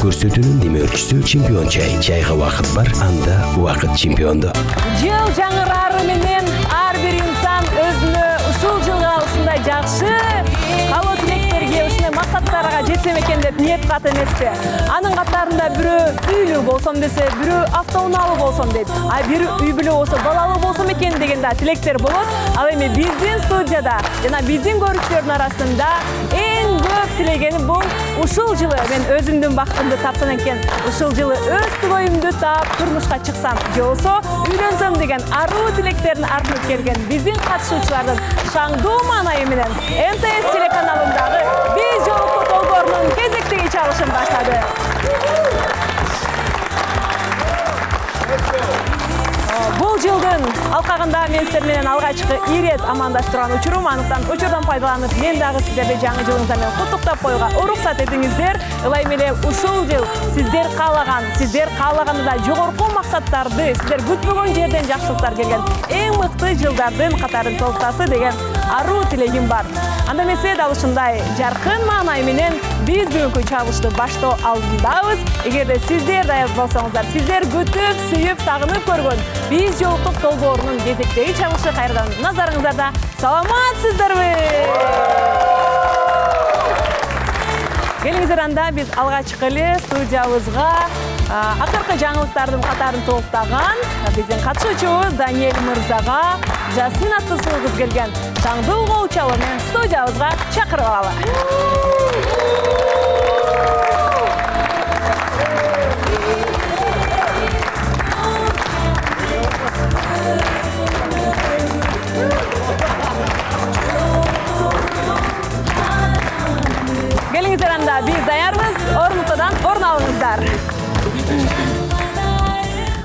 Көрсөтүүнүн демөөрчүсү чемпион чай. Чайга вакыт бар, анда вакыт чемпионду. Жыл жаңырары менен ар бир инсан өзүнө ушул жылга ушундай жакшы калоо тилектерге, ушундай максаттарга жетсем экен деп ниет кат эмеспи. Анын катарында бирөө үйлүү болсом десе, бирөө автоунаалуу болсом дейт. А бирөө үй бүлө болсо, балалуу болсом экен деген да тилектер болот. Ал эми биздин студияда жана биздин көрүүчүлөрдүн арасында эң көп тилегени бул ушул жылы мен өзүмдүн бактымды тапсам экен. Ушул жылы өз тойумду таап турмушка чыксам, же болсо үйлөнсөм деген аруу тилектерин артып келген биздин катышуучулардын шаңдуу маанайы менен МТС телеканалындагы биз жолуктук долбоорунун кезектеги чалышын баштады. Бул жылдын алкагында мен сиздер менен алгачкы ирет амандашып турган учурум, андыктан учурдан пайдаланып мен дагы сиздерди жаңы жылыңыздар менен куттуктап коюуга уруксат этиңиздер. Ылайым эле ушул жыл сиздер каалагандан жогорку максаттарды, сиздер күтпөгөн жерден жакшылыктар келген эң мыкты жылдардын катарын толуктасы деген аруу тилегим бар. Анда эмесе дал ушундай жаркын маанай менен биз бүгүнкү чалышты баштоо алдындабыз. Эгерде сиздер даяр болсоңуздар, сиздер күтүп, сүйүп, сагынып көргөн биз жолуктук долбоорунун кезектеги чалышы кайрадан назарыңыздарда. Саламатсыздарбы? Келиңиздер, анда биз алгачкы эле студиябызга акыркы жаңылыктардын катарын толуктаган биздин катышуучубуз Даниэль мырзага Жасмин аттуу сулуу кыз келген шаңдуу кол чалуу менен студиябызга чакырып алалы. Келиңиздер, анда биз даярбыз, орнутудан орун алыңыздар.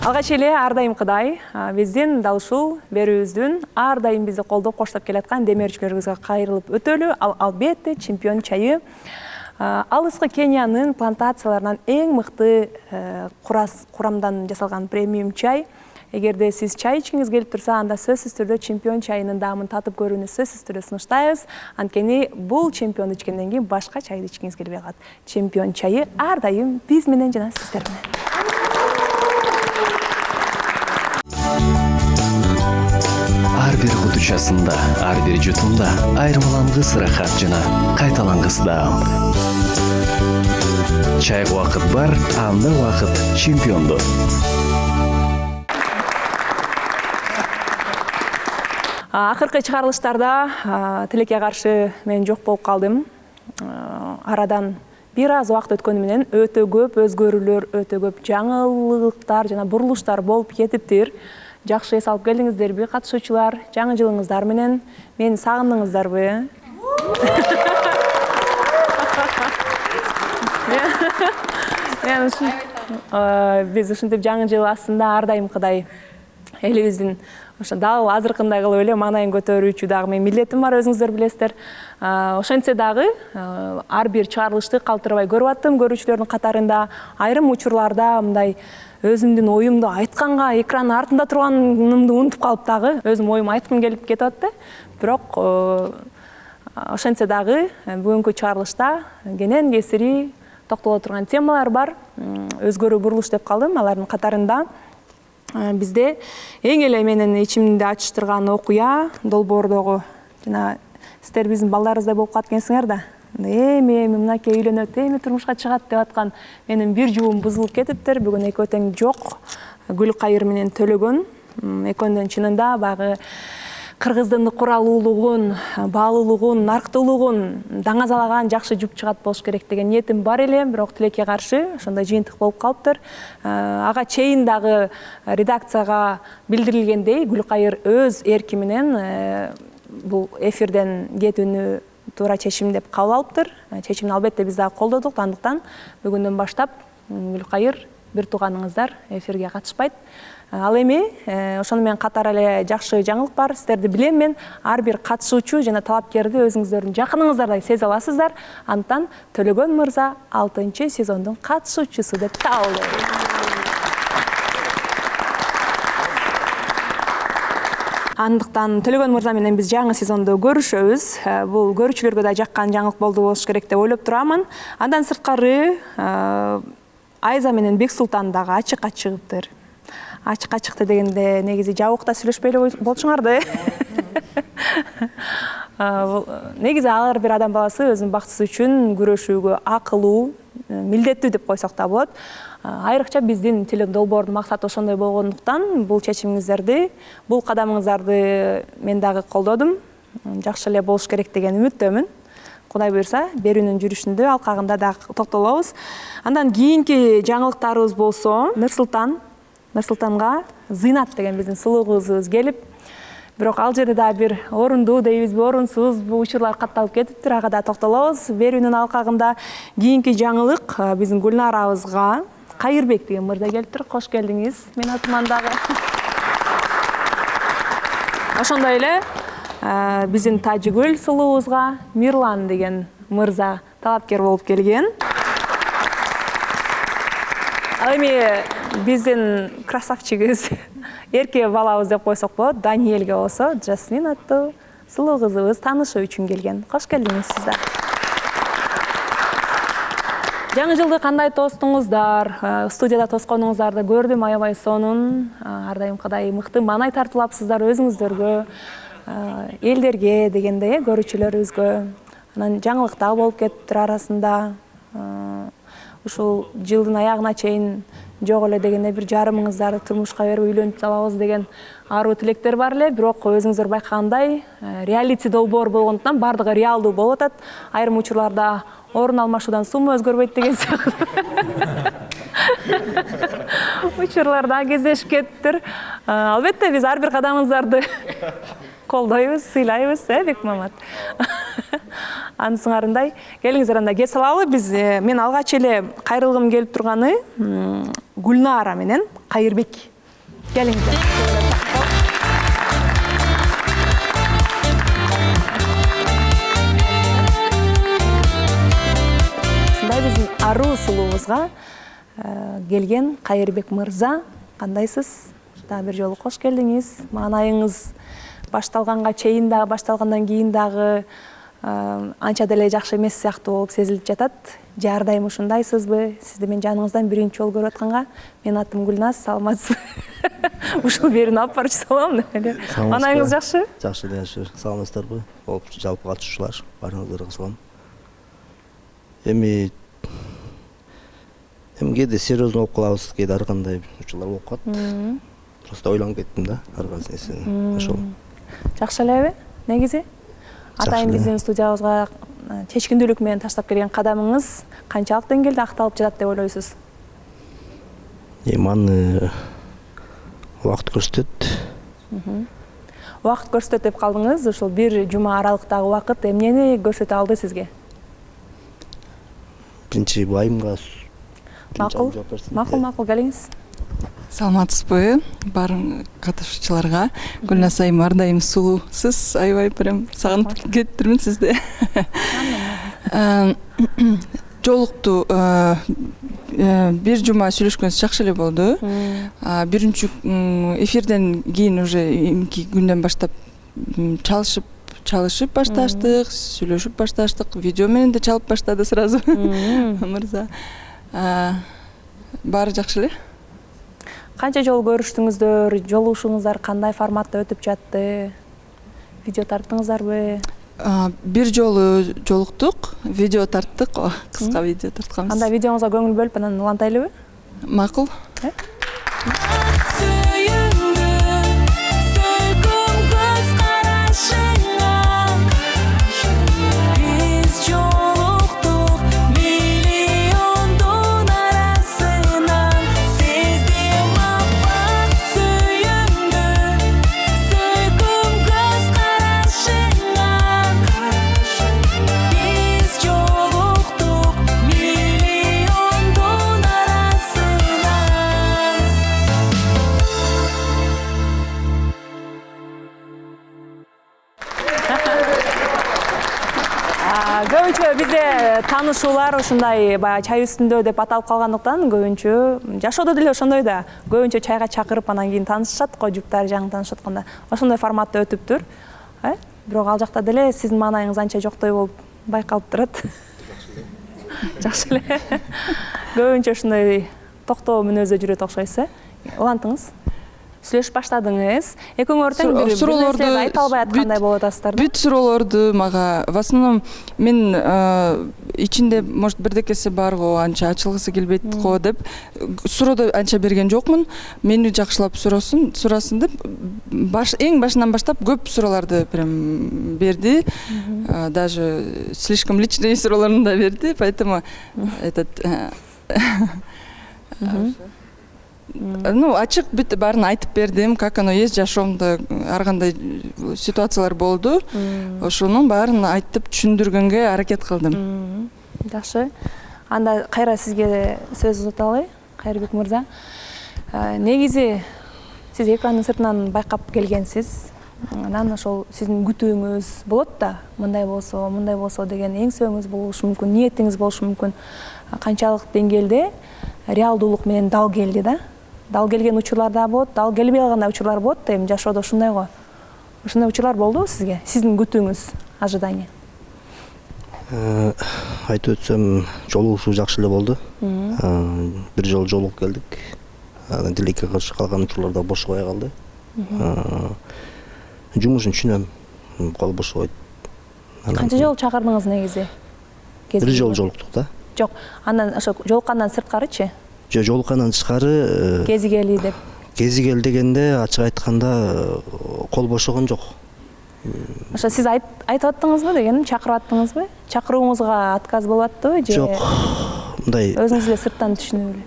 Алгач эле ар дайымкыдай биздин дал ушул берүүбүздүн ар дайым бизди колдоп коштоп келаткан демөөрчүлөрүбүзгө кайрылып өтөлү. Ал албетте чемпион чайы. Алыскы Кениянын плантацияларынан эң мыкты курамдан жасалган премиум чай. Эгерде сиз чай ичкиңиз келип турса, анда сөзсүз түрдө чемпион чайынын даамын татып көрүүнү сөзсүз түрдө сунуштайбыз. Анткени бул чемпионду ичкенден кийин башка чайды ичкиңиз келбей калат. Чемпион чайы ар дайым биз менен жана сиздер менен. Ар бир кутучасында, ар бир жутумда айырмалангыс ырахат жана кайталангыс даам. Чайга вакыт бар, анда вакыт чемпионду. Акыркы чыгарылыштарда тилекке каршы мен жок болуп калдым. Арадан бир аз убакыт өткөнү менен өтө көп өзгөрүүлөр, өтө көп жаңылыктар жана бурулуштар болуп кетиптир. Жакшы эс алып келдиңиздерби, катышуучулар? Жаңы жылыңыздар менен мени сагындыңыздарбы? Биз ушинтип жаңы жыл астында ар дайымкыдай элибиздин ошо дал азыркындай кылып эле маанайын көтөрүүчү дагы мен милдетим бар, өзүңүздөр билесиздер. Ошентсе дагы ар бир чыгарылышты калтырбай көрүп аттым. Көрүүчүлөрдүн катарында айрым учурларда мындай өзүмдүн оюмду айтканга экрандын артында турганымды унутуп калып дагы өзүм оюмду айткым келип кетип атты. Бирок ошентсе дагы бүгүнкү чыгарылышта кенен кесири токтоло турган темалар бар. Өзгөрүү бурулуш деп калдым. Алардын катарында бизде эң эле менин ичимди ачыштырган окуя долбоордогу жана сиздер биздин балдарыбыздай болуп калат экенсиңер да. Эми мынакей үйлөнөт, эми турмушка чыгат деп аткан менин бир жуум бузулуп кетиптир. Бүгүн экөө тең жок. Гүлкайыр менен Төлөгөн экөөндөн чынында багы кыргыздын куралуулугун, баалуулугун, нарктуулугун даңазалаган жакшы жуп чыгат болуш керек деген ниетим бар эле, бирок тилекке каршы ошондой жыйынтык болуп калыптыр. Ага чейин дагы редакцияга билдирилгендей, Гүлкайыр өз эрки менен бул эфирден кетүүнү туура чечим деп кабыл алыптыр. Чечимди албетте биз дагы колдодук. Андыктан бүгүндөн баштап Гүлкайыр бир тууганыңыздар эфирге катышпайт. Ал эми ошону менен катар эле жакшы жаңылык бар. Сиздерди билем мен, ар бир катышуучу жана талапкерди өзүңүздөрдүн жакыныңыздардай сезе аласыздар. Андыктан Төлөгөн мырза 6-сезондун катышуучусу деп табылды. Андыктан Төлөгөн мырза менен биз жаңы сезондо көрүшөбүз. Бул көрүүчүлөргө да жаккан жаңылык болду болуш керек деп ойлоп турамын. Андан сырткары Айза менен Бексултан дагы ачыкка чыгыптыр. Ачыкка чыкты дегенде негизи жабыкта сүйлөшпөй эле болчуңар да. Негизи ар бир адам баласы өзүнүн бактысы үчүн күрөшүүгө акылуу, милдеттүү деп койсок да болот. Айрыкча биздин Телек долбоордун максаты ошондой болгондуктан бул чечимиңиздерди, бул кадамыңыздарды мен дагы колдодум. Жакшы эле болуш керек деген үмүттөмүн. Кудай буйрса, берүүнүн жүрүшүндө алкагында дагы токтолобуз. Андан кийинки жаңылыктарыбыз болсо, Нурсултанга Зыйнат деген биздин сулуу кызыбыз келип, бирок ал жерде да бир орундуу дейбизби, орунсузбу учурлар катталып кетиптир. Ага да токтолобуз. Берүүнүн алкагында кийинки жаңылык биздин Гүлнарабызга Кайырбек деген мырза келиптир. Кош келдиңиз. Мен атыман дагы. Ошондой эле биздин Тажыгүл сулуубузга Мирлан деген мырза талапкер болуп келген. Ал эми биздин красавчигибиз, эрке балабыз деп койсок болот, Даниэлге болсо Жасмин аттуу сулуу кызыбыз таанышуу үчүн келген. Кош келдиңиз сиздер. Жаңы жылды кандай тостуңуздар? Студияда тосконуңуздарды көрдүм, аябай сонун. Ар дайымкыдай мыкты маанай тартуулапсыздар өзүңүздөргө, элдерге дегенде, көрүүчүлөрүбүзгө. Анан жаңылык дагы болуп кетиптир арасында. Ушул жылдын аягына чейин жок эле дегенде бир жарымыңыздарды турмушка берип үйлөнүп алабыз деген аруу тилектер бар эле. Бирок өзүңүздөр байкагандай, реалити долбоор болгондуктан бардыгы реалдуу болуп атат. Айрым учурларда орун алмашуудан сумма өзгөрбөйт деген сыяктуу учурларда кездешип кетиптир. Албетте биз ар бир кадамыңыздарды колдойбуз, сыйлайбыз, Бекмамат. Анысыңарындай, келиңиздер анда кет салалы. Мен алгач эле кайрылгым келип турганы Гүлнара менен Кайырбек. Келиңиздер. Ушундай биздин аруу сулуубузга келген Кайырбек мырза, кандайсыз? Дагы бир жолу кош келдиңиз. Маанайыңыз башталганга чейин дагы, башталгандан кийин дагы анча деле жакшы эмес сыяктуу болуп сезилип жатат. Ар дайым ушундайсызбы? Сизди мен жаныңыздан биринчи жолу көрүп атканга, мен атым Гүлназ, саламатсызбы? Ушул берүүнү алып барчу салам деп эле. Маанайыңыз жакшы? Жакшы дешир. Саламатсыздарбы? Болуп жалпы катышуучулар, баарыңыздарга салам. Эми кээде серьезный болуп калабыз, кээде ар кандай учурлар болуп калат. Просто ойлонуп кеттим да, ар кайсы нерсени. Ошол. Жакшы элеби? Негизи? Атайын биздин студиябызга чечкиндүүлүк менен таштап келген кадамыңыз канчалык деңгээлде акталып жатат деп ойлойсуз? Аны убакыт көрсөтөт. Убакыт көрсөтөт деп калдыңыз. Ушул бир жума аралыктагы убакыт эмнени көрсөтө алды сизге? Биринчи байымга макул келиңиз. Саламатсызбы баарын катышуучуларга. Гүлназ айым ар дайым сулуусуз, аябай прям сагынып кеттирмин сизди. Жолукту бир жума сүйлөшкөнүбүз жакшы эле болду. Биринчи эфирден кийин уже эмки күндөн баштап чалышып башташтык, сүйлөшүп башташтык, видео менен да чалып баштады сразу. Мырза. Баары жакшы эле. Канча жолу көрүштүңүздөр, жолугушууңуздар кандай форматта өтүп жатты? Видео тарттыңыздарбы? Бир жолу жолуктук, видео тарттык, кыска видео тартканбыз. Анда видеоңузга көңүл бөлүп анан улантайлыбы? Макул. Көбүнчө бизде таанышуулар ушундай баягы чай үстүндө деп аталып калгандыктан көбүнчө жашоодо деле ошондой да. Көбүнчө чайга чакырып анан кийин таанышышат го, жуптар жаңы таанышып атканда. Ошондой форматта өтүптүр. Бирок ал жакта деле сиздин маанайыңыз анча жоктой болуп байкалып турат. Жакшы эле. Көбүнчө ушундай токтоо мүнөздө жүрөт окшойсуз, Улантыңыз. Сүйлөшүп баштадыңыз. Экөөңөр тең бир нерсе айта албай аткандай болуп атасыздар. Бүт суроолорду мага в основном мен ичинде может бирдекеси бар го, анча ачылгысы келбейт го деп суроо анча берген жокмун. Мени жакшылап сурасын деп эң башынан баштап көп суроолорду прям берди. Даже слишком личный суроолорун да берди, поэтому этот ачык бүт баарын айтып бердим, как оно есть жашоомдо ар кандай ситуациялар болду. Ошонун баарын айтып түшүндүргөнгө аракет кылдым. Жакшы. Анда кайра сизге сөз узаталы, Кайрбек мырза. Негизи сиз экрандын сыртынан байкап келгенсиз. Анан ошол сиздин күтүүңүз болот да, мындай болсо деген эңсөөңүз болушу мүмкүн, ниетиңиз болушу мүмкүн. Канчалык деңгээлде реалдуулук менен дал келди да? Дал келген учурлар да болот, дал келбей калган учурлар болот да, эми жашоодо ушундай го. Ошондой учурлар болдубу сизге? Сиздин күтүүңүз, ожидание? Айтып өтсөм, жолугушуу жакшы эле болду. Бир жолу жолугуп келдик. Анан тилекке каршы калган учурларда бошобой калды. Жумушун түшүнөм, кол бошобойт. Канча жолу чакырдыңыз негизи? Бир жолу жолуктук да. Жок, андан ошо жолуккандан сырткарычы? Жок, жолуккандан тышкары Кезигели деп. Кезигел дегенде ачык айтканда кол бошогон жок. Ошо сиз айтып аттыңызбы дегеним, чакырып аттыңызбы? Чакырууңузга отказ болуп аттыбы же? Жок. Мындай Өзүңүз эле сырттан түшүнүп эле.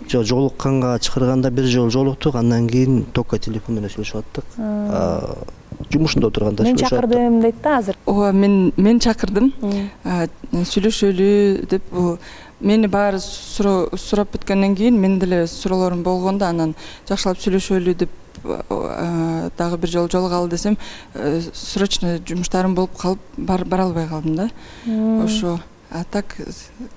Жок, жолукканга чакырганда бир жолу жолуктук, андан кийин только телефон менен сүйлөшүп аттык. Жумушунда отурганда Мен чакырдым дейт да азыр. Ооба, мен чакырдым. Сүйлөшөлү деп мени баары сурап бүткөндөн кийин мен деле суроолорум болгондо анан жакшылап сүйлөшөлү деп дагы бир жолу жолугалы десем, срочно жумуштарым болуп калып бара албай калдым да. Ошо. А так,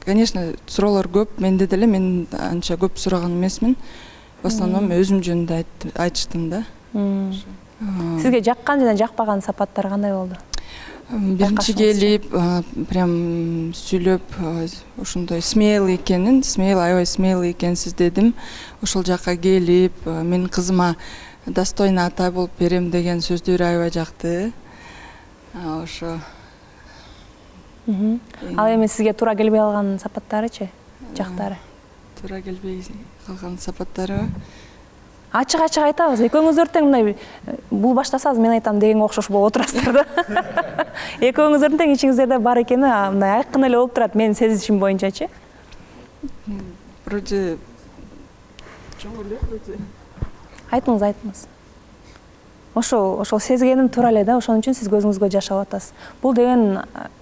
конечно, суроолор көп, менде деле мен анча көп сураган эмесмин. В основном өзүм жөнүндө айтыштым да. Сизге жаккан жана жакпаган сапаттар кандай болду? Биринчи келип, прям сүйлөп, ошондой смелый экенин, аябай смелый экенсиз дедим. Ошол жакка келип, менин кызыма достойный ата болуп берем деген сөздөр аябай жакты. Ошо. Ал эми сизге туура келбей калган сапаттарычы, жактары? Туура келбей калган сапаттары. Ачык айтабыз. Экөөңүздөр тең мындай бул баштасаңыз мен айтам дегенге окшош болуп отурасыздар да. Экөөңүздөрдүн тең ичиңиздерде бар экени мындай айкын эле болуп турат менин сезишим боюнчачы. Вроде Айтыңыз. Ошол сезгеним туура эле да, ошон үчүн сиз көзүңүзгө жаш алып атасыз. Бул деген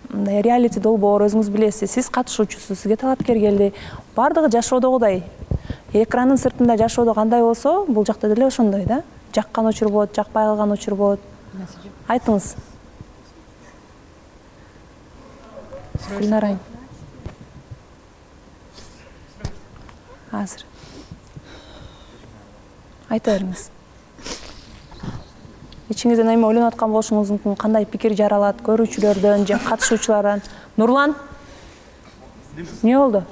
мындай реалити долбоор, өзүңүз билесиз, сиз катышуучусуз, сизге талапкер келди. Бардыгы жашоодогудай. Экранын сыртында жашоодо кандай болсо, бул жакта деле ошондой да. Жаккан учур болот, жакпай калган учур болот. Айтыңыз. Гүлнар айым. Азыр. Айта бериңиз. Ичиңизден эме ойлонуп аткан болушуңуз мүмкүн, кандай пикир жаралат көрүүчүлөрдөн же катышуучулардан? Нурлан? Эмне болду?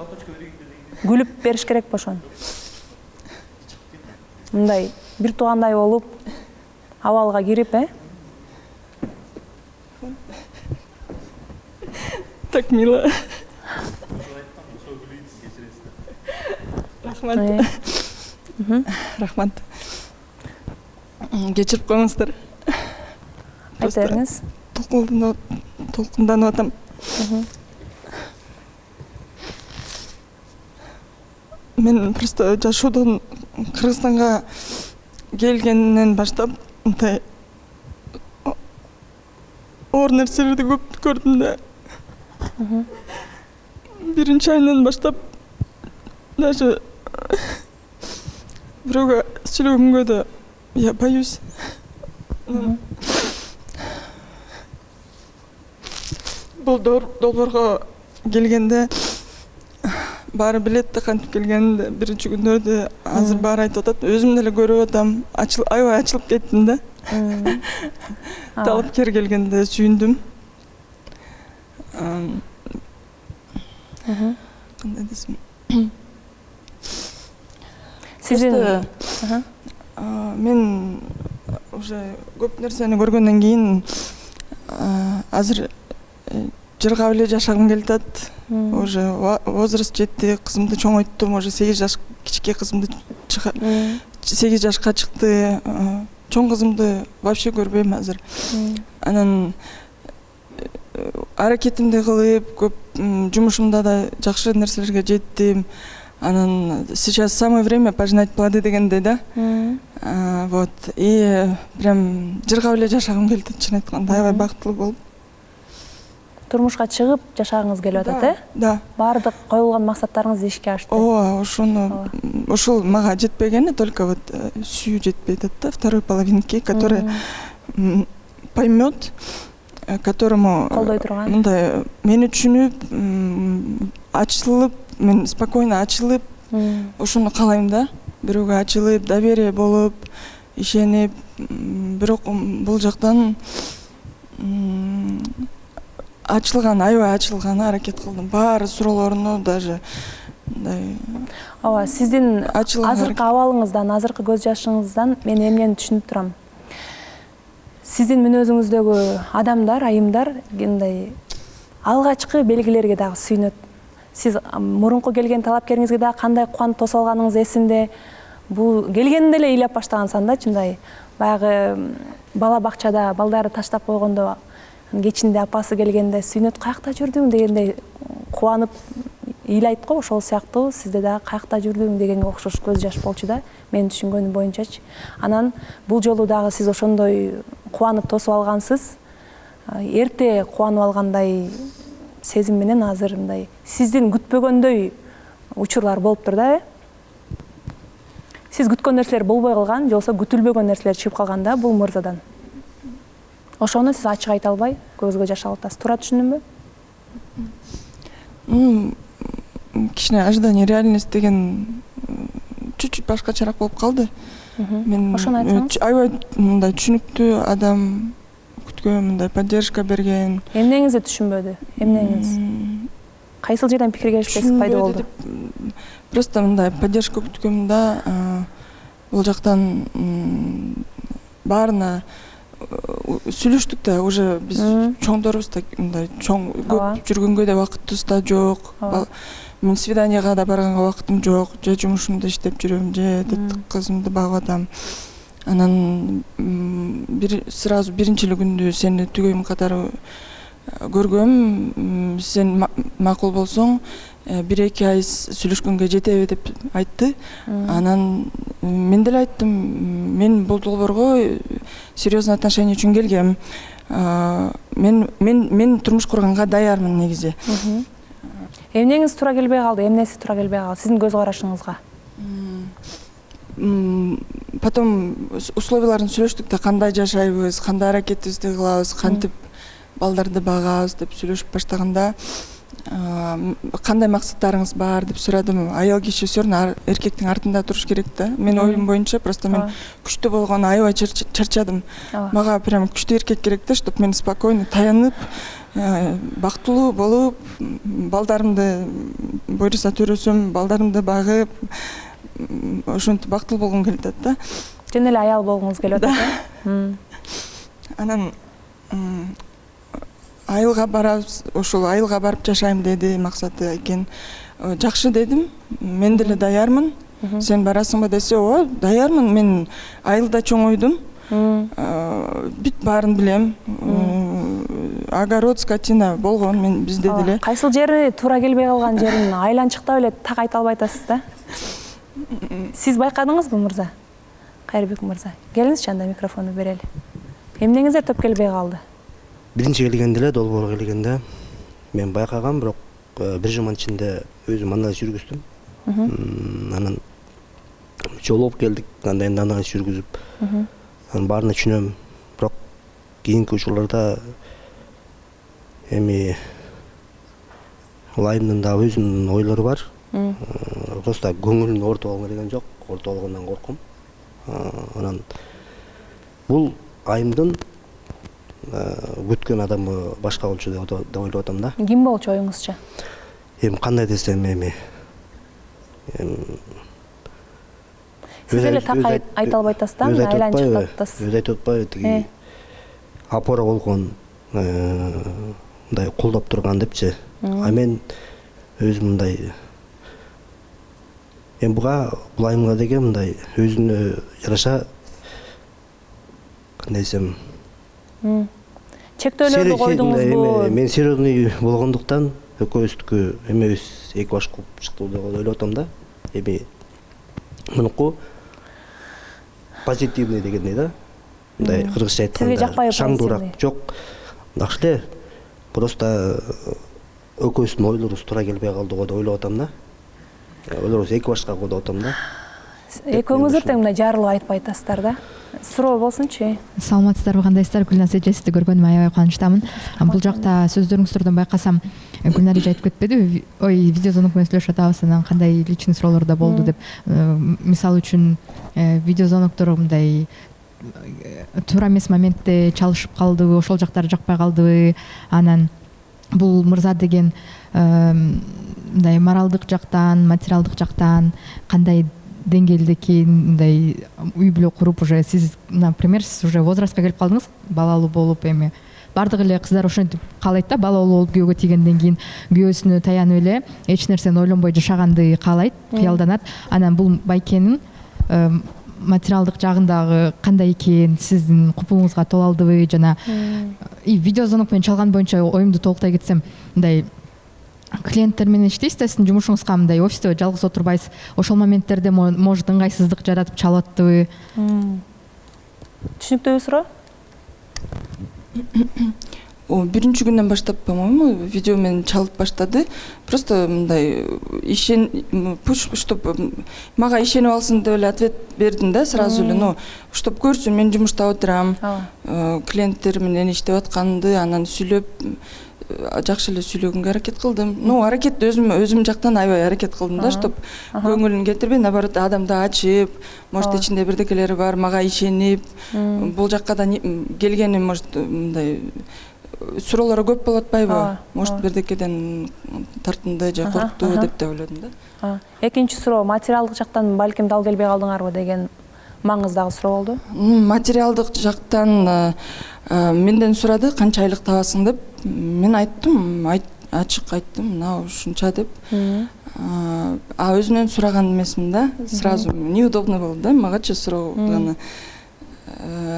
Күлүп бериш керек бошон. Мындай бир туугандай болуп, абалга кирип, Так мило. Рахмат. Рахмат. Кечирип коюңуздар. Айта бериңиз. Толкунданып атам. Мен просто жашоодон Кыргызстанга келгенден баштап мындай оор нерселерди көп көрдүм да. Биринчи айынан баштап даже бирөөгө сүйлөгөнгө да я боюсь. бул долбоорго келгенде баары билет да кантип келгенде биринчи күндөрдө азыр баары айтып атат. Өзүм деле көрүп атам. Аябай ачылып кеттим да. Талапкер келгенде сүйүндүм. Кандай десем? Сиздин мен уже көп нерсени көргөндөн кийин азыр жыргап эле жашагым келип атат. Уже возраст жетти, кызымды чоңойттум, уже 8 жаш кичике кызымды 8 жашка чыкты. Чоң кызымды вообще көрбөйм азыр. Анан аракетимди кылып, көп жумушумда да жакшы нерселерге жеттим. Анан сейчас самое время пожинать плоды дегендей да. Вот. И прям жыргап эле жашагым келип атат, чын айтканда, аябай бактылуу болуп. Турмушка чыгып жашагыңыз келип атат, э? Да. Баардык коюлган максаттарыңыз ишке ашты. Ооба, ушул мага жетпегени, только вот сүйүү жетпей атат да, второй половинки, который поймет, которому Колдой турган. мындай мени түшүнүп, ачылып, мен спокойно ачылып, ошону каалайм да. Бирөөгө ачылып, доверие болуп, ишенип, бирок бул жактан аябай ачылган аракет кылдым. Баары суроолоруну даже мындай. Ооба, сиздин азыркы абалыңыздан, азыркы көз жашыңыздан мен эмнени түшүнүп турам. Сиздин мүнөзүңүздөгү адамдар, айымдар мындай алгачкы белгилерге дагы сүйүнөт. Сиз мурунку келген талапкериңизге дагы кандай кубанып тосуп алганыңыз эсимде. Бул келгенде эле ыйлап баштагансам да, чындай. Баягы бала бакчада балдарды таштап койгондо кечинде апасы келгенде сүйүнөт, каякта жүрдүң дегендей кубанып ыйлайт го, ошол сыяктуу сизде дагы каякта жүрдүң дегенге окшош көз жаш болчу да, мен түшүнгөнүм боюнчачы. Анан бул жолу дагы сиз ошондой кубанып тосуп алгансыз. Эрте кубанып алгандай сезим менен азыр мындай сиздин күтпөгөндөй учурлар болуптур да, э? Сиз күткөн нерселер болбой калган, жолсо күтүлбөгөн нерселер чыгып калган да бул мырзадан. Ошону сиз ачык айта албай, көзгө жаш алып атасыз. Туура түшүндүмбү? Кичине ожидание реальность деген чуть-чуть башкачараак болуп калды. Мен ошону айтсаңыз. Аябай мындай түшүнүктүү адам, күткөн мындай поддержка берген. Эмнеңизди түшүнбөдү? Эмнеңиз? Кайсыл жерден пикир келишпестик пайда болду? Просто мындай поддержка күткөмүн да, бул жактан баарына сүйлөштүк да, уже биз чоңдорбуз да, мындай чоң көп жүргөнгө да убактыбыз да жок. Мен свиданияга да барганга убактым жок, же жумушумду иштеп жүрөм, же кызымды багып атам. Анан сразу биринчи күндү сени түгөйүм катары көргөм, сен макул болсоң 1-2 ай сүйлөшкөнгө жетеби деп айтты. Анан мен деле айттым, мен бул долбоорго серьезный отношение үчүн келгем. Мен турмуш курганга даярмын негизи. Эмнеңиз туура келбей калды, эмнеси туура келбей калды сиздин көз карашыңызга? Потом условияларын сүйлөштүк да, кандай жашайбыз, кандай аракетибизди кылабыз, кантип балдарды багабыз деп сүйлөшүп баштаганда, кандай максаттарыңыз бар деп сурадым. Аял киши все равно эркектин артында туруш керек да. Мен оюм боюнча, просто мен күчтүү болгону аябай чарчадым. Мага прям күчтүү эркек керек да, чтобы мен спокойно таянып, бактылуу болуп, балдарымды буйруса төрөсөм, балдарымды багып, ошентип бактылуу болгум келип атат да. Жөн эле аял болгуңуз келип атат, э? Анан айылга барабыз, ошол айылга барып жашайм деди, максаты экен. Жакшы дедим, мен деле даярмын. Сен барасыңбы десе, ооба, даярмын. Мен айылда чоңойдум. Бүт баарын билем. Огород, скотина болгон мен бизде деле. Кайсыл жери туура келбей калган жерин айланчыктап эле так айта албай атасыз да? Сиз байкадыңызбы, мырза? Кайрбек мырза, келиңизчи анда микрофонду берели. Эмнеңиздер топ келбей калды? Биринчи келгенде эле, долбоорго келгенде мен байкагам, бирок бир жуманын ичинде өзүм анализ жүргүздүм. Анан жолугуп келдик, андай анализ жүргүзүп, анан баарына түшүнөм. Бирок кийинки учурларда эми Ал айымдын да өзүнүн ойлору бар. Просто көңүлүн ортого алгым келген жок, орто алгандан коркум. Анан бул айымдын күткөн адамы башка болчу деп ойлоп атам да. Ким болчу оюңузча? Эми кандай десем эми Сиз эле так айта албай атасыз да, айланып чыгып атасыз. Өзү айтып атпайбы, тиги опора болгон, мындай колдоп турган депчи. А мен өзүм мындай эми бул айымга деген мындай өзүнө жараша кандай десем Чектөөлөрдү койдуңузбу? Мен серьезный болгондуктан экөөбүздүкү эмебиз эки баш кылып чыктı деп ойлоп атам да. Эми мунуку позитивный дегендей да. Мындай кыргызча айтканда шаңдуураак жок. Жакшы эле. Просто экөөбүздүн ойлорубуз туура келбей калды го деп ойлоп атам да. Ойлорубуз эки башка го деп атам да. Экөөңүздөр тең мындай жарылып айтпай атасыздар да. Суроо болсунчу. Саламатсыздарбы, кандайсыздар? Гүлназ эже, сизди көргөнүмө аябай кубанычтамын. Бул жакта сөздөрүңүздөрдөн байкасам, Гүлнар эже айтып кетпеди, ой, видеозвонок менен сүйлөшүп атабыз, анан кандай личный суроолор да болду деп. Мисалы үчүн видеозвоноктор мындай туура эмес моментте чалышып калдыбы, ошол жактары жакпай калдыбы, анан бул мырза деген мындай моралдык жактан, материалдык жактан кандай деңгээлдеки мындай үй бүлө куруп уже сиз, например, сиз уже возрастка келип калдыңыз, балалуу болуп, эми бардык эле кыздар ошентип каалайт да, балалуу болуп күйөөгө тийгенден кийин күйөөсүнө таянып эле эч нерсени ойлонбой жашаганды каалайт, кыялданат. Анан бул байкенин материалдык жагындагы кандай экен, сиздин купуңузга тола алдыбы, жана видеозвонок менен чалган боюнча оюмду толуктай кетсем, мындай клиенттер менен иштейсиз да, сиздин жумушуңузга мындай офисте жалгыз отурбайсыз, ошол моменттерде может ыңгайсыздык жаратып чалып аттыбы? Түшүнүктүүбү суроо? Биринчи күндөн баштап, по-моему, видео менен чалып баштады. Просто мындай чтоб мага ишенип алсын деп эле ответ бердим да, сразу эле. Ну, чтоб көрсүн, мен жумушта отурам, клиенттер менен иштеп атканды, анан сүйлөп жакшы эле сүйлөгөнгө аракет кылдым. Ну, аракет өзүм жактан аябай аракет кылдым да, чтоб көңүлүн кетирбей, наоборот, адамды ачып, может ичинде бирдекелери бар, мага ишенип, бул жакка да келгени, может, мындай суроолор көп болуп атпайбы? Может, бирдекеден тартынды же коркту деп да ойлодум да. Экинчи суроо, материалдык жактан балким дал келбей калдыңарбы деген маңыздагы суроо болду. Материалдык жактан менден сурады, канча айлык табасың деп. Мен айттым, ачык айттым, мына ушунча деп. Өзүнөн сураган эмесмин да, сразу неудобно болду да, магачы сураганы.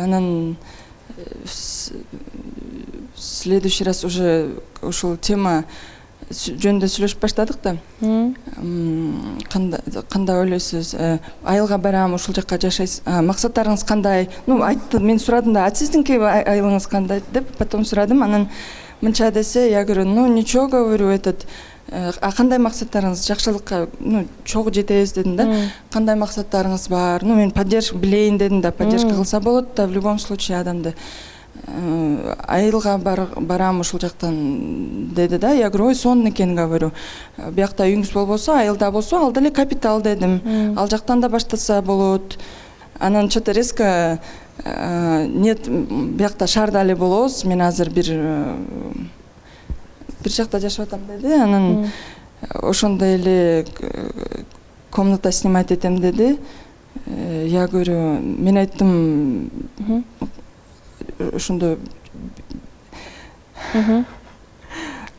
Анан следующий раз уже ушул тема жөнүндө сүйлөшүп баштадык да. Кандай ойлойсуз? Айылга барам, ушул жакка жашайсыз. Максаттарыңыз кандай? Ну, айтты, мен сурадым да, сиздинки айылыңыз кандай деп, потом сурадым. Анан мынча десе, я говорю, ну ничего, говорю, кандай максаттарыңыз? Жакшылыкка, ну, чогуу жетебиз дедим да. Кандай максаттарыңыз бар? Ну, мен поддержка билейин дедим да, поддержка кылса болот да, в любом случае адамды. Айылга барам ушул жактан деди да. Я говорю, ой, сонун экен, говорю. Биякта үйүңүз болбосо, айылда болсо, ал деле капитал дедим. Ал жактан да баштаса болот. Анан что-то резко нет, биякта шаарда эле болобуз. Мен азыр бир жакта жашап атам деди. Анан ошондой эле комната снимать этем деди. Я говорю, мен айттым, ошондо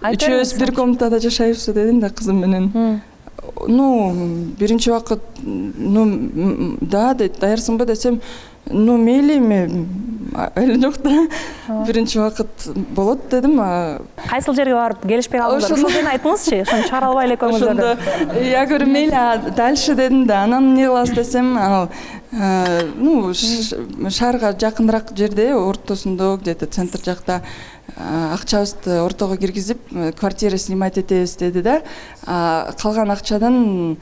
үчөөбүз бир комнатада жашайбыз дедим да кызым менен. Ну, биринчи убакыт, ну, да, даярсыңбы десем, ну, мейли, айыл жок да. Биринчи убакыт болот дедим. Кайсыл жерге барып келишпей калдыңыздар? Ошондон айтыңызчы, ошону чыгара албай элек көңүлдөрдөн. Я говорю, мейли, дальше дедим да. Анан эмне кылабыз десем, анал, ну, шаарга жакыныраак жерде, ортосунда, где-то центр жакта акчабызды ортого киргизип, квартира снимать этебиз деди да. Калган акчадан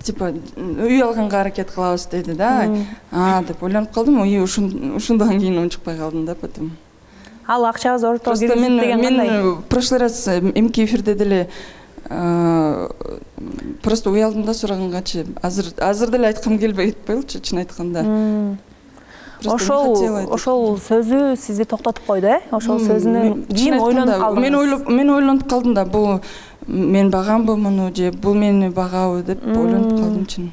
типа үй алганга аракет кылабыз деди да. Деп ойлонуп калдым, ушундан кийин унчукпай калдым да потом. Ал акчабыз ортого киргизип деген кандай? Мен прошлый раз эмки эфирде деле просто уялдым да сураганчы. Азыр деле айткым келбей атпайлычы, чын айтканда. Ошол сөзү сизди токтотуп койду, Ошол сөзүнөн кийин ойлонуп калдыңыз. Мен ойлонуп калдым да, бул мен багамбы муну же бул мени багабы деп ойлонуп калдым чын.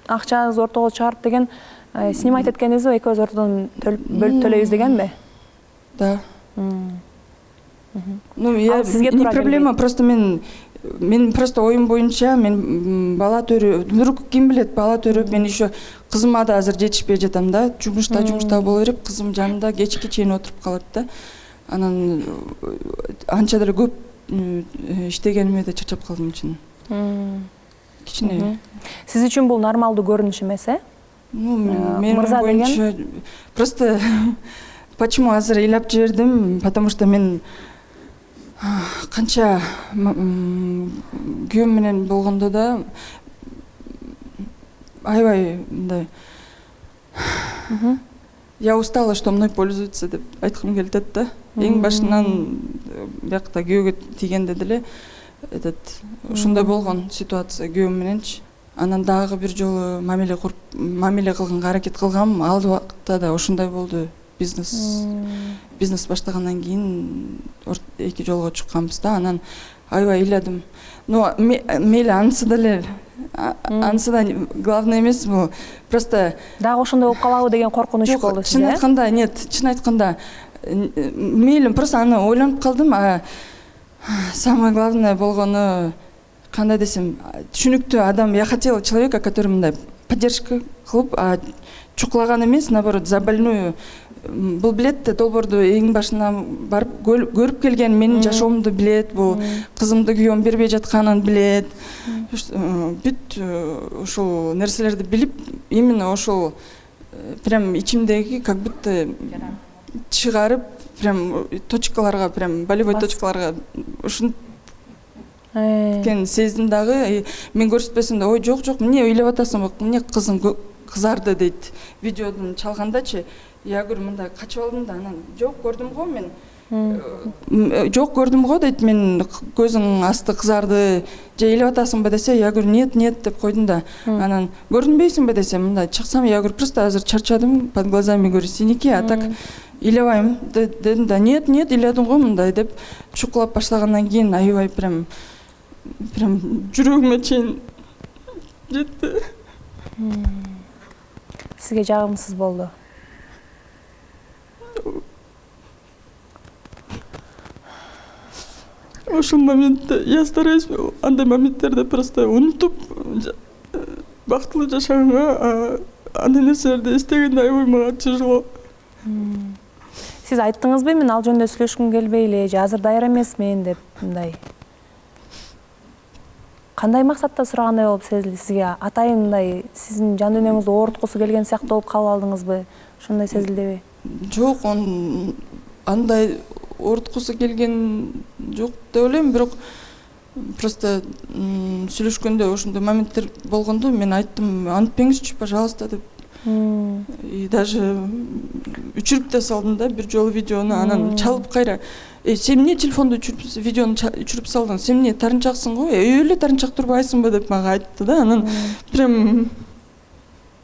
Акчаңыз ортого чыгарып деген снимать эткенибизби, экөөбүз ортодон бөлүп төлөйбүз дегенби? Да. Ну, я не проблема, просто мен просто оюм боюнча мен бала төрөп, вдруг ким билет, бала төрөп, мен еще кызыма да азыр жетишпей жатам да, жумушта боло берип, кызым жанымда кечке чейин отуруп калат да. Анан анча деле көп иштегениме да чарчап калдым чын. Кичине. Сиз үчүн бул нормалдуу көрүнүш эмес, э? Ну, мен боюнча просто почему азыр ыйлап жибердим, потому что мен канча күйөөм менен болгондо да аябай мындай я устала, что мной пользуются деп айткым келет да. Эң башынан биякта күйөөгө тийгенде деле ушундай болгон ситуация күйөөм мененчи. Анан дагы бир жолу мамиле кылганга аракет кылгам, ал убакытта да ушундай болду. Бизнес баштагандан кийин эки жолго чыкканбыз да, анан аябай ыйладым. Но мейли анысы да главное эмес бул. Просто дагы ошондой болуп калабы деген коркунуч болду сизде. Чын айтканда, нет, чын айтканда мейли, просто аны ойлонуп калдым. Самое главное болгону кандай десем, түшүнүктүү адам. Я хотела человека, который мындай поддержка кылып, чукулаган эмес, наоборот, за больную. Бул билет да, долбоорду эң башынан барып көрүп келген, менин жашоомду билет, бул кызымды күйөөм бербей жатканын билет. Бүт ошол нерселерди билип, именно ошол прям ичимдеги как будто чыгарып, прям точкаларга, прям болевой точкаларга ушун кен сездим дагы. Мен көрсөтпөсөм да, ой жок, эмне ыйлап атасың, эмне кызың кызарды дейт. Видеодон чалгандачы, я говорю, мындай качып алдым да, анан жок көрдүм го мен. Жок көрдүм го дейт, мен көзүң асты кызарды, же ыйлап атасыңбы десе, я говорю, нет деп койдум да. Анан көрүнбөйсүңбү десе, мындай чыксам, я говорю, просто азыр чарчадым, под глазами говорю синяки, а так ыйлабайм дедим да. Нет, ыйладым го мындай деп чукулап баштагандан кийин аябай прям жүрөгүмө чейин жетти. Сизге жагымсыз болду. Ошол моментте я стараюсь андай моменттерде просто унутуп бактылуу жашаганга, андай нерселерди эстегенде аябай мага тяжело. Сиз айттыңызбы, мен ал жөнүндө сүйлөшкүм келбей эле, же азыр даяр эмесмин деп, мындай. Кандай максатта сурагандай болуп сезилди сизге? Атайын мындай сиздин жан дүйнөңүздү ооруткусу келген сыяктуу болуп калып алдыңызбы? Ошондой сезилдиби? Жок, андай ооруткусу келген жок деп ойлойм, бирок просто сүйлөшкөндө ошондой моменттер болгондо мен айттым, антпеңизчи, пожалуйста деп. И даже өчүрүп да салдым да бир жолу видеону, анан чалып кайра. Сен эмне телефонду өчүрүп, видеону өчүрүп салдың? Сен эмне тарынчаксың го? Эле тарынчак турбайсыңбы деп мага айтты да. Анан прям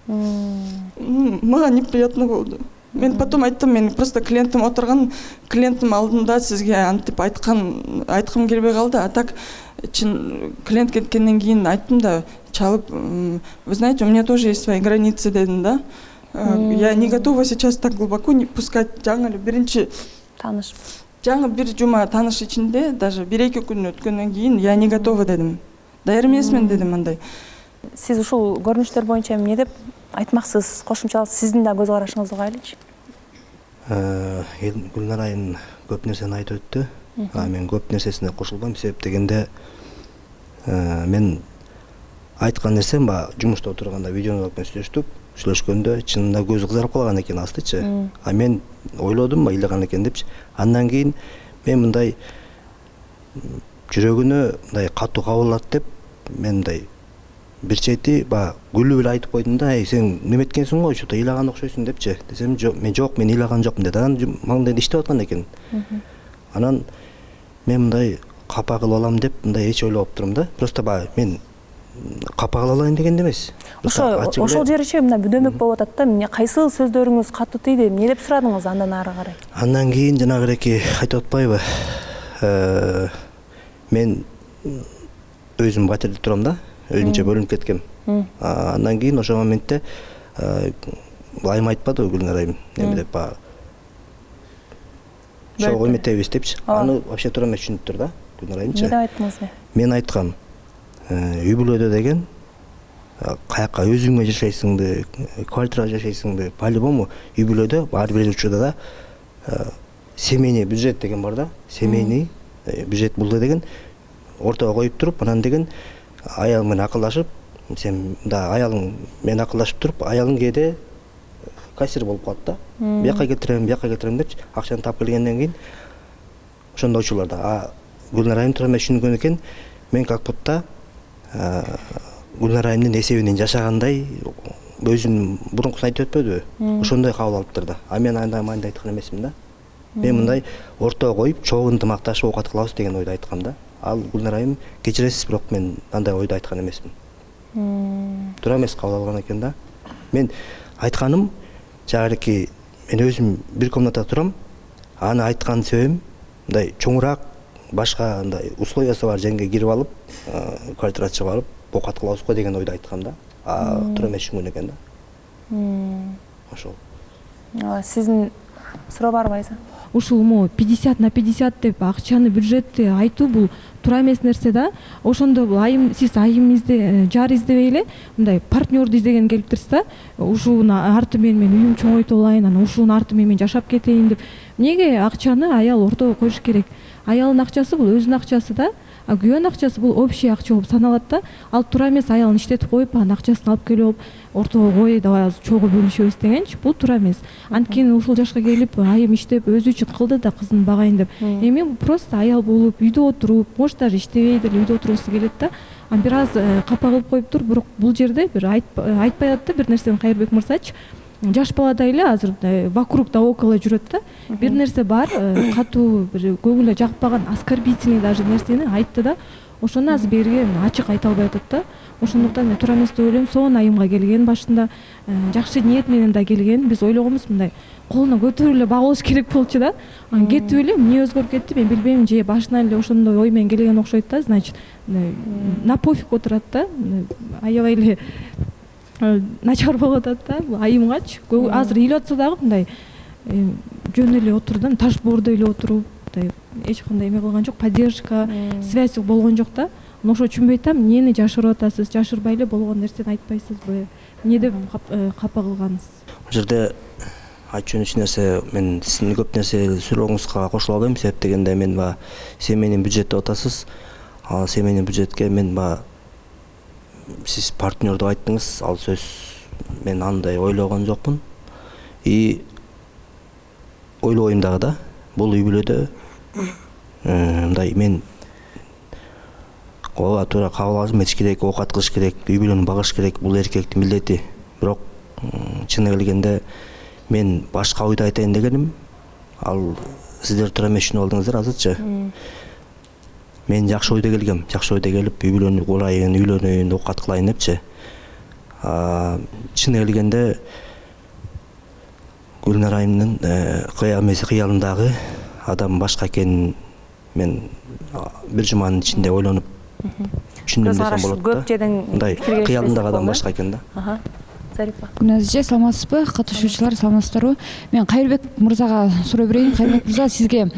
мага неприятно болду. Мен потом айттым, мен просто клиентим отырган, клиентим алдында сизге антип айткым келбей калды. А так чын клиент кеткенден кийин айттым да, чалып, вы знаете, у меня тоже есть свои границы дедим да. Я не готова сейчас так глубоко не пускать жаңы эле биринчи тааныш. Жаңы бир жума тааныш ичинде, даже 1-2 күн өткөндөн кийин я не готова дедим. Даяр эмесмин дедим андай. Сиз ушул көрүнүштөр боюнча эмне деп айтмаксыз, кошумчалап сиздин да көз карашыңызды угайлычы. Гүлнар айым көп нерсени айтып өттү. Мен көп нерсесине кошулбайм, себеп дегенде мен айткан нерсем жумушта отурганда видеону алып сүйлөшкөндө чынында көзү кызарып калган экен астычы. А мен ойлодум, ыйлаган экен депчи. Андан кийин мен мындай жүрөгүнө мындай катуу кабыл алат деп мен мындай бир чети күлүп эле айтып койдум да, сен неметкенсиң го, что-то ыйлаган окшойсуң депчи. Десем, мен ыйлаган жокмун деди. Анан маңдайда иштеп аткан экен. Анан мен мындай капа кылып алам деп мындай эч ойлобоп турум да. Просто баягы мен капа кыла алайын дегенде эмес. Ошол жеричи мына бүдөмөк болуп атат да. Эмне кайсыл сөздөрүңүз катуу тийди? Эмне деп сурадыңыз андан ары карай? Андан кийин жанагыреки айтып атпайбы? Мен өзүм батирде турам да, өзүнчө бөлүнүп кеткем. Андан кийин ошол моментте айым айтпады Гүлнар айым, эме деп баягы чогуу эметебиз депчи. Аны вообще туура эмес түшүнүптүр да, Гүлнар айымчы. Эмне деп айттыңыз? Мен айткам, үй бүлөдө деген каяка өзүңө жашайсыңды, квартирада жашайсыңды, по-любому үй бүлөдө ар бир учурда да семейный бюджет деген бар да, семейный бюджет булду деген ортого коюп туруп, анан деген аялың менен акылдашып, сен да аялың менен акылдашып туруп, аялың кээде кассир болуп калат да. Бияка кетирем депчи, акчаны таап келгенден кийин ошондой учурларда Гүлнар айым туура эмес түшүнгөн экен. Мен как будто Гүлнар айымдын эсебинен жашагандай өзүнүн бурункусун айтып өтпөдүбү? Ошондой кабыл алыптыр да. Мен андай айткан эмесмин да. Мен мындай ортого коюп, чогуу ынтымакташып оокат кылабыз деген ойдо айткам да. Ал Гүлнар айым кечиресиз, бирок мен андай ойдо айткан эмесмин. Туура эмес кабыл алган экен да. Мен айтканым жагыреки мен өзүм бир комнатада турам. Аны айткан себебим мындай чоңураак башка андай условиясы бар жерге кирип алып, квартира чыгып алып, оокат кылабыз го деген ойдо айткам да. Туура эмес түшүнгөн экен да. Ошол. Сиздин суроо барбы Айза? Ушул 50/50 деп акчаны бюджетти айтуу бул туура эмес нерсе да. Ошондо бул сиз айым жар издебей эле мындай партнерду издеген келиптирсиз да. Ушунун арты менен мен үйүм чоңойтуп алайын, анан ушунун арты менен мен жашап кетейин деп. Эмнеге акчаны аял ортого коюш керек? Аялдын акчасы бул өзүнүн акчасы да. Күйөөнүн акчасы бул общий акча болуп саналат да. Ал туура эмес аялын иштетип коюп, анан акчасын алып келип алып, ортого кой давай чогуу бөлүшөбүз дегенчи. Бул туура эмес. Анткени ушул жашка келип, айым иштеп өзү үчүн кылды да кызын багайын деп. Эми просто аял болуп, үйдө отуруп, может даже иштебей деле үйдө отургусу келет да. Бир аз капа кылып коюптур, бирок бул жерде бир айтпай атты бир нерсени Кайырбек мырзачы. Жаш баладай эле азыр вокруг да около жүрөт да. Бир нерсе бар, катуу бир көңүлгө жакпаган, оскорбительный даже нерсени айтты да. Ошону азыр берге ачык айта албай атат да. Ошондуктан мен туура эмес деп ойлойм. Сонун айымга келген башында жакшы ниет менен да келген. Биз ойлогонбуз мындай колуна көтөрүп эле багылыш керек болчу да. Анан кетип эле эмне өзгөрүп кетти, мен билбейм, же башынан эле ошондой ой менен келген окшойт да. Значит, на пофиг отурат да. Аябай эле начар болуп атат да. Айымгачы азыр үй атса дагы мындай жөн эле отурду, таш боордо эле отуруп, эч кандай эме кылган жок, поддержка, связь болгон жок да. Ошо түшүнбөй атам, эмнени жашырып атасыз, жашырбай эле болгон нерсени айтпайсызбы? Эмне деп капа кылгансыз? Бул жерде айтчу эч нерсе, мен сиздин көп нерсе сурооңузга кошула албайм. Себеп дегенде мен семейный бюджет деп атасыз. Ал семейный бюджетке мен сиз партнер деп айттыңыз, ал сөз мен андай ойлогон жокмун. И ойлобойм дагы да. Бул үй бүлөдө мындай мен ооба туура кабыл алышым керек, оокат кылыш керек, үй бүлөнү багыш керек, бул эркектин милдети. Бирок чыны келгенде мен башка ойду айтайын дегеним, ал сиздер туура эмес түшүнүп алдыңыздар азырчы. Мен жакшы ойдо келгем, жакшы ойдо келип үй бүлөнү курайын, үйлөнөйүн, оокат кылайын депчи. Чыны келгенде Гүлнар айымдын кыялындагы адам башка экенин мен бир жуманын ичинде ойлонуп түшүндүм десем болот да. Көп жерден мындай кыялындагы адам башка экен да. Зарипа. Гүлназ эже, саламатсызбы? Катышуучулар, саламатсыздарбы? Мен Кайырбек мырзага суроо берейин. Кайырбек мырза, сизге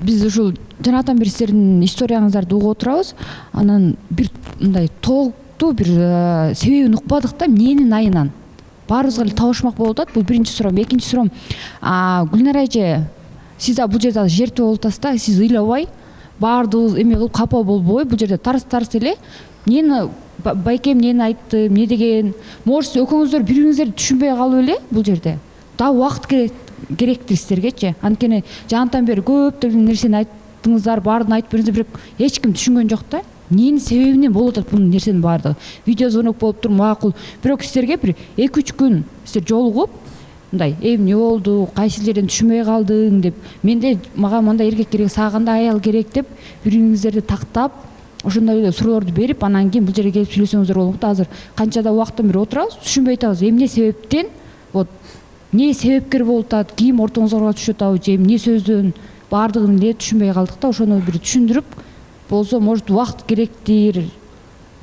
биз ушул жанатан бери сиздердин историяңыздарды угуп отурабыз. Анан бир мындай толуктуу бир себебин укпадык да, эмненин айынан. Баарыбызга эле табышмак болуп атат. Бул биринчи суроом. Экинчи суроом, Гүлнар эже, сиз бул жерде жертва болуп атасыз да, сиз ыйлабай, баардыгыбыз эме кылып капа болбой, бул жерде тарс эле эмнени байкем эмнени айтты, эмне деген, может экөөңүздөр бириңиздерди түшүнбөй калып эле бул жерде. Дагы убакыт керектир сиздергечи. Анткени жанатан бери көптөгөн нерсени айттыңыздар, баарын айтып бердиңиздер, бирок эч ким түшүнгөн жок да. Эмненин себебинен болуп атат бунун нерсенин баардыгы. Видео звонок болуп тур, макул. Бирок сиздерге бир 2-3 күн сиздер жолугуп, мындай эмне болду, кайсы жерден түшүнбөй калдың деп. Менде мага мындай эркек керек, сагында аял керек деп бириңиздерди тактап, ошондой эле суроолорду берип, анан кийин бул жерге келип сүйлөсөңүздөр болмок да. Азыр канча да убакыттан бери отурабыз, түшүнбөй атабыз. Эмне себептен, вот эмне себепкер болуп атат, ким ортоңузга түшүп атабы, же эмне сөздөн, баардыгын эле түшүнбөй калдык да. Ошону бир түшүндүрүп болсо, может убакыт керектир.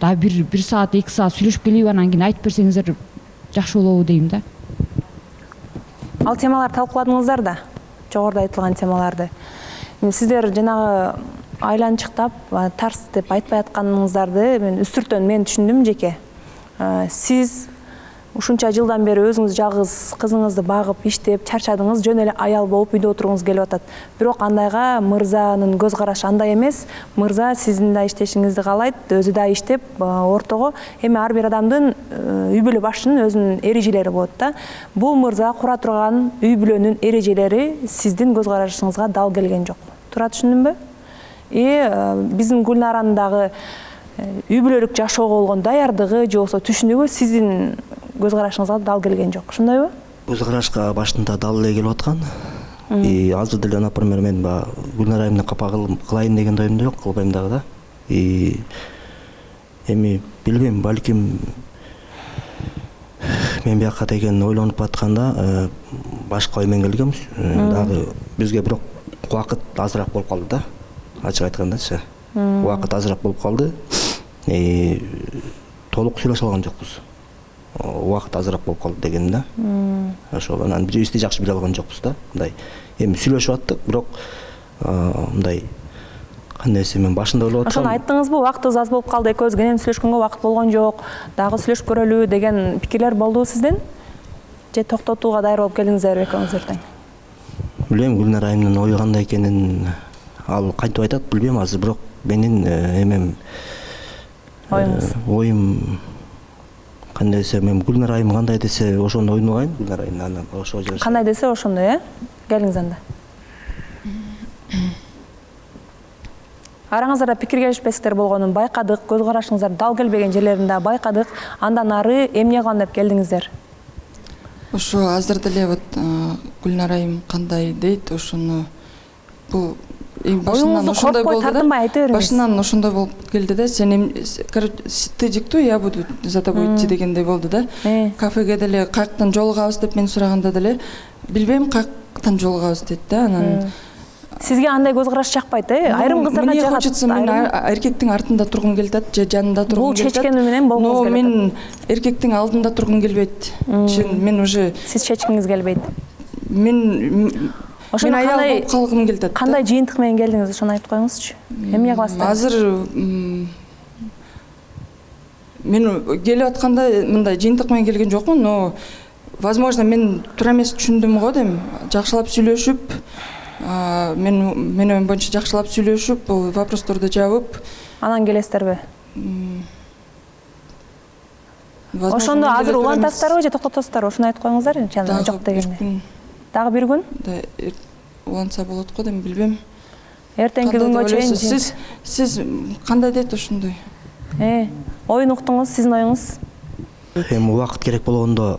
Да бир саат, 2 саат сүйлөшүп келип, анан кийин айтып берсеңиздер жакшы болобу дейм да. Ал темаларды талкууладыңыздар да, жогоруда айтылган темаларды. Сиздер жанагы айланчыктап, тарс деп айтпай атканыңыздарды мен үстүртөн мен түшүндүм жеке. Сиз ушунча жылдан бери өзүңүз жалгыз кызыңызды багып, иштеп, чарчадыңыз, жөн эле аял болуп үйдө отургуңуз келип атат. Бирок андайга мырзанын көз карашы андай эмес. Мырза сиздин да иштешиңизди каалайт, өзү да иштеп, ортого. Эми ар бир адамдын үй бүлө башчынын өзүнүн эрежелери болот да. Бул мырза кура турган үй бүлөнүн эрежелери сиздин көз карашыңызга дал келген жок. Туура түшүндүмбү? Биздин Гүлнаранын дагы үй бүлөлүк жашоого болгон даярдыгы же болбосо түшүнүгү сиздин көз карашыңызга дал келген жок. Ошондойбу? Көз карашка башында дал эле келип аткан. Азыр деле, например, мен Гүлнара айымдын капа кылайын деген оюмда жок, кылбайм дагы да. Эми билбейм, балким мен бияка деген ойлонуп атканда башка ой менен келгем. Дагы бизге бирок убакыт азыраак болуп калды да. Ачык айткандачы. Убакыт азыраак болуп калды. Толук сүйлөшө алган жокпуз. Убакыт азыраак болуп калды деген да. Ошол анан биз бирибизди жакшы биле алган жокпуз да. Мындай эми сүйлөшүп аттык, бирок мындай кандай десем, мен башында ойлоп аткам. Ошону айттыңызбы, убактыбыз аз болуп калды, экөөбүз кенен сүйлөшкөнгө убакыт болгон жок, дагы сүйлөшүп көрөлү деген пикирлер болдубу сизден? Же токтотууга даяр болуп келдиңиздерби экөөңүздөр тең? Билбейм, Гүлнара айымдын ою кандай экенин ал кантип айтат билбейм азыр, бирок менин эмем оюм кандай десе, мен Гүлнара айым кандай десе ошону ойногайын. Гүлнара айым анан ошо жерде кандай десе ошондой, келиңиз анда. Араңыздарда пикир келишпестиктер болгонун байкадык, көз карашыңыздар дал келбеген жерлеринде байкадык. Андан ары эмне кылган деп келдиңиздер? Ошо азыр деле вот Гүлнара айым кандай дейт, ошону бул башынан ошондой болду да. Башынан ошондой болуп келди да. Сен ты диктуй, я буду за тобой идти дегендей болду да. Кафеге деле каяктан жолугабыз деп мен сураганда деле билбейм каяктан жолугабыз дейт да. Анан сизге андай көз караш жакпайт, айрым кыздарга жагат. Мне хочется, мен эркектин артында тургум келип атат, же жанында тургум келип атат. Бул чечкени менен болгуңуз келет. Но мен эркектин алдында тургум келбейт. Мен уже сиз чечкиңиз келбейт. Мен аял болуп калгым келип атат. Кандай жыйынтык менен келдиңиз, ошону айтып коюңузчу. Эмне кыласыздар? Азыр мен келип атканда мындай жыйынтык менен келген жокмун, но возможно мен туура эмес түшүндүм го дейм. Жакшылап сүйлөшүп, менин боюнча жакшылап сүйлөшүп, бул вопросторду жабып, анан келесиздерби? Ошондо азыр улантасыздарбы же токтотосуздарбы? Ошону айтып коюңуздар, жана жок дегенде. Дагы бир күн? Улантса болот го дейм, билбейм. Эртеңки күнгө чейин. Сиз кандай дейт ошондой? Оюн уктуңуз, сиздин оюңуз? Эми убакыт керек болгондо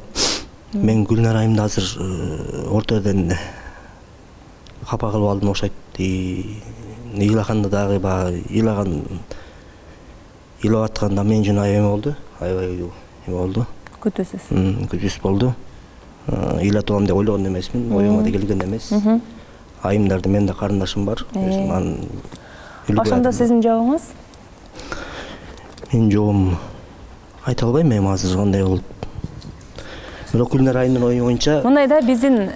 мен Гүлнара айымды азыр орто жерден капа кылып алдым окшойт. Ыйлаганда дагы ыйлап атканда мен үчүн аябай болду. Аябай болду. Күтүүсүз болду. Ыйлатып алам деп ойлогон эмесмин, оюңа да келген эмес. Айымдарды менин да карындашым бар. Ошондо сиздин жообуңуз? Менин жообум айта албайм эми азыр кандай болуп. Бирок Гүлнара айымдын ою боюнча мындай да, биздин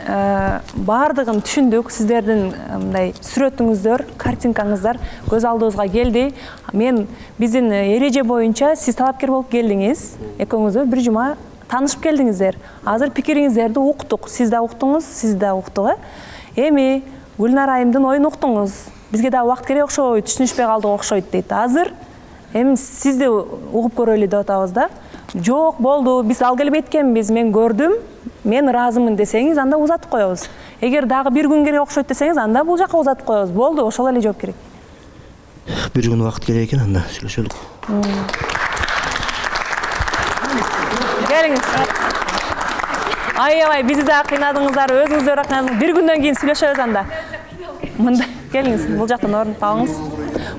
баардыгын түшүндүк. Сиздердин мындай сүрөтүңүздөр, картинкаңыздар көз алдыбызга келди. Мен биздин эреже боюнча сиз талапкер болуп келдиңиз. Экөөңүздөр бир жума таанышып келдиңиздер. Азыр пикириңиздерди уктук. Сиз да уктуңуз, сиз да уктук. Эми Гүлнара айымдын оюн уктуңуз. Бизге да убакыт керек окшойт, түшүнүшпөй калдык окшойт дейт. Азыр эми сизди угуп көрөлү деп атабыз да. Жок, болду, биз ал келбейт экенбиз, мен көрдүм, мен ыраазымын десеңиз, анда узатып коебуз. Эгер дагы бир күн керек окшойт десеңиз, анда бул жака узатып коебуз. Болду, ошол эле жооп керек. Бир күн убакыт керек экен, анда сүйлөшөлүк. Келиңиз. Аябай бизди да кыйнадыңыздар, өзүңүздөр кыйнадыңыз. Бир күндөн кийин сүйлөшөбүз анда. Мындай келиңиз, бул жактан орнуп калыңыз.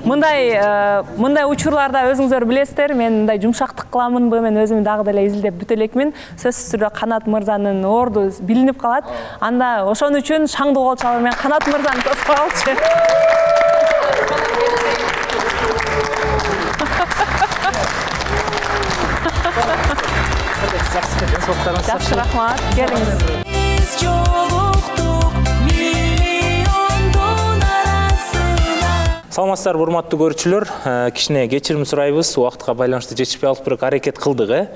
Мындай учурларда өзүңүздөр билесиздер, мен мындай жумшактык кыламынбы, мен өзүмдү дагы деле изилдеп бүтө элекмин. Сөзсүз түрдө Канат мырзанын орду билинип калат. Анда ошон үчүн шаңдуу кол чалып мен Канат мырзаны тосуп алчу. Жакшы, рахмат. Келиңиз. Саламатсыздар, урматтуу көрүүчүлөр. Кичине кечирим сурайбыз. Убактка байланыштуу жетишпей алып бирок аракет кылдык.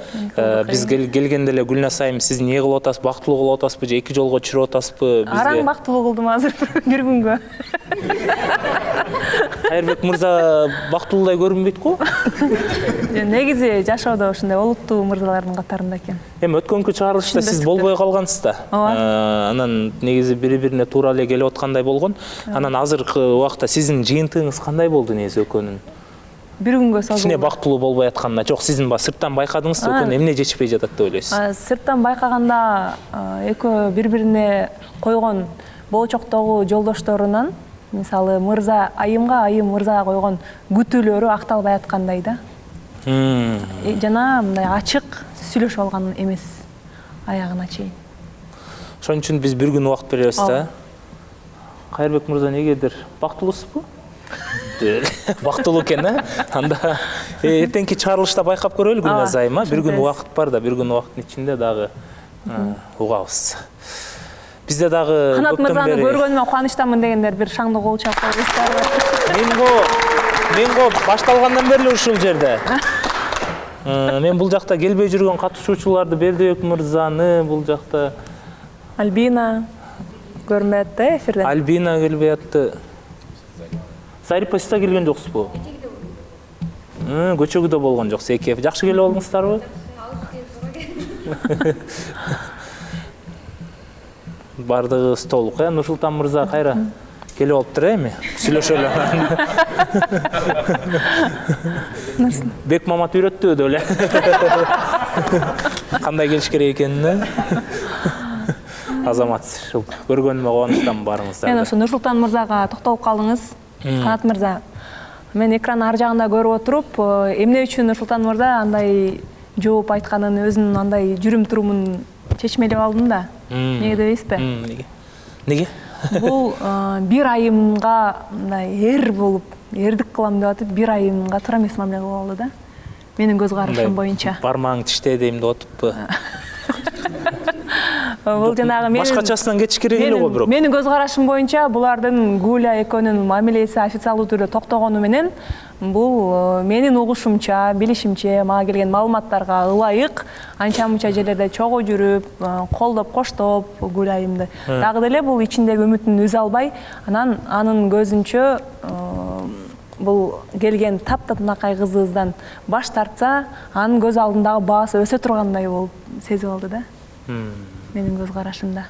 Биз келгенде эле Гүлназ айым, сиз эмне кылып атасыз? Бактылуу кылып атасызбы же эки жолго чүрүп атасызбы? Араң бактылуу кылдым азыр бир күнгө. Кайырбек мырза бактылуудай көрүнбөйт го? Негизи жашоодо ушундай олуттуу мырзалардын катарында экен. Эми өткөнкү чыгарылышта сиз болбой калгансыз да. Анан негизи бири-бирине туура эле келип аткандай болгон. Анан азыркы убакта сиздин жыйынтыгыңыз кандай болду негизи экөөнүн? Бир күнгө созулду. Кичине бактылуу болбой атканына, жок сиздин сырттан байкадыңызбы, экөөнүн эмне жетишпей жатат деп ойлойсуз? Сырттан байкаганда экөө бири-бирине койгон болочоктогу жолдошторунан, мисалы мырза айымга, айым мырзага койгон күтүүлөрү акталбай аткандай да. Жана мындай ачык сүйлөшүп алган эмес аягына чейин. Ошон үчүн биз бир күн убакыт беребиз да. Кайырбек мырза негедир бактылуусузбу? Бактылуу экен, анда эртеңки чыгарылышта байкап көрөлү Гүлназ айым, бир күн убакыт бар да, бир күн убакыттын ичинде дагы угабыз. Бизде дагы Канат мырзаны көргөнүмө кубанычтамын дегендер бир шаңдуу кол чалып коесуздар. Мен башталгандан бери ушул жерде. Мен бул жакта келбей жүргөн катышуучуларды, Бердибек мырзаны, бул жакта Альбина көрмөй атты эфирден. Альбина келбей атты. Зарипа сиз да келген жоксузбу? Көчөгүдө болгон жоксуз, эки. Жакшы келип алдыңыздарбы? Бардыгыбыз толук, Нурсултан мырза кайра келип алыптыр эми. Сүйлөшөлү. Бек Мамат үйрөттү деп эле. Кандай келиш керек экенин. Азамат, көргөнүмө кубанычтамын барыңыздар. Мен ошо Нурсултан мырзага токтолуп калдыңыз. Канат мырза, мен экрандын ар жагында көрүп отуруп, эмне үчүн Нурсултан мырза андай жооп айтканын, өзүнүн андай жүрүм турумун чечмелеп алдым да. Неге дебейсизби? Неге? Бул бир айымга мындай эр болуп, эрдик кылам деп атып, бир айымга туура эмес мамиле кылып алды да. Менин көз карашым боюнча. Бармаң тиште дейм деп атыппы. Бул жанагы менин башкачасынан кетиш керек эле го бирок. Менин көз карашым боюнча булардын Гуля экөөнүн мамилеси официалдуу түрдө токтогону менен бул менин угушумча, билишимче, мага келген маалыматтарга ылайык анча-мынча жерлерде чогуу жүрүп, колдоп, коштоп Гуля айымды. Дагы деле бул ичиндеги үмүтүн үзө албай, анан анын көзүнчө бул келген таптатынакай кызыбыздан баш тартса, анын көз алдындагы баасы өсө тургандай болуп сезип алды да. Менин көз карашымда.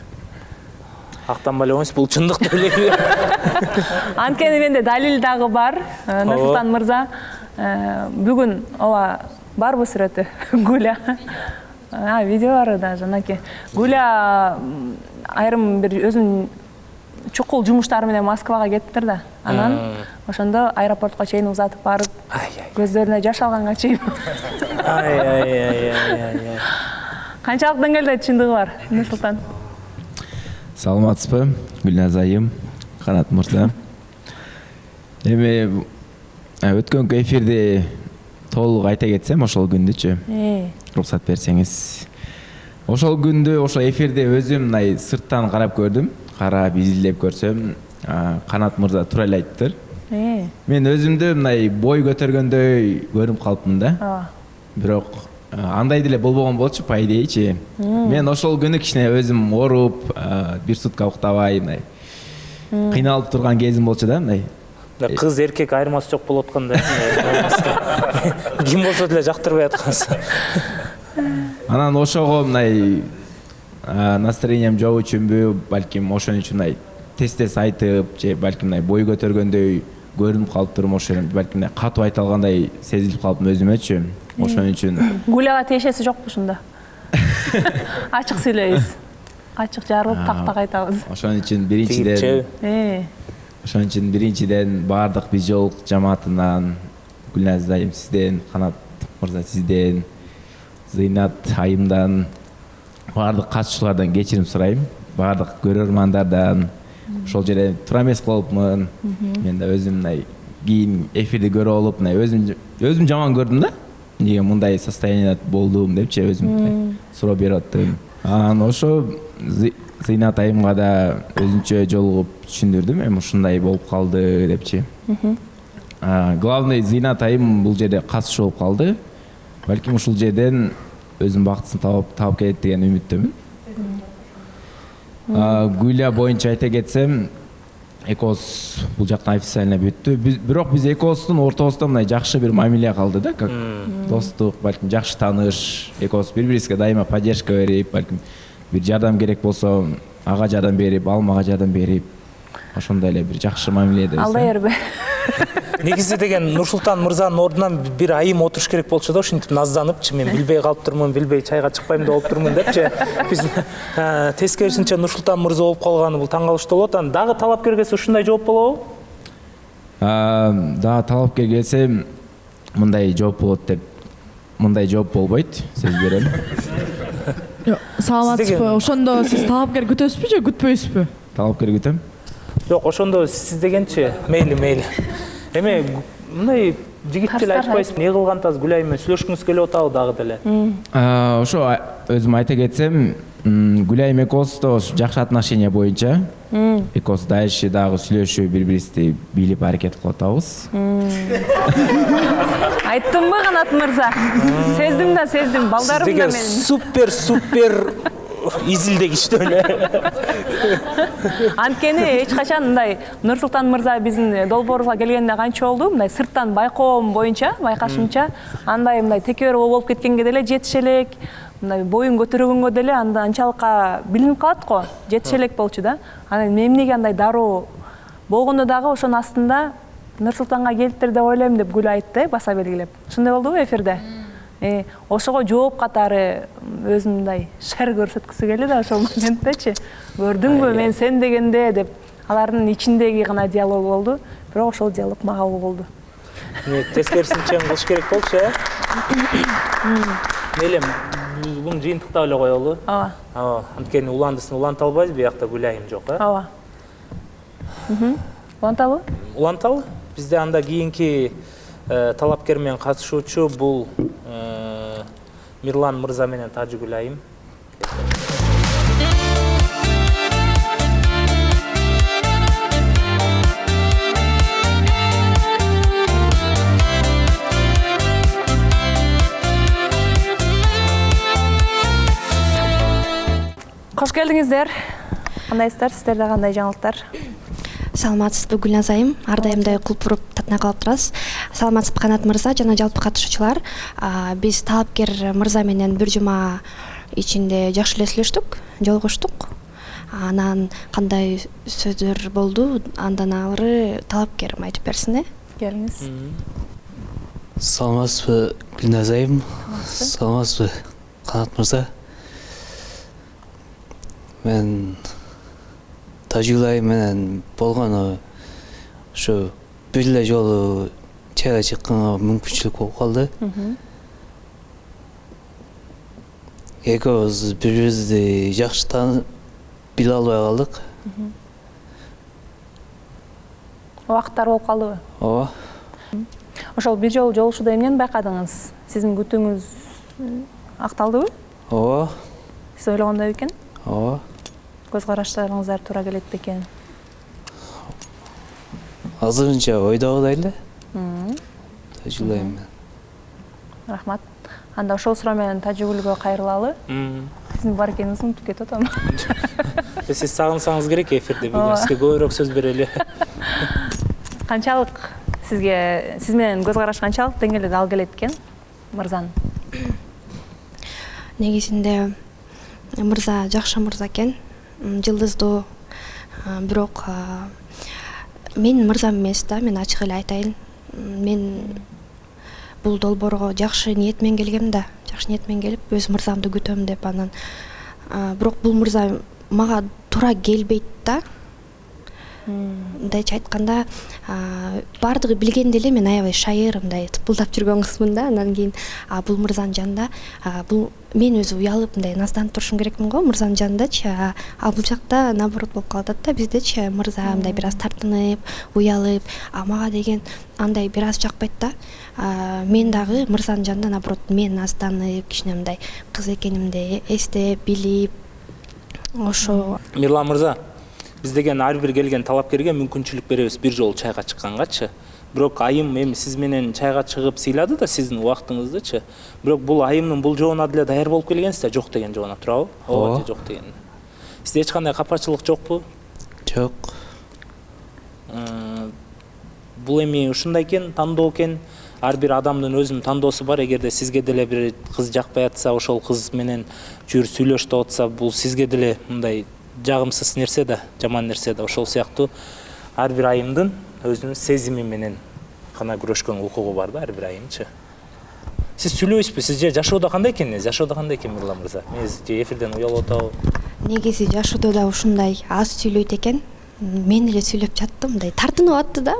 Актанбай эле койсуз, бул чындык деп эле. Анткени менде далил дагы бар. Нурсултан мырза, бүгүн ооба барбы сүрөтү? Гуля. Видео бар да, жанаки. Гуля айрым бир өзүнүн чукул жумуштары менен Москвага кетиптир да. Анан ошондо аэропортко чейин узатып барып, көздөрүнө жаш алганга чейин. Канчалык деңгээлде чындыгы бар, Нурсултан? Саламатсызбы, Гүлназ айым, Канат мырза. Эми өткөнкү эфирде толук айта кетсем, ошол күндүчү. Уруксат берсеңиз. Ошол күндү, ошол эфирде өзүм мындай сырттан карап көрдүм. Карап, изилдеп көрсөм, Канат мырза туура эле айттыр. Мен өзүмдү мындай бой көтөргөндөй көрүп калыпмын да. Бирок андай деле болбогон болчу, по идеячи. Мен ошол күнү кичине өзүм ооруп, бир сутка уктабай, мындай кыйналып турган кезим болчу да, мындай. Кыз эркек айырмасы жок болуп атканда. Ким болсо деле жактырбай аткансыз. Анан ошого мындай настроением жок үчүнбү, балким ошон үчүн мындай тез айтып, же балким мындай бой көтөргөндөй көрүнүп калыптырмын, ошон балким мындай катуу айта алгандай сезилип калыптым өзүмөчү. Ошон үчүн Гуляга тиешеси жокпу ушунда? Ачык сүйлөйбүз. ачык жарылып такта кайтабыз. Ошон үчүн биринчиден баардык Бижол жамаатынан, Гүлназ айым сизден, Канат мырза сизден, Зыйнат айымдан, баардык катышуучулардан кечирим сурайм. Баардык көрөрмандардан. Ошол жерде тура эмес болупмун. Мен да өзүм мындай кийин эфирди көрүп алып, мындай өзүм жаман көрдүм да. Эмнеге мындай состояниеда болдум депчи өзүм суроо берип аттым. Анан ошо Зыйнат айымга да өзүнчө жолугуп түшүндүрдүм, эми ушундай болуп калды депчи. Главный Зыйнат айым бул жерде катышчу болуп калды. Балким ушул жерден өзүнүн бактысын таап келет деген үмүттөмүн. Гүля боюнча айта кетсем, экос бул жактан официально бүттү. Бирок биз экостун ортосунда мындай жакшы бир мамиле калды да, как достук, балким жакшы тааныш. Экос бири-бирибизге дайыма поддержка берип, балким бир жардам керек болсо ага жардам берип, алмага жардам берип, ошондой эле бир жакшы мамиледебиз. Алдай эрбе. Негизи деген Нурсултан мырзанын ордунан бир айым отуруш керек болчу да, ушинтип назданыпчы, мен билбей калыптырмын, билбей чайга чыкпайм деп болуп турмун депчи. Биз тескерисинче Нурсултан мырза болуп калганы бул таң калыштуу болот. Анан дагы талапкер келсе ушундай жооп болобу? Дагы талапкер келсе мындай жооп болот деп, мындай жооп болбойт, сөз берем. Саламатсызбы? Ошондо сиз талапкер күтөсүзбү же күтпөйсүзбү? Талапкер күтөм. Жок, ошондо сиз дегенчи мейли. Эми мындай жигитти эле айтпайсыз, эмне кылгантасыз? Гүлай менен сүйлөшкүңүз келип атабы дагы деле? Ошо өзүм айта кетсем, Гүлай Экосто жакшы отношения боюнча Экос дальше дагы сүйлөшүп, бири-бирибизди билип аракет кылып атабыз. Айттымбы Канат мырза? Сездим да, балдарым да менин. Супер изилдегичтүү эле. Анткени эч качан мындай Нурсултан мырза биздин долбоорубузга келгенде канча болду? Мындай сырттан байкоом боюнча, байкашымча, андай мындай текебер болуп кеткенге деле жетише элек, мындай боюн көтөргөнгө деле анчалыкка билинип калат го, жетише элек болчу да. Анан эмнеге андай дароо болгондо дагы ошонун астында Нурсултанга келиптир деп ойлойм деп Гүл айтты, баса белгилеп. Ошондой болдубу эфирде? Ошого жооп катары өзүм мындай шер көрсөткүсү келди да ошол моменттечи. Көрдүңбү мен сен дегенде деп алардын ичиндеги гана диалог болду, бирок ошол диалог магабыл болду. Тескерисинче кылыш керек болчу, Мелем, бун жыйынтыктап эле коелу. Ооба. Анткени уландысын уланта албайбыз, биякта Гүлайым жок, Ооба. Уланталы? Уланталы. Бизде анда кийинки талапкер менен катышуучу бул Мирлан мырза менен Тажы Гүлайым. Кош келдиңиздер. Кандайсыздар? Сиздерде кандай жаңылыктар? Саламатсызбы Гүлназ айым, ар дайымдай кулп-уруп татына калып турасыз. Саламатсызбы Канат мырза жана жалпы катышуучулар. Биз талапкер мырза менен бир жума ичинде жакшы эле сүйлөштүк, жолугуштук. Анан кандай сөздөр болду, андан ары талапкер айтып берсин, Келиңиз. Саламатсызбы Гүлназ айым, саламатсызбы Канат мырза. Мен Тажылай менен болгону ушу бир эле жолу чайга чыкканга мүмкүнчүлүк болуп калды. Экөөбүз бири-бирибизди жакшы биле албай калдык. Убакыттар болуп калдыбы? Ооба. Ошол бир жолу жолугушууда эмнени байкадыңыз? Сиздин күтүүңүз акталдыбы? Ооба. Сиз ойлогондой экен? Ооба. Көз караштарыңыздар туура келет бекен? Азырынча ойдогудай эле. Тажылай менен. Рахмат. Анда ошол суроо менен Тажыгүлгө кайрылалы. Сиздин бар экениңизди унутуп кетип атам. Сиз сагынсаңыз керек эфирде, бүгүн сизге көбүрөөк сөз берели. Канчалык сизге, сиз менен көз караш канчалык деңгээлде ал келет экен, мырзанын? Негизинде мырза жакшы мырза экен, жылдыздуу, бирок мен мырзам эмес да, мен ачык эле айтайын. Мен бул долбоорго жакшы ниет менен келгем да, жакшы ниет менен келип өз мырзамды күтөм деп анан бирок бул мырза мага туура келбейт да. Мындайча айтканда, бардыгы билгенде эле мен аябай шайыр, мындай тыпылдап жүргөн кызмын да. Андан кийин бул мырзанын жанында бул мен өзү уялып мындай назданып турушум керекмин го мырзанын жанындачы. Бул жакта наоборот болуп калат да. Биздечи мырза мындай бир аз тартынып, уялып, мага деген андай бир аз жакпайт да. Мен дагы мырзанын жанында наоборот мен назданып, кичине мындай кыз экенимди эстеп, билип, ошо. Мирлан мырза, биз деген ар бир келген талапкерге мүмкүнчүлүк беребиз бир жолу чайга чыккангачы. Бирок айым эми сиз менен чайга чыгып сыйлады да сиздин убактыңыздычы. Бирок бул айымдын бул жообуна деле даяр болуп келгенсиз да, жок деген жообуна, туурабы? Ооба же жок деген. Сизде эч кандай капачылык жокпу? Жок. Бул эми ушундай экен, тандоо экен. Ар бир адамдын өзүнүн тандоосу бар. Эгерде сизге деле бир кыз жакпай атса, ошол кыз менен жүрүп сүйлөшүп атса, бул сизге деле мындай жагымсыз нерсе да, жаман нерсе да. Ошол сыяктуу ар бир айымдын өзүнүн сезими менен гана күрөшкөн укугу бар да, ар бир айымчы. Сиз сүйлөйсүзбү? Сиз же жашоодо кандай экенсиз? Жашоодо кандай экен Мирлан мырза? Мениз же эфирден уялып атабы? Негизи жашоодо да ушундай аз сүйлөйт экен. Мен эле сүйлөп жаттым, мындай тартынып атты да.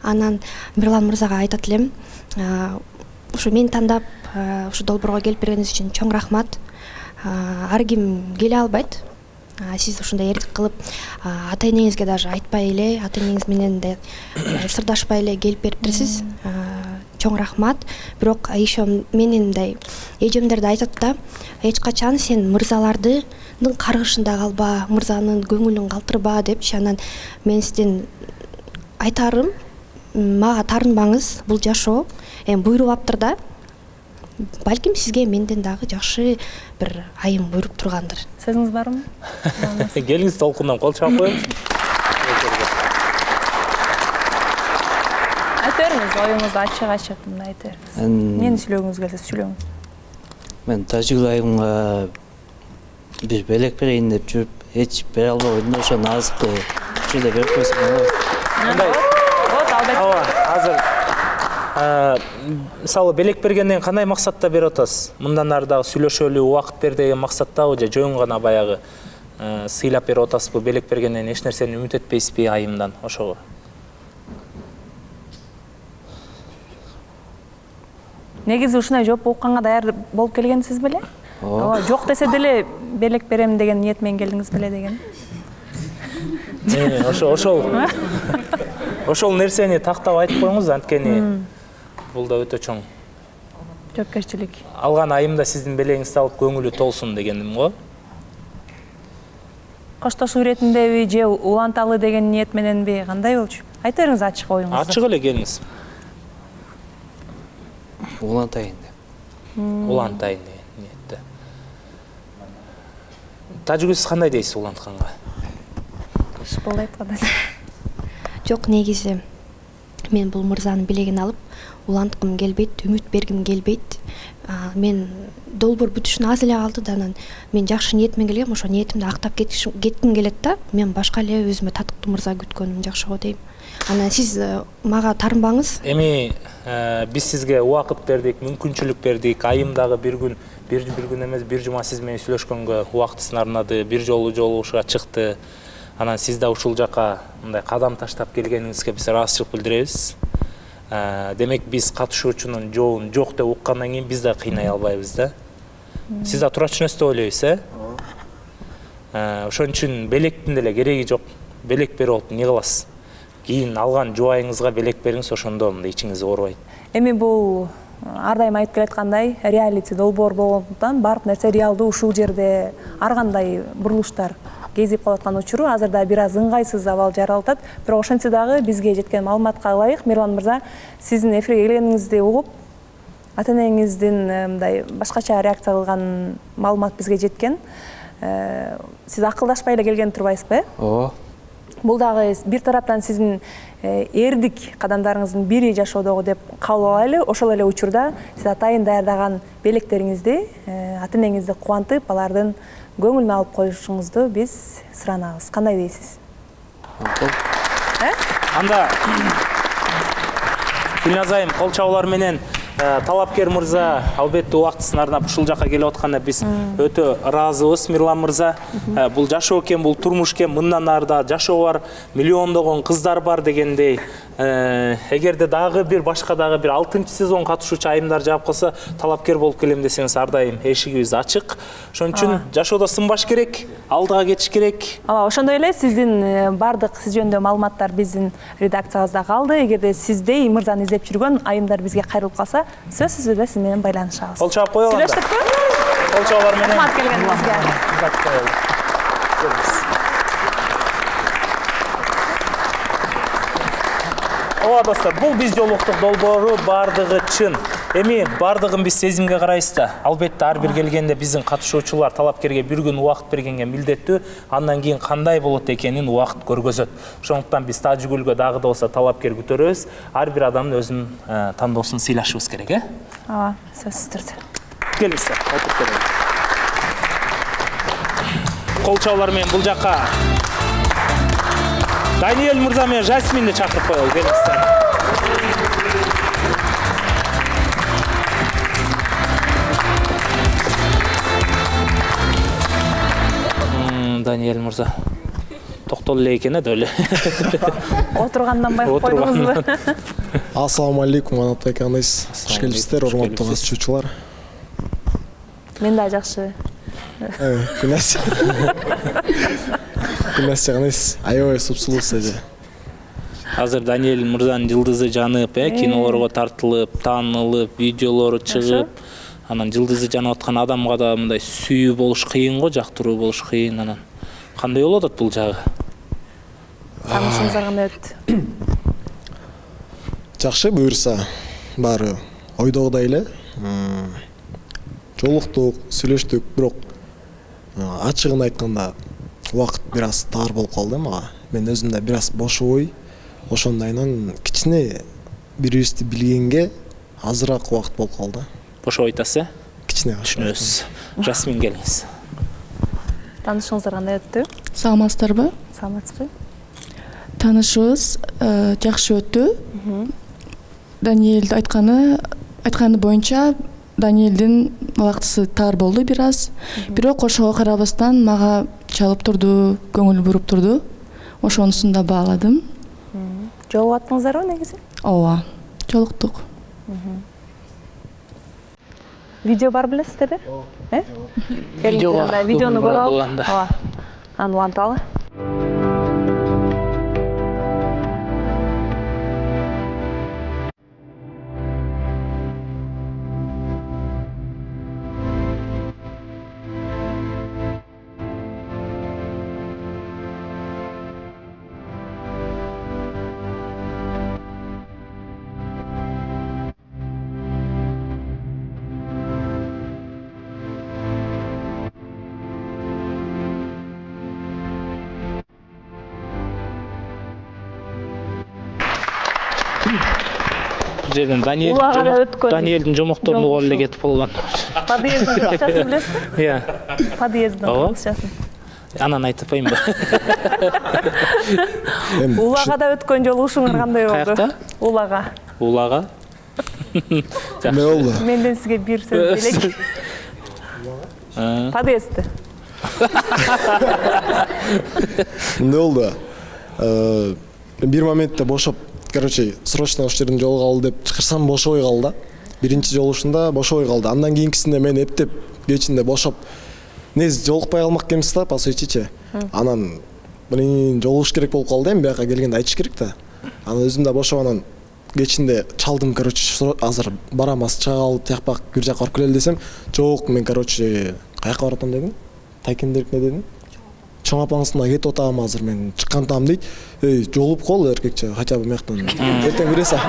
Анан Мирлан мырзага айтат элем, ушу мени тандап, ушу долбоорго келип бергениңиз үчүн чоң рахмат. Ар ким келе албайт. Сиз ушундай эрдик кылып, ата-энеңизге даже айтпай эле, ата-энеңиз менен да сырдашпай эле келип бериптирсиз. Чоң рахмат. Бирок еще менин мындай эжемдер да айтат да, эч качан сен мырзалардын каргышында калба, мырзанын көңүлүн калтырба депчи. Анан мен сизден айтарым, мага тарынбаңыз, бул жашоо эми буйруп аптыр да. Балким сизге менден дагы жакшы бир айым буйруп тургандыр. Сөзүңүз барбы? Келиңиз толкундан кол чаап коеюн. Айта бериңиз, оюңузду ачык мындай айта бериңиз. Мени сүйлөгүңүз келсе сүйлөңүз. Мен Тажигул айымга бир белек берейин деп жүрүп, эч бере албай койдум. Ошону азыкты учурда берип койсоң болот. Мындай. Вот, албайт. Азыр мисалы белек бергенден кандай максатта берип атасыз? Мындан ары дагы сүйлөшөлү, убакыт бер деген максаттабы же жоюн гана баягы сыйлап берип атасызбы? Белек бергенден эч нерсени үмүт этпейсизби айымдан? Ошого. Негизи ушундай жооп укканга даяр болуп келгенсиз беле? Ооба, жок десе деле белек берем деген ниет менен келдиңиз беле деген. Ошол нерсени тактап айтып коюңуз, анткени бул да өтө чоң жоопкерчилик. Алган айымда сиздин белегиңизди алып көңүлү толсун дегеним го. Коштошуу иретиндеби же уланталы деген ниет мененби, кандай болчу? Айта бериңиз ачык оюңузду. Ачык эле келиңиз. Улантайын деп. Улантайын деген ниетте. Тажигул, сиз кандай дейсиз улантканга? Шыпылдайт кандай. Жок, негизи мен бул мырзанын билегин алып уланткым келбейт, үмүт бергим келбейт. Мен долбоор бүтүшүнө аз эле калды да, анан мен жакшы ниет менен келгем, ошо ниетимди актап кетким келет да. Мен башка эле өзүмө татыктуу мырза күткөнүм жакшы го дейм. Анан сиз мага тарынбаңыз. Эми биз сизге убакыт бердик, мүмкүнчүлүк бердик. Айым дагы бир күн эмес, бир жума сиз менен сүйлөшкөнгө убактысын арнады, бир жолу жолугушууга чыкты. Анан сиз да ушул жака мындай кадам таштап келгениңизге биз ыраазычылык билдиребиз. Демек биз катышуучунун жообун жок деп уккандан кийин биз да кыйнай албайбыз да. Сиз да туура түшүнөсүз деп ойлойсуз, Ошон үчүн белектин деле кереги жок. Белек берип алып эмне кыласыз? Кийин алган жубайыңызга белек бериңиз, ошондо мындай ичиңиз оорубайт. Эми бул ар дайым айтып келаткандай реалити долбоор болгондуктан баардык нерсе реалдуу ушул жерде ар кандай бурулуштар кезип калаткан учуру азырда бир аз ыңгайсыз абал жаралат. Бирок ошентсе дагы бизге жеткен маалыматка ылайык, Мирлан мырза, сиздин эфирге келгениңизди угуп, ата-энеңиздин мындай башкача реакция кылган маалымат бизге жеткен. Сиз акылдашпай эле келген турбайсызбы? Ооба. Бул дагы бир тараптан сиздин эрдик кадамдарыңыздын бири жашоодогу деп кабыл алайлы. Ошол эле учурда сиз атайын даярдаган белектериңизди, ата-энеңизди кубантып, алардын көңүлүнө алып коюшуңузду биз суранабыз. Кандай дейсиз? Анда Гүлназ айым кол чабуулар менен талапкер мырза албетте убактысын арнап ушул жака келип атканда биз өтө ыраазыбыз. Мирлан мырза, бул жашоо экен, бул турмуш экен, мындан ары да жашоо бар, миллиондогон кыздар бар дегендей. Эгерде дагы бир башка дагы бир 6-сезон катышуучу айымдар жаап калса, талапкер болуп келем десеңиз, ар дайым эшигибиз ачык. Ошон үчүн жашоодо сынбаш керек, алдыга кетиш керек. Ошондой эле сиздин бардык сиз жөнүндө маалыматтар биздин редакциябызда калды. Эгерде сиздей мырзаны издеп жүргөн айымдар бизге кайрылып калса, сөзсүз эле сиз менен байланышабыз. Кол чаап коелу анда. Сүйлөштүкпү? Кол чаабар менен. Рахмат келгениңизге. Ооба достор, бул биз жолуктук долбоору бардыгы чын. Эми бардыгын биз сезимге карайбыз да. Албетте ар бир келгенде биздин катышуучулар талапкерге бир күн убакыт бергенге милдеттүү. Андан кийин кандай болот экенин убакыт көргөзөт. Ошондуктан биз Тажигүлгө дагы да болсо талапкер күтөрөбүз. Ар бир адамдын өзүнүн тандоосун сыйлашыбыз керек, Ооба, сөзсүз түрдө. Келиңиздер, отуруп келиңиз. Кол чаалар менен бул жака Даниэль мырза менен Жасминди чакырып коелу, келиңиздер. Даниэль мырза токтолу эле экен деле. Отургандан байкап койдуңузбу? Ассаламу алейкум, Анатолий кандайсыз? Кош келипсиздер, урматтуу катышуучулар. Мен да жакшы. Күнәс. Күнәс кандайсыз? Аябай супсулуусуз эже. Азыр Даниэль мырзанын жылдызы жанып, кинолорго тартылып, таанылып, видеолору чыгып, анан жылдызы жанып аткан адамга да мындай сүйүү болуш кыйын го, жактыруу болуш кыйын. Анан кандай болуп атат бул жагы? Таанышыңыздар кандай өттү? Жакшы, буюрса, баары ойдогудай эле. Жолуктук, сүйлөштүк, бирок ачыгын айтканда убакыт бир аз тар болуп калды мага. Мен өзүм да бир аз бошобой, ошондайынан кичине бири-бирибизди билгенге азыраак убакыт болуп калды. Бошоп айтасыз, Кичине түшүнөбүз. Жасмин, келиңиз. Таанышыңыздар кандай өттү? Саламатсыздарбы? Саламатсызбы? Таанышыбыз жакшы өттү. Даниэль айтканы боюнча Даниэлдин убактысы тар болду бир аз. Бирок ошого карабастан мага чалып турду, көңүл буруп турду. Ошонусун да бааладым. Жолугуп аттыңыздарбы негизи? Ооба, жолуктук. Видео бар билесиздерби? Видеону көрүп алып. Ооба. Аны уланталы. Жерден Даниэлдин жомокторун угуп эле кетип болгон. Подъездин кызчасын билесизби? Иә. Подъездин кызчасын. Анан айтып атпайынбы? Улагада өткөн жолу ушуңар кандай болду? Каякта? Улага. Улага? Не болду? Менден сизге бир сөз элек. Подъездде. Эмне болду? Бир моментте бошоп, срочно ошол жерден жолугалы деп чакырсам бошобой калды. Биринчи жолушунда бошобой калды. Андан кийинкисинде мен эптеп кечинде бошоп негизи жолукпай калмак экенбиз да, по сутичи. Анан жолугуш керек болуп калды, эми бияка келгенде айтыш керек да. Анан өзүм да бошоп анан кечинде чалдым, азыр барамас чыга калып тияк бир жака барып келели десем, жок, мен каяка баратам дедим. Тайкемдерикине дедим. Чоң апаңыздын кетип атам азыр, мен чыккантам дейт. Жолуп кол эркекче, хотя бы мыяктан. Эртең билесиң.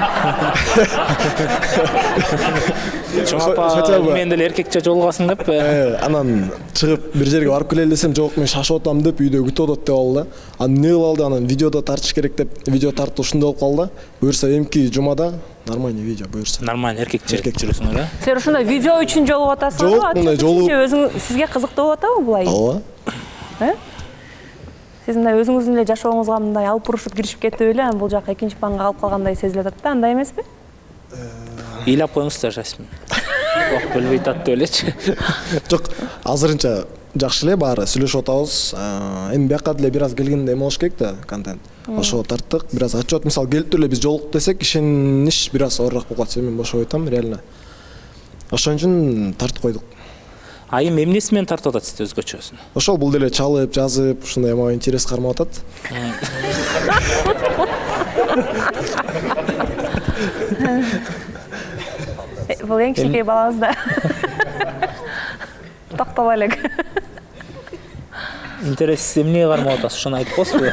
Чоң апа мен деле эркекче жолугасың деп. Анан чыгып бир жерге барып келели десем, жок, мен шашып атам деп үйдө күтүп атат деп алды. Анан эмне кылып алды? Анан видеодо тартыш керек деп, видео тартып ушундай болуп калды. Буюрса эмки жумада нормальный видео буюрса. Нормально эркекче жүрөсүңөр, э? Сен ушундай видео үчүн жолугуп атасыңбы? Жок, мындай жолугуп. Өзүң сизге кызыктуу болуп атабы булай? Ооба. Сиз мындай өзүңүздүн эле жашооңузга мындай алып урушуп киришип кетип эле, бул жака экинчи планга калып калгандай сезилип атат да, андай эмеспи? ыйлап коюңузчу Жасмин. Убакыт бөлбөй атат деп элечи. Жок, азырынча жакшы эле баары сүйлөшүп атабыз. Эми бияка деле бир аз келгенде эме болуш керек да, контент. Ошого тарттык. Бир аз отчет мисалы келип туруп эле биз жолуктук десек, ишениш бир аз оорураак болуп калат. Мен бошоп айтам, реально. Ошон үчүн тартып койдук. А эми эмнеси менен тартып атат сизди өзгөчөсүн? Ошол бул деле чалып, жазып, ушундай мага интерес кармап атат. Бул эң кичинекей балабыз да. Токтоло элек. Интерес эмнеге кармап атасыз? Ошону айтып коесузбу?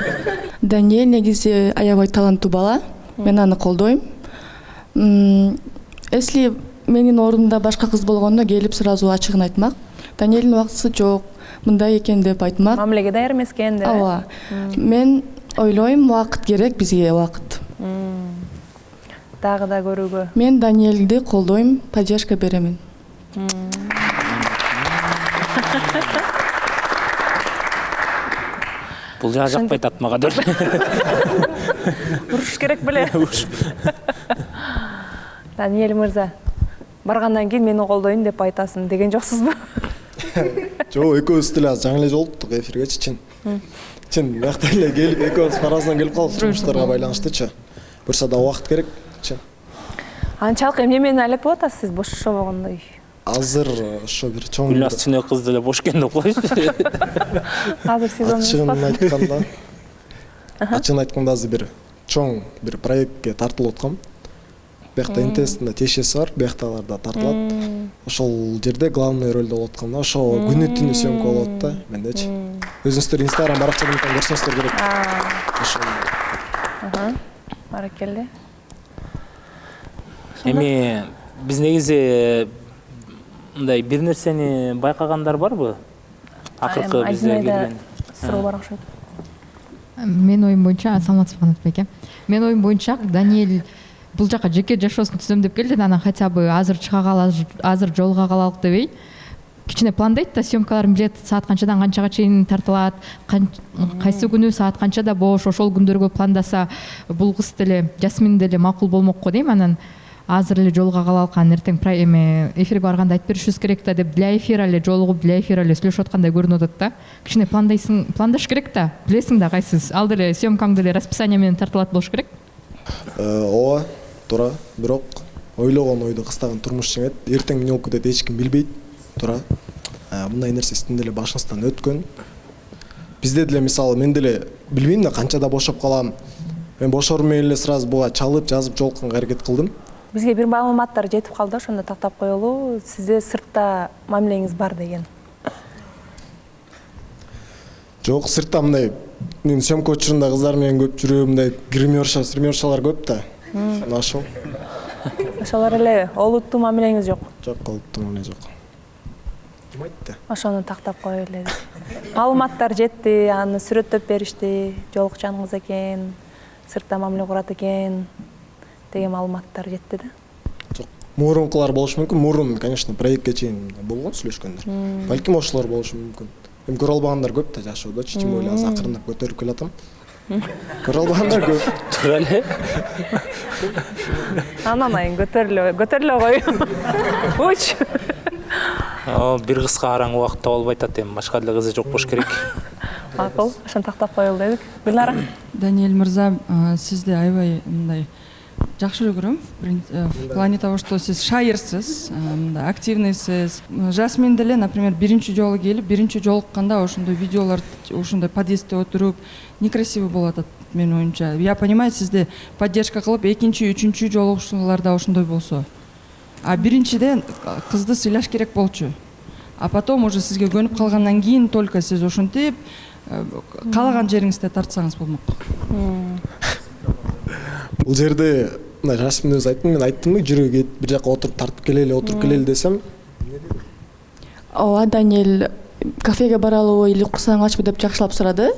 Даниэль негизи аябай таланттуу бала. Мен аны колдойм. Если менин ордумда башка кыз болгондо келип сразу ачыгын айтмак. Даниэлдин убактысы жок, мындай экен деп айтмак. Мамилеге даяр эмес экен деп. Ооба. Мен ойлойм, убакыт керек бизге, убакыт. Дагы да көрүүгө. Мен Даниэлди колдойм, поддержка беремин. Бул жагы жакпай атат мага дөр. Уруш керек беле. Даниэль мырза, баргандан кийин мени колдойм деп айтасың деген жоксузбу? Жок, экөөбүз деле аз жаңы эле жолуктук эфиргечи чын. Чын биякта эле келип экөөбүз фараздан келип калдык жумуштарга байланыштуучу. Бурса да убакыт керек, чын. Анчалык эмне менен айлап болуп атасыз сиз бошобогондой? Азыр ошо бир чоң Гүлназ Чынөк кыз деле бош экен деп коюшу. Азыр сезон ачыгын айтканда. Ачыгын айтканда азыр бир чоң бир проектке тартылып аткам. Биякта НТС-да тиешеси бар, бияктагыларда тартылат. Ошол жерде главный ролдо болуп аткам да. Ошо күнү түнү съемка болуп атты мендечи. Өзүңүздөр Instagram баракчадан көрсөңүздөр керек. Ошол. Баракелде. Эми биз негизи мындай бир нерсени байкагандар барбы? Акыркы бизде келген. Суроо бар окшойт. Менин оюм боюнча, саламатсызбы Канат байке. Менин оюм боюнча Даниэль бул жака жеке жашоосун түзөм деп келди, анан хотя бы азыр чыга кала, азыр жолуга калалык дебей, кичине пландайт да, съемкаларын билет, саат канчадан канчага чейин тартылат, кайсы күнү саат канчада бош, ошол күндөргө пландаса бул кыз деле, Жасмин деле макул болмок го дейм. Анан азыр эле жолуга калалык, анан эртең эфирге барганда айтып беришибиз керек да деп, для эфира эле жолугуп, для эфира эле сүйлөшүп аткандай көрүнүп атат да. Кичине пландаш керек да, билесиң да кайсыз. Ал деле съемкаң деле расписание менен тартылат болуш керек. Ооба, туура. Бирок ойлогон ойду кыстаган турмуш жеңет. Эртең эмне болуп кетет эч ким билбейт. Туура. Мындай нерсе сиздин деле башыңыздан өткөн. Бизде деле мисалы мен деле билбейм да канчада бошоп калам. Мен бошор менен эле сразу буга чалып, жазып жолукканга аракет кылдым. Бизге бир маалыматтар жетип калды, ошондо тактап коелу. Сизде сыртта мамилеңиз бар деген. Жок, сыртта мындай мен съемка учурунда кыздар менен көп жүрөм, мындай гримершалар көп да. Ошол. Ошолор эле олуттуу мамилеңиз жок. Жок, олуттуу мамиле жок. Ким айтты? Ошону тактап коелу эле. Маалыматтар жетти, аны сүрөттөп беришти. Жолукчаныңыз экен, сыртта мамиле курат экен деген маалыматтар жетти да. Жок, мурункулар болушу мүмкүн. Мурун, конечно, проектке чейин болгон сүйлөшкөндөр. Балким ошолор болушу мүмкүн. Эми көрө албагандар көп да жашоодочу, чим ойло азыр акырындап көтөрүп келатам. Көрө албагандар көп. Туура эле. Анан көтөрүлө кой. Уч. Бир кызга караң убакыт таба албай атат, эми башка деле кызы жок болуш керек. Макул, ошону тактап коелу дедик. Гүлнара. Даниэль мырза, сизди аябай мындай жакшы көрөм. В плане того, что сиз шайырсыз, мындай активныйсыз. Жасмин деле, например, биринчи жолу келип, биринчи жолукканда ошондой видеолор, ошондой подъездде отуруп, некрасиво болуп атат менин оюмча. Я понимаю, сизди поддержка кылып, экинчи, үчүнчү жолугушууларда ошондой болсо. А биринчиден кызды сыйлаш керек болчу. А потом уже сизге көнүп калгандан кийин только сиз ошентип каалаган жериңизде тартсаңыз болмок. Бул жерде мына Жасмин өзү айттым, мен айттымбы, жүрөгү бир жака отуруп тартып келели десем. Ооба, Даниэль кафеге баралыбы или курсаң ачпы деп жакшылап сурады.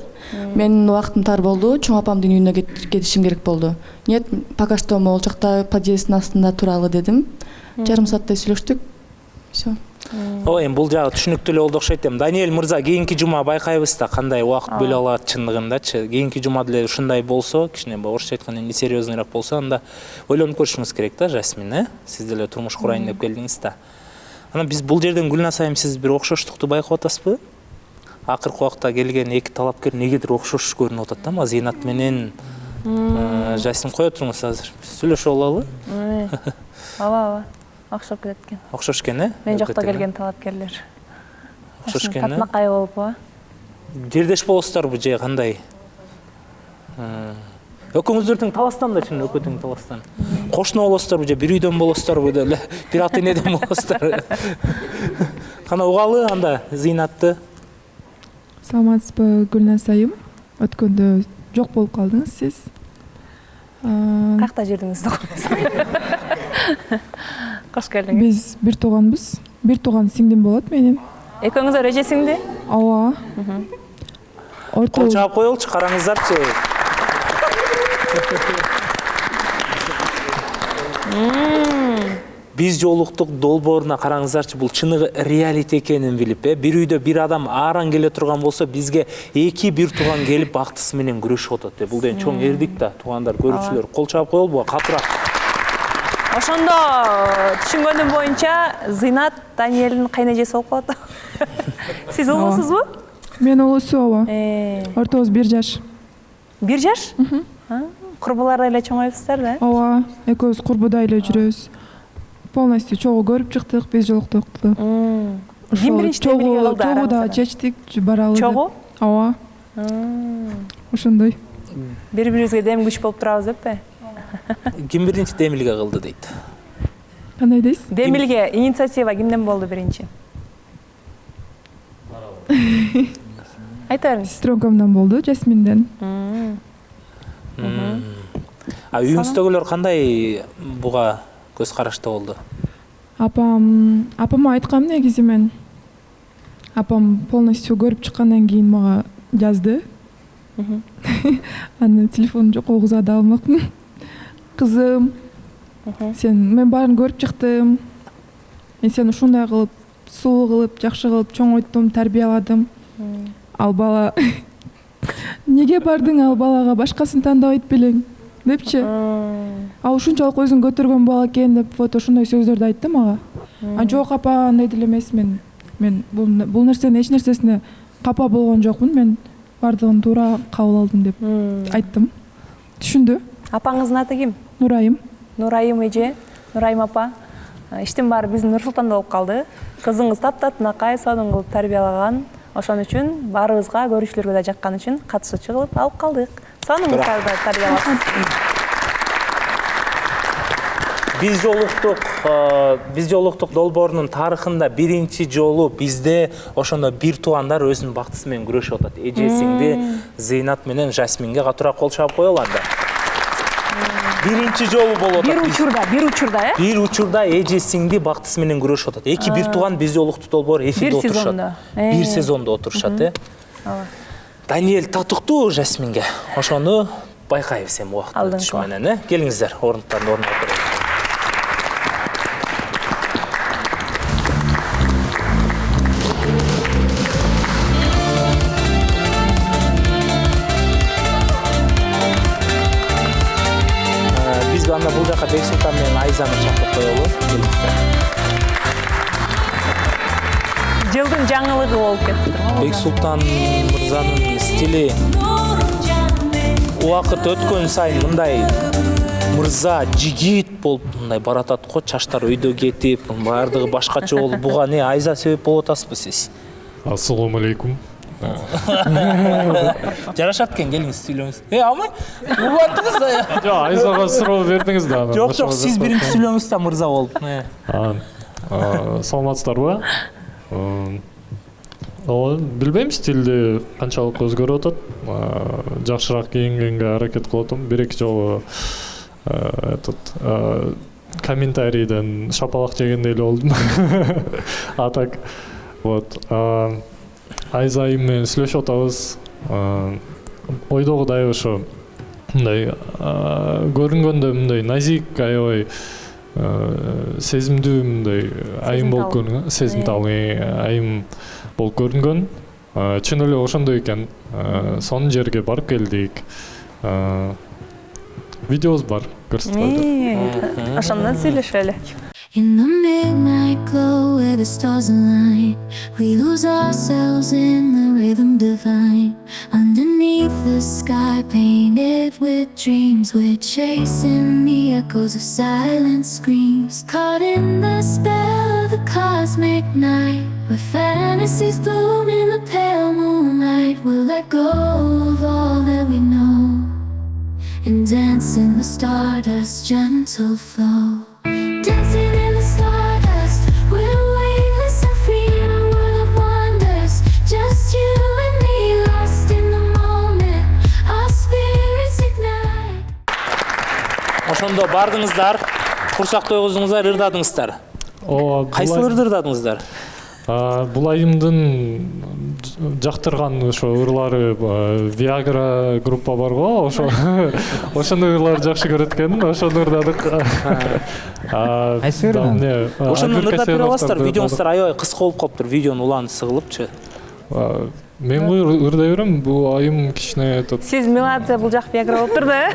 Менин убактым тар болду, чоң апамдын үйүнө кетишим керек болду. Нет, пока что могул жакта подъезддин астында туралы дедим. Жарым сааттай сүйлөштүк. Всё. Ой, эми бул жагы түшүнүктүү эле болду окшойт эми. Даниэль мырза, кийинки жума байкайбыз да кандай убакыт бөлө алат чындыгындачы. Кийинки жума деле ушундай болсо, кичине орусча айтканда эмне серьезныйраак болсо, анда ойлонуп көрүшүңүз керек да, Жасмин, Сиз деле турмуш курайын деп келдиңиз да. Анан биз бул жерден Гүлназ айым сиз бир окшоштукту байкап атасызбы? Акыркы убакта келген эки талапкер негедир окшош көрүнүп атат да, мага Зейнат менен Жасмин. Кое туруңуз азыр. Сүйлөшүп алалы. Ооба. Окшоп кетет экен. Окшош экен, Мен жокто келген талапкерлер. Окшош экен. Татынакай болупу? Жердеш болосуздарбы же кандай? Экөөңүздөр тең таластан да чын экөө тең таластан. Кошуна болосуздарбы же бир үйдөн болосуздарбы деле, бир ата энеден болосуздар. Кана угалы анда Зейнатты. Саламатсызбы Гүлназ айым? Өткөндө жок болуп калдыңыз сиз. Какта жүрдүңүз? Кош келдиңиз. Биз бир тууганбыз. Бир тууган сиңдим болот менин. Экөөңүздөр эже сиңди? Ооба. Кол чаап коелучу, караңыздарчы. Биз жолуктук долбооруна караңыздарчы, бул чыныгы реалити экенин билип, бир үйдө бир адам ааран келе турган болсо, бизге эки бир тууган келип бактысы менен күрөшүп атат. Бул деген чоң эрдик да, туугандар, көрүүчүлөр. Кол чаап коелбу, катыраак. Ошондо түшүнгөнүм боюнча Зейнат Даниэлдин кайнэжеси болуп калат. Сиз улуусузбу? Мен улуусу, ооба. Ортобуз 1 жаш. 1 жаш? Курбулар эле чоңойбуздар да? Ооба, экөөбүз курбудай эле жүрөбүз. Полностью чогуу көрүп чыктык, биз жолуктук. Ким биринчи демилге кылды араңызда? Чогуу да чечтик, баралы. Чогуу? Ооба. Ошондой. Бири-бирибизге дем күч болуп турабыз деппи? Ким биринчи демилге кылды дейт? Кандай дейсиз? Демилге, инициатива кимден болду биринчи? Айта бериңиз. Сестренкамдан болду, Жасминден. Үйүңүздөгүлөр кандай буга көз карашта болду? Апама айткам негизи мен. Апам полностью көрүп чыккандан кийин мага жазды. Аны телефон жок, огуза да алмакмын. Кызым, мен баарын көрүп чыктым. Мен сени ушундай кылып, сулуу кылып, жакшы кылып чоңойттум, тарбияладым. Ал бала неге бардың ал балага башкасын тандабайт белең депчи. Ал ушунчалык өзүн көтөргөн бала экен деп вот ошондой сөздөрдү айтты мага. Жок апа, андай деле эмес, мен бул нерсенин эч нерсесине капа болгон жокмун, мен бардыгын туура кабыл алдым деп айттым. Түшүндү. Апаңыздын аты ким? Нурайым. Нурайым эже, Нурайым апа. Иштин баары биздин Нур Султанда болуп калды. Кызыңыз таптатынакай сонун кылып тарбиялаган. Ошон үчүн баарыбызга, көрүүчүлөргө да жаккан үчүн катышуучу кылып алып калдык. Сонуңуздар да тарбиялап. Биз жолуктук долбоорунун тарыхында биринчи жолу бизде ошондо бир туугандар өзүнүн бактысы менен күрөшүп атат. Эже сиңди Зейнат менен Жасминге катуураак кол чаап коелу анда. Биринчи жолу болуп атат. Бир учурда эже сиңди бактысы менен күрөшүп атат. Эки бир тууган биз жолуктук долбоор эфирде отурушат. Бир сезондо отурушат, Даниэль татыктуу Жасминге. Ошону байкайбыз эми убакыт өтүшү менен, Келиңиздер, орунтуктардын ордуна отуруңуздар. Анда бул жака Бексултан менен Айзаны чакырып коелу. Жылдын жаңылыгы болуп кетти. Бексултан мырзанын стили убакыт өткөн сайын мындай мырза жигит болуп мындай баратат го, чачтар өйдө кетип, баардыгы башкача болуп, буга не Айза себеп болуп атасызбы сиз? Ассаламу алейкум. Жарашат экен, келиңиз сүйлөңүз. Алмай? Улаттыңыз да. Жок, Айзага суроо бердиңиз да. Жок, сиз биринчи сүйлөңүз да мырза болуп. Саламатсыздарбы? Билбейм, стилди канчалык өзгөрүп атат. Жакшыраак кийингенге аракет кылып атам. Бир-эки жолу комментарийден шапалак жегендей эле болдум. А так вот Айза айым менен сүйлөшүп атабыз. Ойдогудай ошо мындай көрүнгөндө мындай назик, аябай сезимдүү мындай айым болуп көрүнгөн, сезимтал айым болуп көрүнгөн. Чын эле ошондой экен. Сонун жерге барып келдик. Видеобуз бар, көрсөтөйүн. Ошондон сүйлөшөлү. In the midnight glow where the stars align, we lose ourselves in the rhythm divine. Underneath the sky painted with dreams, we're chasing the echoes of silent screams. Caught in the spell of the cosmic night, where fantasies bloom in the pale moonlight. We'll let go of all that we know and dance in the stardust's gentle flow. Dancing in the stardust, we're weightless and free in a world of wonders. Just you and me, lost in the moment, our spirits ignite. Ошондо бардыңыздар, курсак тойгуздуңуздар, ырдадыңыздар. Кайсыл ырдадыңыздар? Бул айымдын жактырган ошо ырлары Viagra группа бар го, ошондой ырларды жакшы көрөт экен, ошону ырдадык. Ошону ырдап бере аласыздар, видеоңуздар аябай кыска болуп калыптыр, видеонун уланы сыгылыпчы. Мен ырдай берем, бул айым кичине Сиз Меладзе, бул жак Viagra болуптур да?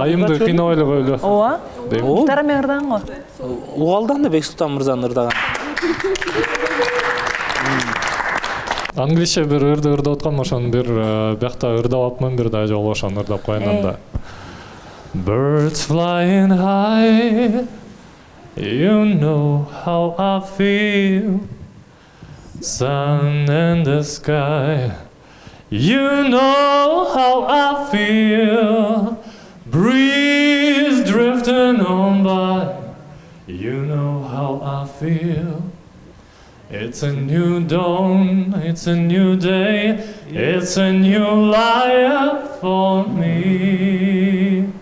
Айымды кыйнабай эле коелу. Ооба. Гитара менен ырдаган го. Угалдан да Бексултан мырзанын ырдаган. Англисче бир ырды ырдап аткам, ошону бир биякта ырдап атмын, бир да жолу ошону ырдап коеюн анда. Birds flying high, you know how I feel. Sun in the sky, you know how I feel. Breeze drifting on by, you know how I feel. It's a new dawn, it's a new day, it's a new life for me.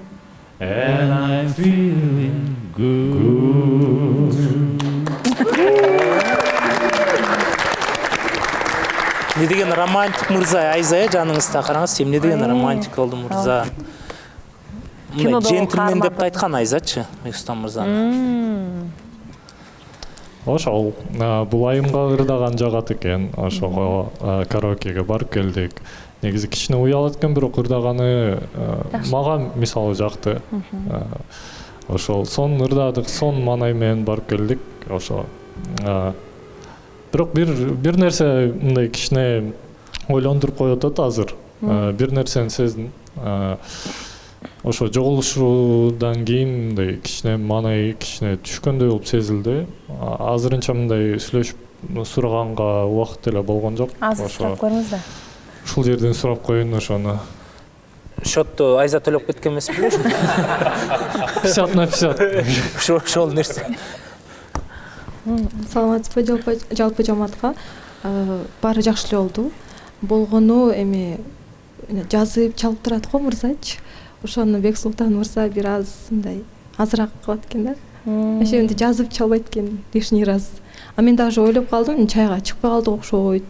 And I'm feeling good. Не деген романтик мырза, Айза, жаныңызда караңыз, эмне деген романтик болду мырза. Джентльмен деп айткан Айзачы, Бексултан мырзаны. Ошол бул айымга ырдаган жагат экен, ошого караокеге барып келдик. Негизи кичине уялат экен, бирок ырдаганы мага мисалы жакты. Ошол сон ырдадык, сон маанай менен барып келдик. Ошо бирок бир нерсе мындай кичине ойлондуруп коет азыр. Бир нерсени сездим. Ошо жоголушуудан кийин мындай кичине маанай кичине түшкөндөй болуп сезилди. Азырынча мындай сүйлөшүп сураганга убакыт эле болгон жок. Азыр сурап көрүңүз да. Ушул жерден сурап коеюн ошону. Счетту Айза төлөп кеткен эмес беле? 50/50. Ошол нерсе. Саламатсызбы, жалпы жамаатка баары жакшы эле болду. Болгону эми жазып чалып турат го мырзачы. Ошону Бексултан мырза бир аз мындай азыраак кылат экен да. Ошентип жазып чалбайт экен лишний раз. А мен даже ойлоп калдым, чайга чыкпай калдык окшойт.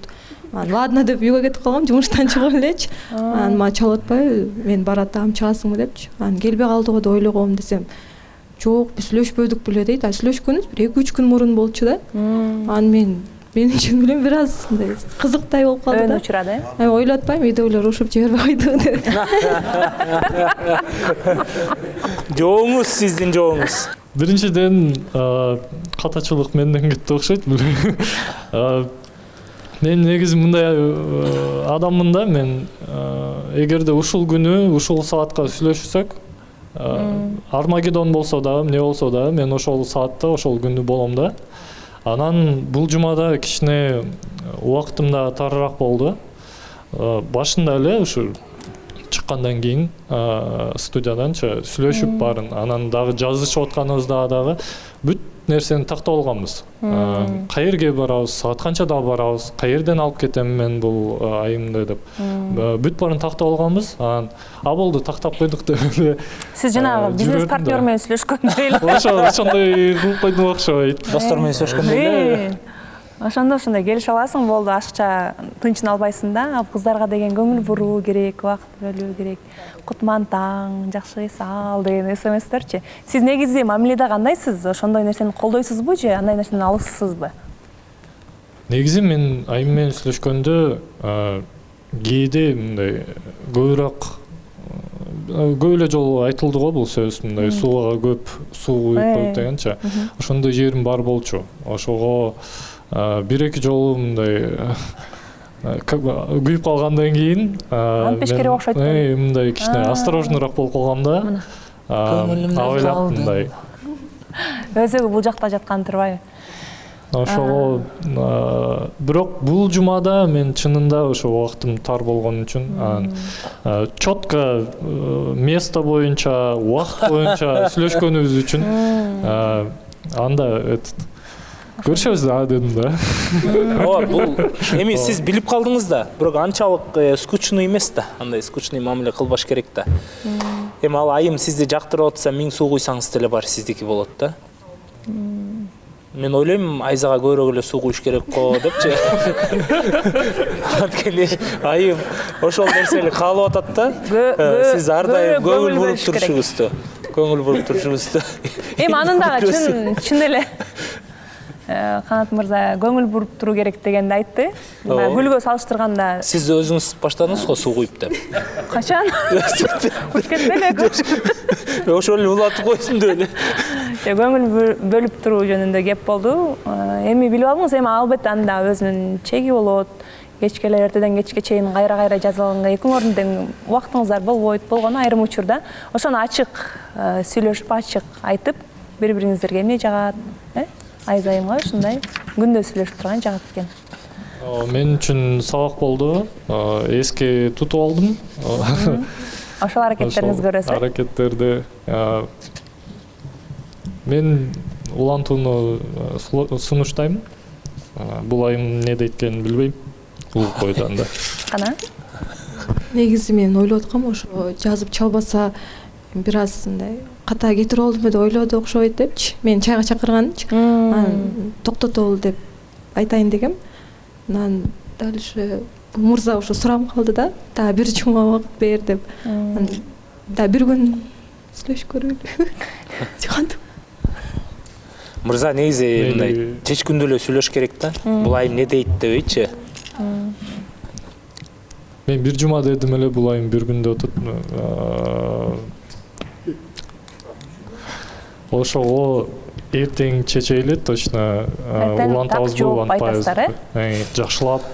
Ладно деп үйгө кетип калгам, жумуштан чыгып элечи. Анан мага чалып атпайбы, мен баратам, чыгасыңбы депчи. Анан келбей калды го деп ойлогом десем, жок, биз сүйлөшпөдүк беле дейт. Сүйлөшкөнүбүз бир 2-3 күн мурун болчу да. Анан мен үчүн билем бир аз мындай кызыктай болуп калды да. Учурады. Ойлоп атпайм, үйдөгүлөр ушуп жибербей койду деп. Жооңуз сиздин жооңуз. Биринчиден катачылык менден кетти окшойт. Мен негизи мындай адаммын да, мен эгерде ушул күнү, ушул саатка сүйлөшсөк, Армагеддон болсо да, эмне болсо да, мен ошол саатта, ошол күндү болом да. Анан бул жумада кичине убактым да тарыраак болду. Башында эле ушу чыккандан кийин студияданчы сүйлөшүп барын, анан дагы жазышып атканыбызда дагы бүт нерсени тактап алганбыз. Каерге барабыз, саат канчада барабыз, каерден алып кетем мен бул айымды деп. Бүт барын тактап алганбыз. Анан болду, тактап койдук деп. Сиз жанагы бизнес партнер менен сүйлөшкөндөй эле. Ошондой кылып койдум окшойт. Достор менен сүйлөшкөндөй эле. Ошондо ушундай келише аласың, болду, ашыкча тынчын албайсың да. Ал кыздарга деген көңүл буруу керек, убакыт бөлүү керек. Кутман таң, жакшы эс ал деген СМСтерчи. Сиз негизи мамиледе кандайсыз? Ошондой нерсени колдойсузбу же андай нерсени алысызбы? Негизи мен айым менен сүйлөшкөндө кээде мындай көп эле жолу айтылды го бул сөз, мындай сууга көп суу куюп коюп дегенчи. Ошондой жерим бар болчу. Ошого бир-эки жолу мындай күйүп калгандан кийин Антпеш керек окшойт. мындай кичине осторожныйраак болуп калгам да. Ойлоп мындай. Өзү бул жакта жаткан турбайбы? Ошого бирок бул жумада мен чынында ошо убактым тар болгон үчүн четко место боюнча, убакыт боюнча сүйлөшкөнүбүз үчүн анда көрүшөбүз да дедим да. Ооба, бул эми сиз билип калдыңыз да, бирок анчалык скучный эмес да, андай скучный мамиле кылбаш керек да. Эми ал айым сизди жактырып атса, 1000 суу куйсаңыз деле бар сиздики болот да. Мен ойлойм, Айзага көбүрөөк эле суу куюш керек го депчи. Анткени айым ошол нерсени каалап атат да. Сиз ар дайым көңүл буруп турушуңузду. Эми анын дагы чын эле Канат мырза көңүл буруп туруу керек дегенди айтты. Гүлгө салыштырганда сиз өзүңүз баштадыңыз го суу куюп деп. Качан? Өткөндө эле. Ошол эле улатып койсун деп эле. Көңүл бөлүп туруу жөнүндө кеп болду. Эми билип алдыңыз, эми албетте анда өзүнүн чеги болот. Кечкеле эртеден кечке чейин кайра жазалганга экиңөрдүн убактыңыздар болбойт, болгону айрым учурда ошону ачык сүйлөшүп, ачык айтып, бири-бириңиздерге эмне жагат, Айза айымга ушундай күндө сүйлөшүп турган жагат экен. Мен үчүн сабак болду. Эске тутуп алдым. Ошол аракеттериңизге көрөсү. Аракеттерди мен улантууну сунуштайм. Бул айым эмне дейт экенин билбейм. Угуп койду анда. Кана? Негизи мен ойлоп аткам, ошо жазып чалбаса бир аз мындай ката кетирип алдым деп ойлоду окшойт депчи. Мен чайга чакырганчы. Анан токтотолу деп айтайын дегем. Анан дал ошо мырза ошо сурап калды да, дагы бир жума убакыт бер деп. Да бир күн сүйлөшүп көрөлү. Мырза негизи мындай чеч күндө эле сүйлөш керек да. Бул айым эмне дейт дебейчи. Мен бир жума дедим эле, бул айым бир күндө өтөт. Ошого эртең чечейли, точно улантабызбы, улантпайбызбы. Жакшылап,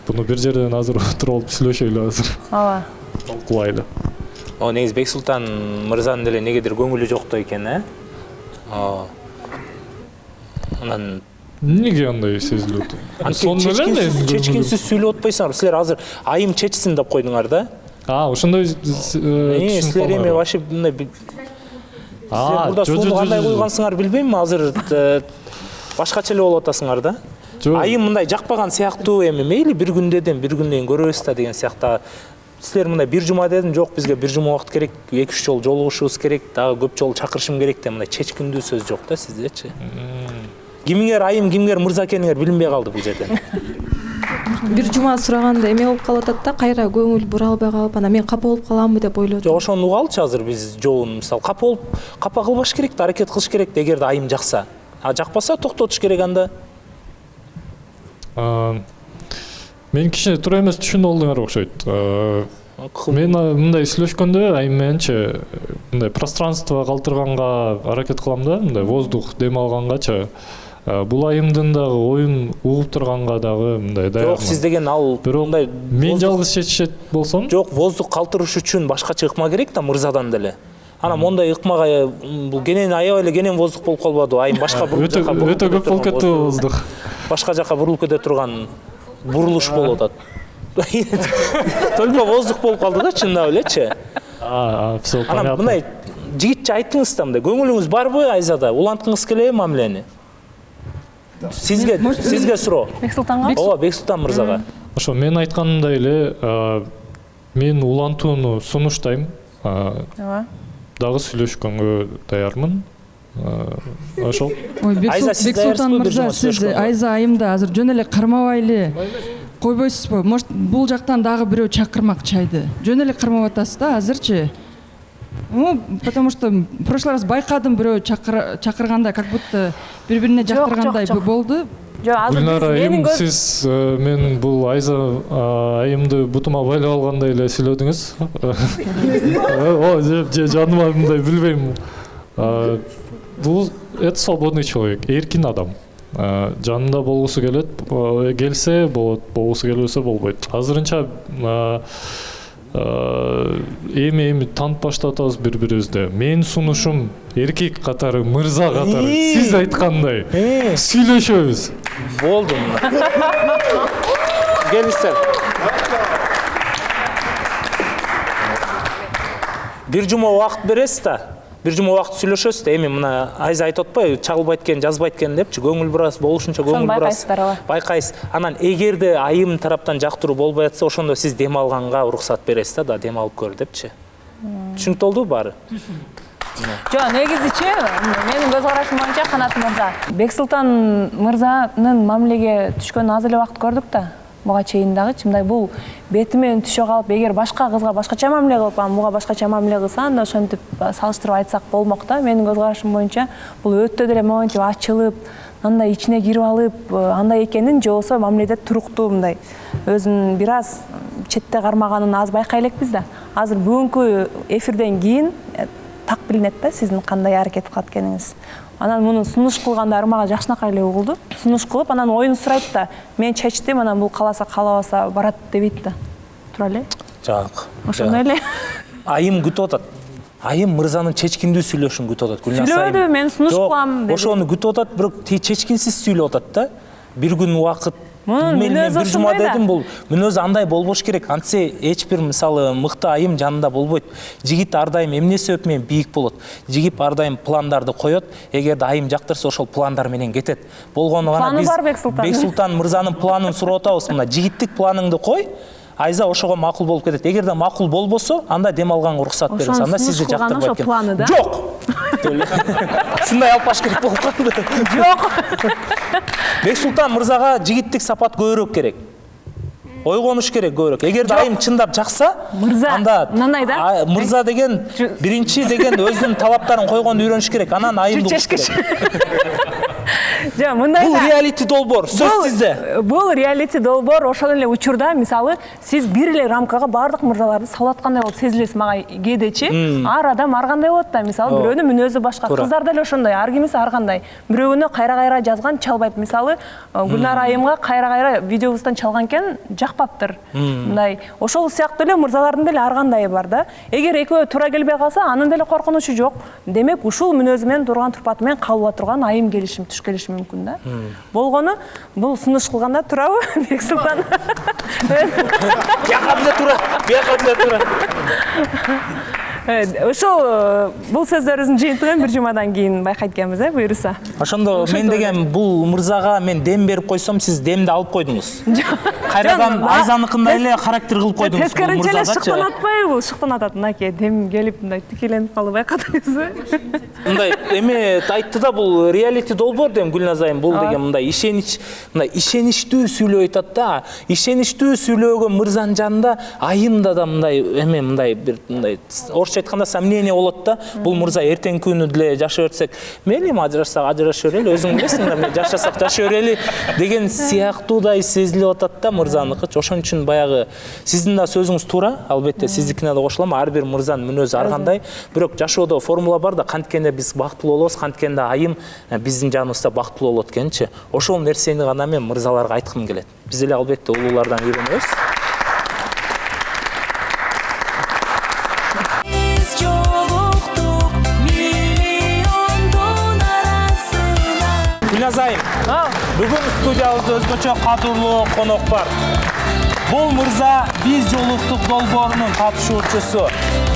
буну бир жерден азыр туруп алып сүйлөшөлү азыр. Ооба. Талкуулайлы. Негизи Бексултан мырзанын деле негедир көңүлү жоктой экен, Анан эмнеге андай сезилип атат? Чечкинсиз сүйлөп атпайсыңар. Силер азыр айым чечсин деп койдуңар да. Ошондой силер эми вообще мындай Бурда сууну кандай куйгансыңар билбейм, азыр башкача эле болуп атасыңар да. Айым мындай жакпаган сыяктуу, эми мейли бир күн дедим, бир күндөн кийин көрөбүз да деген сыякта. Силер мындай бир жума дедим, жок, бизге бир жума убакыт керек, 2-3 жолу жолугушубуз керек, дагы көп жолу чакырышым керек деп мындай чечкиндүү сөз жок да сиздечи. Кимиңер айым, кимиңер мырза экениңер билинбей калды бул жерден. Бир жума сураганда эме болуп калып атат да, кайра көңүл бура албай калып, анан мен капа болуп каламбы деп ойлодум. Жок, ошону угалчы азыр биз жолун, мисалы, капа кылбаш керек да, аракет кылыш керек да, эгерде айым жакса. Жакпаса токтотуш керек анда. Мен кичине туура эмес түшүнүп алдыңар окшойт. Мен мындай сүйлөшкөндө айым мененчи мындай пространство калтырганга аракет кылам да, мындай воздух дем алгангачы. Бул айымдын дагы оюн угуп турганга дагы мындай даярмын. Жок, сиз деген ал мындай мен жалгыз чечишет болсом, жок, воздух калтырыш үчүн башкача ыкма керек да мырзадан деле. Анан мондай ыкмага бул кенен аябай эле кенен воздух болуп калбады, айым башка бир жака өтө көп болуп кетти воздух. Башка жака бурулуп кете турган бурулуш болуп атат. Только воздух болуп калды да, чындап элечи. Все понятно. Анан мындай жигитче айттыңыз да, мындай көңүлүңүз барбы Айзада? Уланткыңыз келеби мамилени? Сизге суроо. Бексултанга? Ооба, Бексултан мырзага. Ошо мен айтканымдай эле, мен улантууну сунуштайм. Дагы сүйлөшкөнгө даярмын. Ошол. Ой, Бексултан мырза, сиз Айза айымды азыр жөн эле кармабай эле койбойсузбу? Может, бул жактан дагы бирөө чакырмак чайды. Жөн эле кармап атасыз да азырчы? Потому что в прошлый раз байкадым бирөө чакырганда, как будто бири-бирине жактыргандай болду. Гүлнара айым, сиз мен бул Айза айымды бутума байлап алгандай эле сүйлөдүңүз. Же жаныма мындай билбейм. Бул это свободный человек, эркин адам. Жанында болгусу келсе болот, болгусу келбесе болбойт. Азырынча эми танып баштатабыз бири-бирибизди. Менин сунушум эркек катары, мырза катары, сиз айткандай сүйлөшөбүз. Болду. Келиңиздер. Бир жума убакыт бересиз да. Бир жума убакыт сүйлөшөсүз да. Эми мына Айза айтып атпайбы, чагылбайт экен, жазбайт экен депчи, көңүл бурасыз, болушунча көңүл бурасыз. Байкайсыз. Анан эгерде айым тараптан жактыруу болбой атса, ошондо сиз дем алганга уруксат бересиз да, дем алып көр депчи. Түшүнүктүү болдубу баары? Жок, негизичи менин көз карашым боюнча Канат мырза, Бексултан мырзанын мамилеге түшкөнүн аз эле убакыт көрдүк да. Буга чейин дагы чымдай бул бети менен түшө калып, эгер башка кызга башкача мамиле кылып, буга башкача мамиле кылса, анда ошентип салыштырып айтсак болмок да. Менин көз карашым боюнча бул өтө деле моментип ачылып, андай ичине кирип алып, андай экенин, же болбосо мамиледе туруктуу мындай өзүн бир аз четте кармаганын аз байкай элекпиз да. Азыр бүгүнкү эфирден кийин так билинет да сиздин кандай аракет кылат экениңиз. Анан муну сунуш кылгандары мага жакшынакай эле угулду. Сунуш кылып, анан оюн сурайт да. Мен чечтим, анан бул каласа калабаса барат дебейт да. Тура эле? Жак. Ошондой эле. Айым күтүп атат. Айым мырзанын чечкиндүү сүйлөшүн күтүп атат. Сүйлөдү, мен сунуш кылам деди. Ошону күтүп атат, бирок чечкинсиз сүйлөп атат да. Бир күн убакыт мен бир жума дедим, бул мүнөзү андай болбош керек. Антсе эч бир мисалы мыкты айым жанында болбойт. Жигит ар дайым эмне себеп менен бийик болот. Жигит ар дайым пландарды коёт. Эгерде айым жактырса, ошол пландар менен кетет. Болгону гана биз Бексултан мырзанын планын сурап атабыз. Мына жигиттик планыңды кой. Айза ошого макул болуп кетет. Эгерде макул болбосо, анда дем алганга уруксат бериңиз. Анда сизди жактырбайт экен. Жок. Сындай алып баш керек болуп калды. Жок. Бексултан мырзага жигиттик сапат көбүрөөк керек. Ойгонуш керек көбүрөөк. Эгерде айым чындап жакса, анда мырза деген биринчи деген өзүнүн талаптарын койгонду үйрөнүш керек. Анан айымды угуш керек. Бул реалити долбоор, сөз сизде. Бул реалити долбоор ошол эле учурда, мисалы, сиз бир эле рамкага бардык мырзаларды салып аткандай болуп сезилесиз мага кээдечи. Ар адам ар кандай болот да, мисалы, бирөөнүн мүнөзү башка, кыздар деле ошондой, ар кимиси ар кандай. Бирөөнү кайра-кайра жазган чалбайт. Мисалы, Гүлнара айымга кайра-кайра видеобуздан чалган экен, жакпаптыр. Мындай, ошол сыяктуу эле мырзалардын деле ар кандайы бар да. Эгер экөө туура келбей калса, анын деле коркунучу жок. Демек, ушул мүнөзү менен турган турпаты менен калып турган айым түш келиши мүмкүн да. Болгону, бул сунуш кылганда турабы, Бексултан? Бияка деле тура. Ошол бул сөздөрүбүздүн жыйынтыгын бир жумадан кийин байкайт экенбиз, буюрса. Ошондо мен деген бул мырзага мен дем берип койсом, сиз демди алып койдуңуз. Кайрадан Айзаныкындай эле характер кылып койдуңуз. Тескеринче эле шыктанатпайбы бул? Шыктанатат, мынакей дем келип мындай тикеленип калып байкадыңызбы? Мындай эме айтты да, бул реалити долбоор дем Гүлназайым, бул деген мындай ишеничтүү сүйлөп атат да. Ишеничтүү сүйлөгөн мырзанын жанында айымда да мындай эме мындай бир мындай айтканда сомнение болот да. Бул мырза эртең күнү деле жашай берсек, мейлиби ажырашсак ажыраша берели, өзүң билесиң да, жашасак жашай берели деген сыяктуудай сезилип атат да мырзаныкы. Ошон үчүн баягы сиздин да сөзүңүз туура, албетте сиздикине да кошулам. Ар бир мырзанын мүнөзү ар кандай. Бирок жашоодо формула бар да, канткенде биз бактылуу болобуз, канткенде айым биздин жаныбызда бактылуу болот экенчи. Ошол нерсени гана мен мырзаларга айткым келет. Биз эле албетте улуулардан үйрөнөбүз. Гүлназайым, бүгүн студиябызда өзгөчө кадырлуу конок бар. Бул мырза биз жолуктук долбоорунун катышуучусу.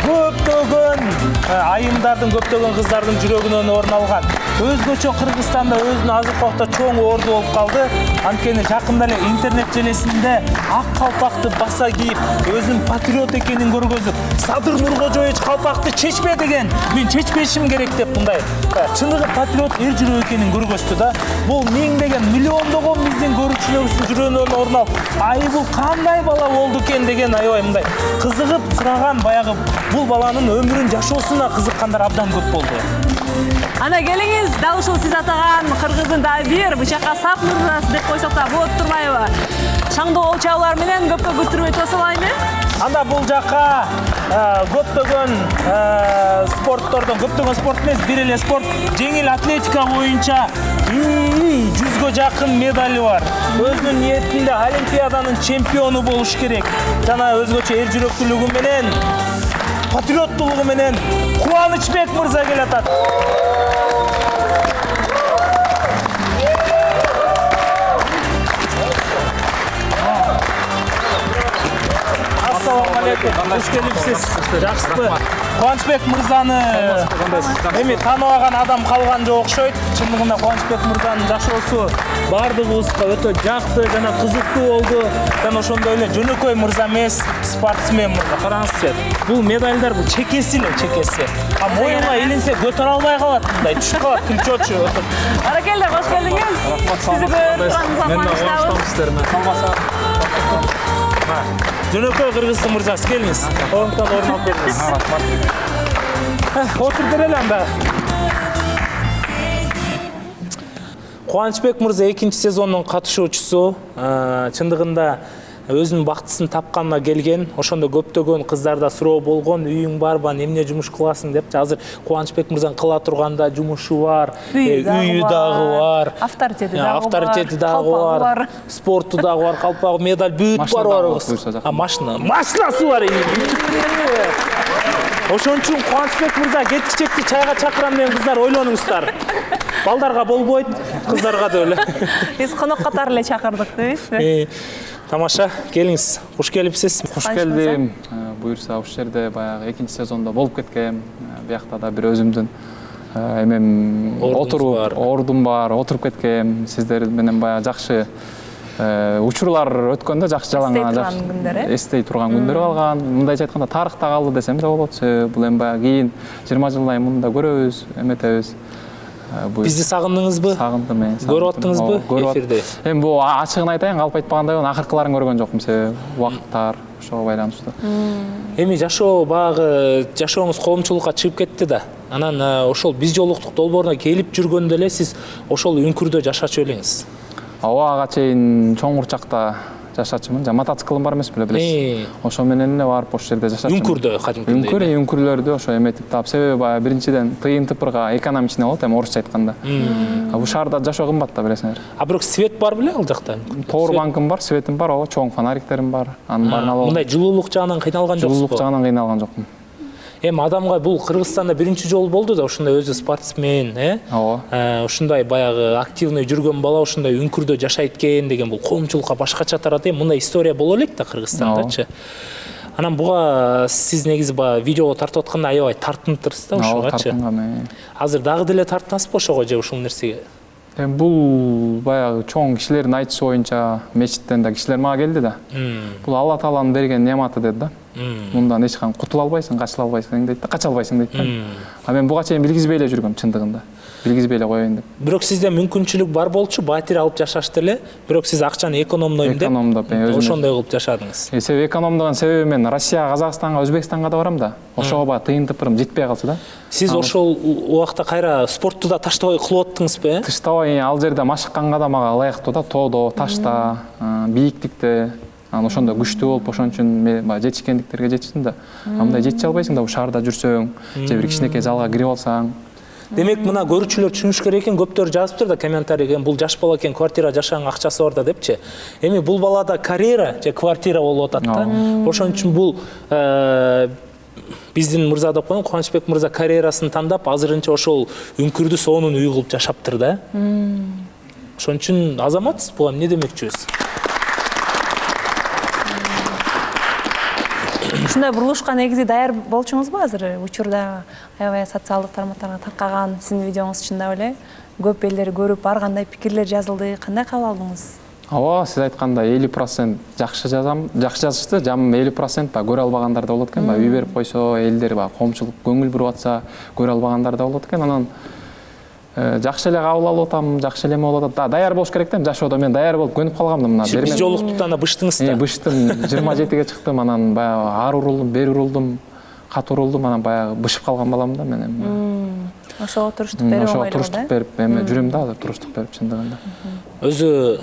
Көптөгөн айымдардын, көптөгөн кыздардын жүрөгүнөн орун алган. өзгөчө Кыргызстанда өзүнүн азыркы убакта чоң орду болуп калды. Анткени жакында эле интернет желесинде ак калпакты баса кийип, өзүнүн патриот экенин көргөзүп, Садыр Нуркожоевич калпакты чечпе деген, мен чечпешим керек деп мындай чыныгы патриот эр жүрөк экенин көргөздү да. Бул миңдеген, миллиондогон биздин көрүүчүлөрүбүздүн жүрөгүнөн орун алып, ай бул кандай бала болду экен деген аябай мындай кызыгып сураган баягы бул баланын өмүрүн жашоосуна кызыккандар абдан көп болду. Ана келиңиз, дал ушул сиз атаган кыргыздын да бир бычакка сап мырзасы деп койсок да болот турбайбы? Шаңдоо олчаулар менен көпкө күттүрбөй тосолайбы? Анда бул жакка көптөгөн спорттордон, көптөгөн спорт эмес, бир эле спорт, жеңил атлетика боюнча 100гө жакын медали бар. Өзүнүн ниетинде олимпиаданын чемпиону болуш керек. Жана өзгөчө эр жүрөктүүлүгү менен, патриоттуулугу менен Кубанычбек мырза келатат. Ассаламу алейкум. Хош келипсиз. Жакшысызбы? Кубанычбек мырзаны эми тааныбаган адам калган жок окшойт. Чындыгында Кубанычбек мырзанын жашоосу бардыгыбызга өтө жакты жана кызыктуу болду. Жана ошондой эле жөнөкөй мырза эмес, спортсмен мырза. Караңызчы. Бул медальдар бул чекеси эле, чекеси. А моюнга илинсе көтөрө албай калат, мындай түшүп калат, күлчөчү. Баракелде, кош келдиңиз. Сизди көрүп кубанычтабыз. Жөнөкөй кыргыздын мырзасы, келиңиз. Орунтан орун алып бериңиз. Отур берели анда. Кубанычбек мырза 2-чи сезондун катышуучусу. Чындыгында өзүнүн бактысын тапканына келген. Ошондо көптөгөн кыздарда суроо болгон, үйүң барбы, эмне жумуш кыласың деп. Азыр Кубанычбек мырзанын кыла турганда жумушу бар, үйү дагы бар, авторитети дагы бар, спорту дагы бар, калпагы, медаль бүт бар. Машинасы бар. Ошон үчүн Кубанычбек мырза кеткичекти чайга чакырам деген кыздар ойлонуңуздар. Балдарга болбойт, кыздарга да эле. Биз конок катары эле чакырдык дейбизби? Тамаша, келиңиз. Кош келипсиз. Кош келдим. Буюрса ушул жерде баягы 2-чи сезондо болуп кеткем. Биякта да бир өзүмдүн эмем отуруп, ордум бар, отуруп кеткем. Сиздер менен баягы жакшы учурлар өткөндө, жакшы жалаңа эстей турган күндөр калган. Мындайча айтканда тарыхта калды десем да болот. Бул эми баягы кийин 20 жылдан кийин мында көрөбүз, эметебиз. Бизди сагындыңызбы? Сагындым мен. Көрүп аттыңызбы эфирде? Эми бул ачыгын айтайын, калп айтпагандай, акыркыларын көргөн жокмун, себеби убакыттар ошого байланыштуу. Эми жашоо баягы жашооңуз коомчулукка чыгып кетти да. Анан ошол биз жолуктук долбооруна келип жүргөндө эле сиз ошол үңкүрдө жашачу элеңиз. Ооба, ага чейин чоң Курчакта жашачумун. Мотоциклым бар эмес беле, билесиз. Ошо менен эле барып ошол жерде жашачумун. Үңкүрдө кадимкидей. Үңкүрлөрдү ошо эметип таап, себеби баягы биринчиден тыйын тыпырга экономичный болот, эми орусча айтканда. Бул шаарда жашоо кымбат да, билесиңер. А бирок свет бар беле ал жакта? Тоор банкым бар, светим бар, ооба, чоң фонариктерим бар. Анын баарын алып. Мындай жылуулук жагынан кыйналган жоксузбу? Жылуулук жагынан кыйналган жокмун. Эми адамга бул Кыргызстанда биринчи жолу болду да, ушундай өзү спортсмен, Ооба. Ушундай баягы активный жүргөн бала ушундай үңкүрдө жашайт экен деген бул коомчулукка башкача тарат. Мындай история боло элек да Кыргызстандачы. Анан буга сиз негизи баягы видеого тартып атканда аябай тартынтырсыз да ошогочу. Азыр дагы деле тартынасызбы ошого же ушул нерсеге? Бул баягы чоң кишилердин айтышы боюнча мечиттен да кишилер мага келди да. Бул Алла Тааланын берген нематы деди да. Мындан эч кандай кутула албайсың, качыла албайсың дейт да, кача албайсың дейт да. А мен буга чейин билгизбей эле жүргөм чындыгында. Билгизбей эле коеюн деп. Бирок сизде мүмкүнчүлүк бар болчу, батир алып жашашты эле, бирок сиз акчаны экономдойм деп ошондой кылып жашадыңыз. Себеби экономдогон себеби мен Россияга, Казакстанга, Өзбекстанга да барам да. Ошого баягы тыйын тыпырым жетпей калса да. Сиз ошол убакта кайра спортту да таштабай кылып аттыңызбы? Таштабай, ал жерде машыкканга да мага ылайыктуу да, тоодо, ташта, бийиктикте. Анан ошондо күчтүү болуп, ошон үчүн мен баягы жетишкендиктерге жетиштим да. Мындай жетише албайсың да, бул шаарда жүрсөң, же бир кичинекей залга кирип алсаң. Демек мына көрүүчүлөр түшүнүш керек экен, көптөр жазыптыр да комментарийге, бул жаш бала экен, квартира жашаганга акчасы бар да депчи. Эми бул балада карьера же квартира болуп атат да. Ошон үчүн бул биздин мырза деп коеюн, Кубанычбек мырза карьерасын тандап, азырынча ошол үңкүрдү сонун үй кылып жашаптыр да. Ошон үчүн азаматсыз, буга эмне демекчүбүз? ушундай бурулушка негизи даяр болчуңузбу азыр учурда аябай социалдык тармактарга таркаган сиздин видеоңуз чындап эле көп элдер көрүп ар кандай пикирлер жазылды, кандай кабыл алдыңыз? Ооба, сиз айткандай 50% жакшы жазам, жакшы жазышты, жам 50% көрө албагандар да болот экен, үй берип койсо, элдер коомчулук көңүл буруп атса, көрө албагандар да болот экен. Анан жакшы эле кабыл алып атам, жакшы эле болуп атат. Даяр болуш керек да, жашоодо мен даяр болуп көнүп калгам да мына. Биз жолуктук анда быштыңыз да. Быштым, 27-ге чыктым, анан баягы ар урулдум, бери урулдум, кат урулдум, анан баягы бышып калган балам да мен. Ошого туруштук берип Ошого туруштук берип, эми жүрөм да азыр туруштук берип чындыгында. Өзү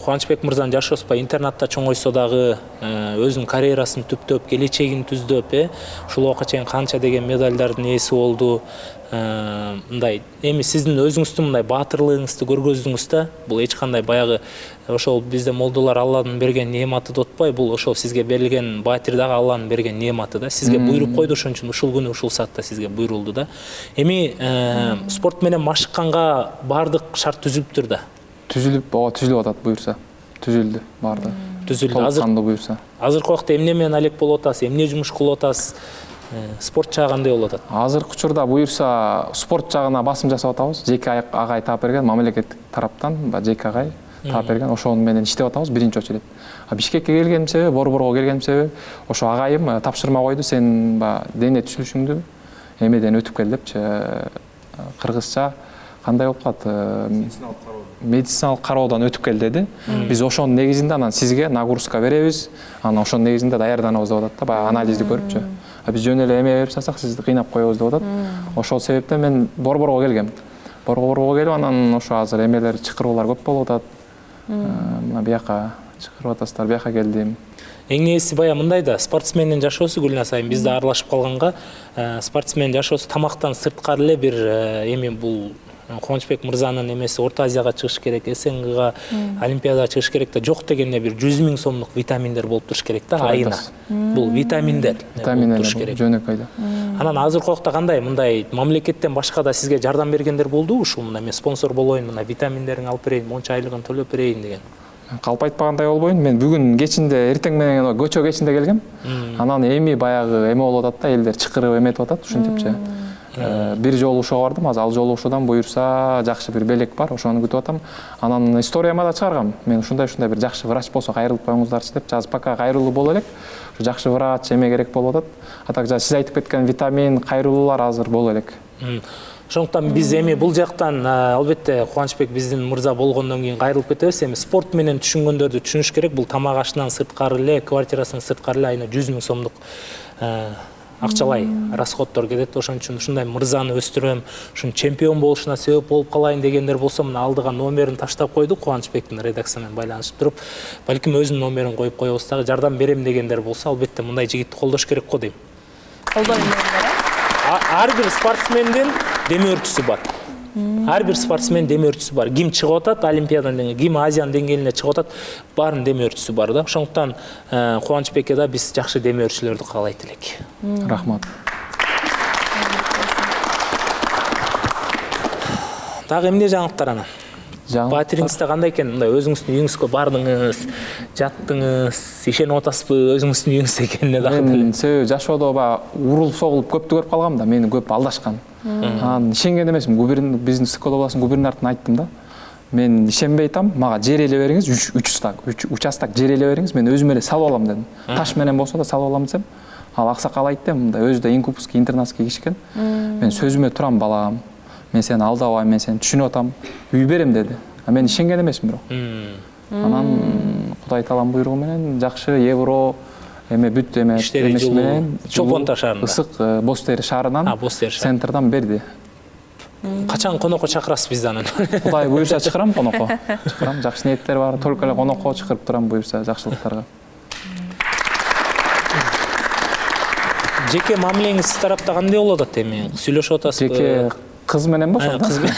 Кубанычбек мырзанын жашоосу интернатта чоңойсо дагы өзүнүн карьерасын түптөп, келечегин түздөп, ушул убакка чейин канча деген медалдардын ээси болду. Мындай эми сиздин өзүңүздүн мындай баатырлыгыңызды көргөздүңүз да. Бул эч кандай баягы ошол бизде молдолор Алладын берген неаматы деп атпайбы, бул ошол сизге берилген баатыр дагы Алладын берген неаматы да. Сизге буйруп койду, ошон үчүн ушул күнү ушул саатта сизге буйрулду да. Эми спорт менен машыкканга бардык шарт түзүлүптүр да. Түзүлүп атат буюрса. Түзүлдү барды. Түзүлдү. Толуккандуу буюрса. Азыркы убакта эмне менен алек болуп атасыз, эмне жумуш кылып атасыз? Спорт жагы кандай болуп атат? Азыркы учурда буюрса спорт жагына басым жасап атабыз. Жеке агай таап берген, мамлекеттик тараптан жеке агай таап берген, ошонун менен иштеп атабыз биринчи очередь. Бишкекке келгеним себеби, Борборго келгеним себеби, ошо агайым тапшырма койду, сен дене түзүлүшүңдү эмеден өтүп кел депчи. Кыргызча кандай болуп калат? Медициналык кароодон өтүп кел деди. Биз ошонун негизинде анан сизге нагрузка беребиз. Анан ошонун негизинде даярданабыз деп атат да, баягы анализди көрүпчү. Биз жөн эле эме берип салсак, сизди кыйнап коебуз деп атат. Ошол себептен мен Борборго келгем. Борборго келип, анан ошо азыр эмелер чакыруулар көп болуп атат. Мына бияка чакырып атасыздар, бияка келдим. Эң нээси баягы мындай да, спортсмендин жашоосу Гүлназ айым бизде аралашып калганга, спортсмен жашоосу тамактан сырткары эле бир эми бул Кубанычбек мырзанын эмеси Орто Азияга чыгыш керек, СНГга, Олимпиадага чыгыш керек да, жок дегенде бир 100 000 сомдук витаминдер болуп туруш керек да айына. Бул витаминдер болуп туруш керек. Жөнөкөй да. Анан азыркы убакта кандай мындай мамлекеттен башка да сизге жардам бергендер болдубу? Ушул мына мен спонсор болоюн, мына витаминдериңди алып берейин, монча айлыгын төлөп берейин деген. Калп айтпагандай болбойн. Мен бүгүн кечинде, эртең менен көчө кечинде келгем. Анан эми баягы эме болуп атат да, элдер чакырып эметип атат, ушинтипчи. Бир жолу ошого бардым, азыр ал жолу ошодон буюрса жакшы бир белек бар, ошону күтүп атам. Анан историяма да чыгаргам. Мен ушундай бир жакшы врач болсо кайрылып коюңуздарчы деп, жазып пока кайрылуу боло элек. Жакшы врач эме керек болуп атат. А так сиз айтып кеткен витамин, кайрылуулар азыр боло элек. Ошондуктан биз эми бул жактан албетте Кубанычбек биздин мырза болгондон кийин кайрылып кетебиз. Эми спорт менен түшүнгөндөрдү түшүнүш керек. Бул тамак ашынан сырткары эле, квартирасынан сырткары эле айына 100 000 сомдук акчалай расходдор кетет. Ошон үчүн ушундай мырзаны өстүрөм, ушун чемпион болушуна себеп болуп калайын дегендер болсо, мына алдыга номерин таштап койдук, Кубанычбектин редакция менен байланышып туруп, балким өзүнүн номерин коюп коебуз дагы, жардам берем дегендер болсо, албетте мындай жигитти колдош керек го дейм. Колдойм. Ар бир спортсмендин деме өртүсү бар. Ар бир спортсмен деме өртүсү бар. Ким чыгып атат Олимпиадан деңгээлине, ким Азиянын деңгээлине чыгып атат, баарынын деме өртүсү бар да. Ошондуктан Кубанычбекке да биз жакшы деме өртүчүлөрдү каалайт элек. Рахмат. Дагы эмне жаңылыктар анан? Баатириңизде кандай экен? Мындай өзүңүздүн үйүңүзгө бардыңыз, жаттыңыз, ишенип атасызбы өзүңүздүн үйүңүз экенине дагы? Мен себеби жашоодо урулуп согулуп көптү көрүп калгам да, мени көп алдашкан. Анан ишенген эмесмин, биздин Сыкыл областынын губернаторуна айттым да. Мен ишенбей атам, мага жер эле бериңиз, 3 участок жер эле бериңиз, мен өзүм эле салып алам дедим. Таш менен болсо да салып алам десем, ал аксакал айтты, мындай өзү да инкубский интернатский киши экен. Мен сөзүмө турам балам. Мен сени алдабайм, мен сени түшүнүп атам, үй берем деди. Мен ишенген эмесмин бирок. Анан Кудай тааланын буйругу менен жакшы евро эме бүт эме эмеси менен Чолпон шаарында, ысык Боз Тери шаарынан, центрдан берди. Качан конокко чакырасыз бизди анан? Кудай буйрса чакырам конокко. Чакырам, жакшы ниеттер бар, только эле конокко чакырып турам буйрса жакшылыктарга. Жеке мамилеңиз тарапта кандай болуп атат эми? Сүйлөшүп атасызбы? Жеке кыз менен ба? Кыз менен.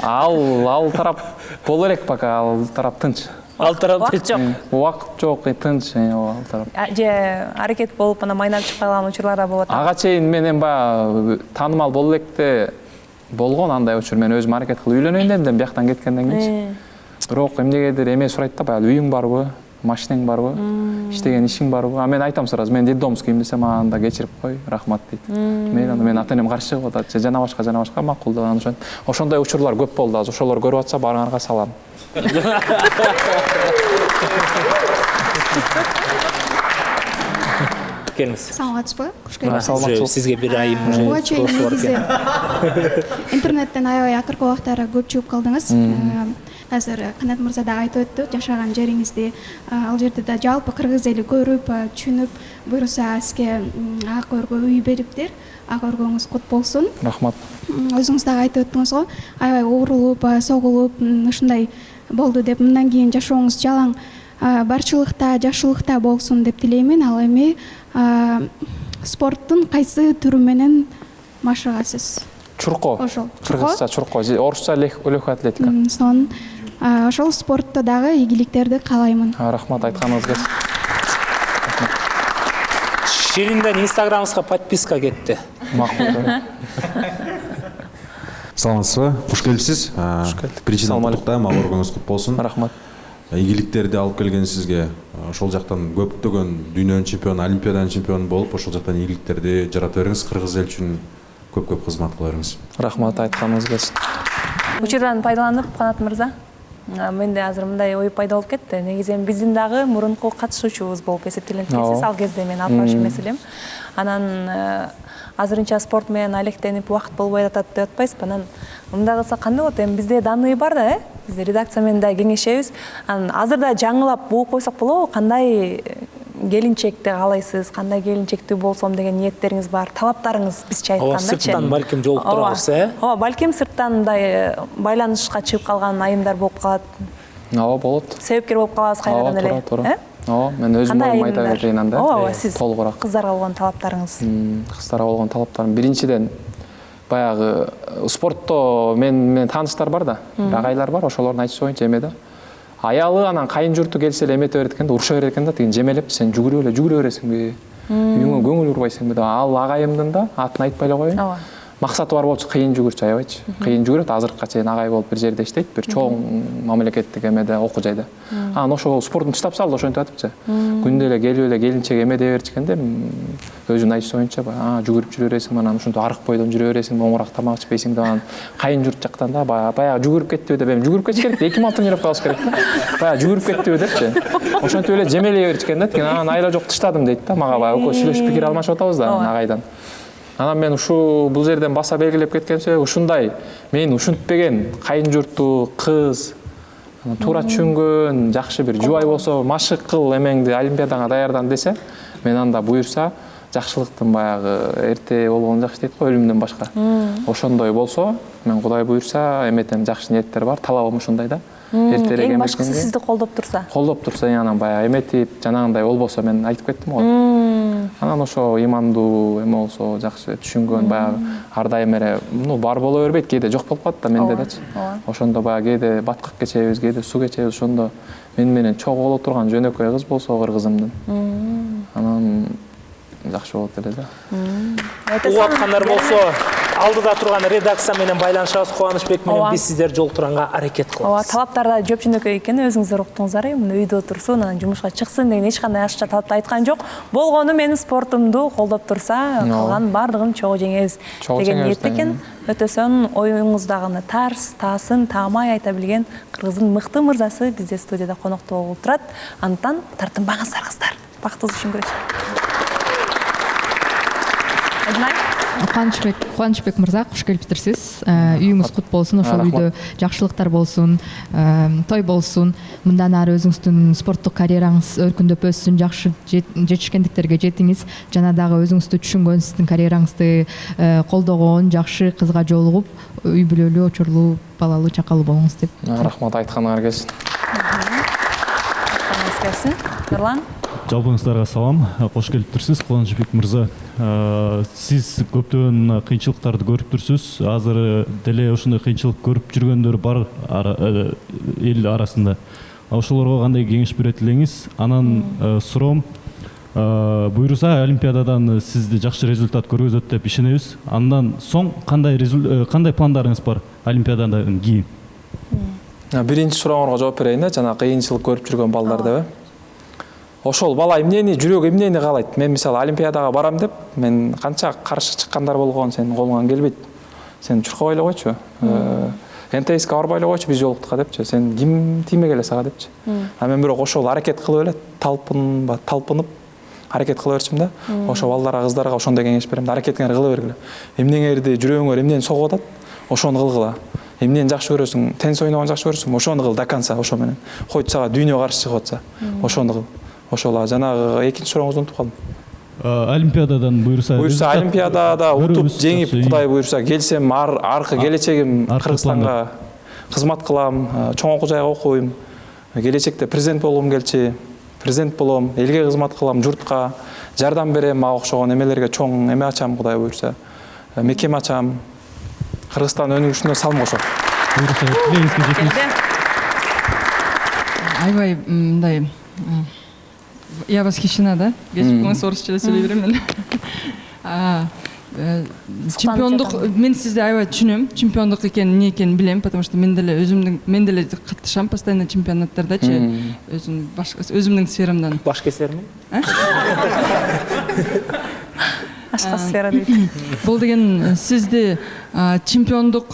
Ал тарап боло элек пока, ал тарап тынч. Ал тарап тынч. Убакыт жок, тынч ал тарап. Же аракет болуп ана майнап чыгып калган учурлар да болот. Ага чейин менен баягы таанымал боло электе болгон андай учур, мен өзүм аракет кылып үйлөнөйүн дедим бияктан кеткенден кийинчи. Бирок эмнегедир эме сурайт да, баягы үйүң барбы? машинең барбы, иштеген ишиң барбы? А мен айтам сразу, мен детдомскийм десем, анда кечирип кой, рахмат дейт. Мен ата-энем каршы чыгып атат, жана башка макул деп анан ошондой учурлар көп болду. Азыр ошолор көрүп атса, баарыңарга салам. Келиңиз. Саламатсызбы? Куш келипсиз. Сизге бир айым Буга чейин негизи интернеттен аябай акыркы убактары көп чыгып калдыңыз. Азыр Канат мырза да айтып өттү, жашаган жериңизди, ал жерде да жалпы кыргыз эли көрүп, түшүнүп, буюрса сизге ак өргө үй бериптир. Ак өргөңүз кут болсун. Рахмат. Өзүңүз дагы айтып өттүңүз го, аябай оорулуп, согулуп, ушундай болду деп, мындан кийин жашооңуз жалаң барчылыкта, жакшылыкта болсун деп тилеймин. Ал эми спорттун кайсы түрү менен машыгасыз? Чурко. Ошол. Кыргызча чурко, орусча легкая атлетика. Сон ошол спортто дагы ийгиликтерди каалаймын. Рахмат, айтканыңыз келсин. Ширинден инстаграмыңызга подписка кетти. Макул. Саламатсызбы? Куш келипсиз. Биринчиден куттуктайм, ак өргөңүз кут болсун. Рахмат. Ийгиликтерди алып келген сизге. Ошол жактан көптөгөн дүйнөнүн чемпиону, олимпиаданын чемпиону болуп, ошол жактан ийгиликтерди жарата бериңиз, кыргыз эл үчүн көп кызмат кыла бериңиз. Рахмат, айтканыңыз келсин. Учурдан пайдаланып, Канат мырза, менде азыр мындай ой пайда болуп кетти. Негизи биздин дагы мурунку катышуучубуз болуп эсептелет экенсиз. Ал кезде мен алпаш эмес элем. Анан азырынча спорт менен алектенип убакыт болбой атат деп атпайсызбы? Анан мындай кылса кандай болот? Эми бизде данный бар да, Бизде редакция менен да кеңешебиз. Анан азыр да жаңылап бууп койсок болобу? Кандай келинчекти каалайсыз, кандай келинчектүү болсом деген ниеттериңиз бар, талаптарыңыз бизче айткандачы. Сырттан балким жолуктурабыз, Ооба, балким сырттан мындай байланышка чыгып калган айымдар болуп калат. Ооба, болот. Себепкер болуп калабыз кайрадан эле. Ооба, мен өзүм оюмду айта берейин анда. Ооба, сиз толугураак. кыздарга болгон талаптарыңыз. Кыздарга болгон талаптарым биринчиден баягы спортто мен тааныштар бар да, агайлар бар, ошолордун айтышы боюнча эмеде. Аялы анан кайын журту келсе эле эмете берет экен да, уруша берет экен да, тиги жемелеп сен жүгүрө бересиңби? Үйүңө көңүл бурбайсыңбы деп. Ал агайымдын да атын айтпай эле коеюн. Максаты бар болчу, кыйын жүгүрчү, аябайчы. Кыйын жүгүрөт, азыркыга чейин агай болуп бир жерде иштейт, бир чоң мамлекеттик эмеде, окуу жайда. Анан ошол спортун таштап салды, ошентип атыпчы. Күндө эле келип эле келинчек эме дей берчү экен да, өзүнүн айтышы боюнча, жүгүрүп жүрө бересиң, анан ушинтип арык бойдон жүрө бересиң, оңураак тамак ичпейсиң деп, анан кайын журт жактан да баягы жүгүрүп кеттиби деп, эми жүгүрүп кетиш керек, 2 мал тренировка кылыш керек да. Баягы жүгүрүп кеттиби депчи. Ошентип эле жемелей берчү экен да, анан айла жок таштадым дейт да, мага баягы экөө сүйлөшүп пикир алмашып атабыз да агайдан. Анан мен бул жерден баса белгилеп кеткен себеби ушундай мени ушинтпеген кайын журтту кыз туура түшүнгөн, жакшы бир жубай болсо, машык кыл эмеңди олимпиадага даярдан десе, мен анда буюрса жакшылыктын баягы эрте болгон жакшы дейт го, өлүмдөн башка. Ошондой болсо, мен Кудай буюрса, эметем жакшы ниеттер бар, талабым ушундай да. Эң башкысы сизди колдоп турса. Колдоп турса, анан баягы эметип, жанагындай болбосо, мен айтып кеттим го. Анан ошо имандуу эме болсо, жакшы түшүнгөн, баягы ар дайым эле, бар боло бербейт, кээде жок болуп калат да менде дачы. Ошондо баягы кээде баткак кечебиз, кээде суу кечебиз, ошондо менен чогуу боло турган жөнөкөй кыз болсо кыргызымдын. Анан жакшы болот эле да. Угуп аткандар болсо, алдыда турган редакция менен байланышабыз, Кубанычбек менен биз сиздерди жолуктуранга аракет кылабыз. Ооба, талаптарда жооп жөнөкөй экен, өзүңүздөр уктуңуздар, мына үйдө отурсун, анан жумушка чыксын деген эч кандай ашыкча талапты айткан жок. Болгону менин спортумду колдоп турса, калган бардыгын чогуу жеңебиз деген ниет экен. Өтөсөн оюңуздагы тарс, таасын, таамай айта билген кыргыздын мыкты мырзасы бизде студияда конокто болуп турат. Антан тартынбаңыздар кыздар. Бактыңыз үчүн күрөшүп. Кубанычбек мырза, куш келиптирсиз. Үйүңүз кут болсун, ошол үйдө жакшылыктар болсун, той болсун. Мындан ары өзүңүздүн спорттук карьераңыз өркүндөп өссүн, жакшы жетишкендиктерге жетиңиз. Жана дагы өзүңүздү түшүнгөн, сиздин карьераңызды колдогон, жакшы кызга жолугуп, үй бүлөлүү, очурлуу, балалуу, чакалуу болуңуз деп. Рахмат, айтканыңар келсин. Нурлан. Жалпыңыздарга салам, кош келиптирсиз, Кубанычбек мырза. Сиз көптөгөн кыйынчылыктарды көрүп турсуз. Азыр деле ошондой кыйынчылык көрүп жүргөндөр бар эл арасында. Ошолорго кандай кеңеш берет элеңиз? Анан суроом, буюрса олимпиададан сизди жакшы результат көргөзөт деп ишенебиз. Андан соң кандай пландарыңыз бар олимпиададан кийин? Биринчи сурооңорго жооп берейин да, жана кыйынчылык көрүп жүргөн балдар деп. ошол бала эмнени жүрөгү эмнени каалайт. Мен мисалы олимпиадага барам деп мен канча каршы чыккандар болгон, сенин колуңан келбейт, сен чуркабай эле койчу, НТСке барбай эле койчу биз жолуктукка депчи, сен ким тиймеге эле сага депчи. А мен бирок ошол аракет кылып эле талпынып аракет кыла берчим да. Ошо балдарга, кыздарга ошондой кеңеш берем да, аракетиңер кыла бергиле. Эмнеңерди жүрөгүңөр эмнени согуп атат, ошону кылгыла. Эмнени жакшы көрөсүң, теннис ойногонду жакшы көрөсүң, ошону кыл до конца, ошо менен. Койт сага дүйнө каршы чыгып атса, ошону кыл. Ошол жанагы экинчи сурооңузду унутуп калдым. Олимпиададан буюрса олимпиадада утуп жеңип, Кудай буюрса келсем, аркы келечегим Кыргызстанга кызмат кылам, чоң окуу жайга окуйм. Келечекте президент болгум келчи, президент болом, элге кызмат кылам, журтка жардам берем, мага окшогон эмелерге чоң эме ачам, Кудай буюрса. Мекеме ачам. Кыргызстан өнүгүшүнө салым кошот. Аябай мындай я восхищена, да? Кечип орусча сүйлөй берем мен. Чемпиондук мен сизди аябай түшүнөм. Чемпиондук экенин эмне экенин билем, потому что мен деле катышам постоянно чемпионаттардачы. Өзүмдүн сферамдан. Баш кесерми? Башка сфера дейт. Бул деген сизди чемпиондук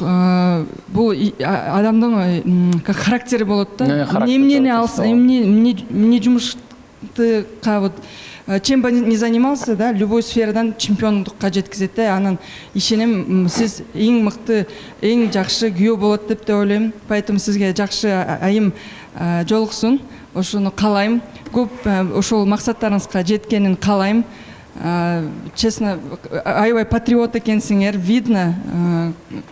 бул адамдын характери болот да. Эмнени алса, эмне жумушты вот чем бы ни занимался, да, любой сферадан чемпиондукка жеткизет да. Анан ишенем сиз эң мыкты, эң жакшы күйөө болот деп ойлойм. Поэтому сизге жакшы айым жолуксун. Ошону каалайм. Көп ошол максаттарыңызга жеткенин каалайм. Честно, аябай патриот экенсиңер, видно,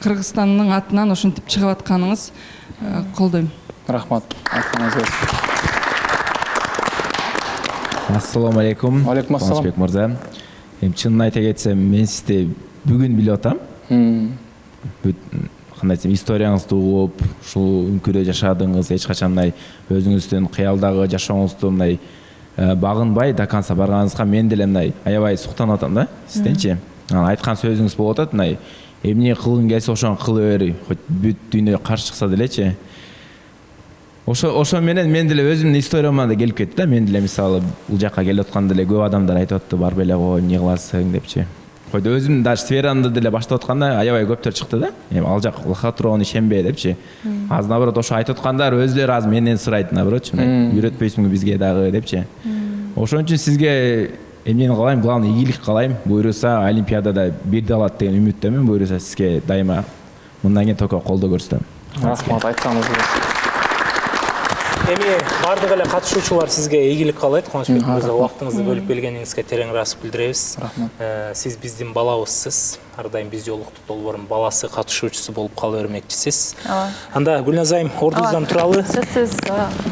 Кыргызстандын атынан ошентип чыгып атканыңыз, колдойм. Рахмат. Ассаламу алейкум. Алейкум ассалам. Кубанычбек мырза. Чынын айта кетсем, мен сизди бүгүн билип атам. Кандай десем, историяңызды угуп, ушул үңкүрдө жашадыңыз, эч качан мындай өзүңүздүн кыялдагы жашооңузду мындай багынбай до конца барганыңызга мен деле мындай аябай суктанып атам да сизденчи. Айткан сөзүңүз болуп атат, мындай эмне кылгың келсе ошону кыла бер, хоть бүт дүйнө каршы чыкса делечи. Ошо менен мен деле өзүмдүн историяман да келип кетти да. Мен деле мисалы бул жака келип атканда деле көп адамдар айтып атты, барып эле кой, эмне кыласың депчи. Хоть өзүм даже сферамды деле баштап атканда аябай көптөр чыкты да. Эми ал жак лохотроон ишенбе депчи. Аз наоборот ошо айтып аткандар өзүлөрү аз менден сурайт наоборотчу. Үйрөтпөйсүңбү бизге дагы депчи. Ошон үчүн сизге эмнени каалайм, главный ийгилик каалайм. Буюрса олимпиадада бирди алат деген үмүттөмүн. Буюрса сизге дайыма мындан кийин только колдоо көрсөтөм. Рахмат, айтканыңызга. Эми бардык эле катышуучулар сизге ийгилик каалайт. Кубанычбек мырза, убактыңызды бөлүп келгениңизге терең ыраазычылык билдиребиз. Сиз биздин балабызсыз. Ар дайым биз жолуктук долбоордун баласы, катышуучусу болуп кала бермекчисиз. Анда Гүлназайым, ордуңуздан туралы. Сиз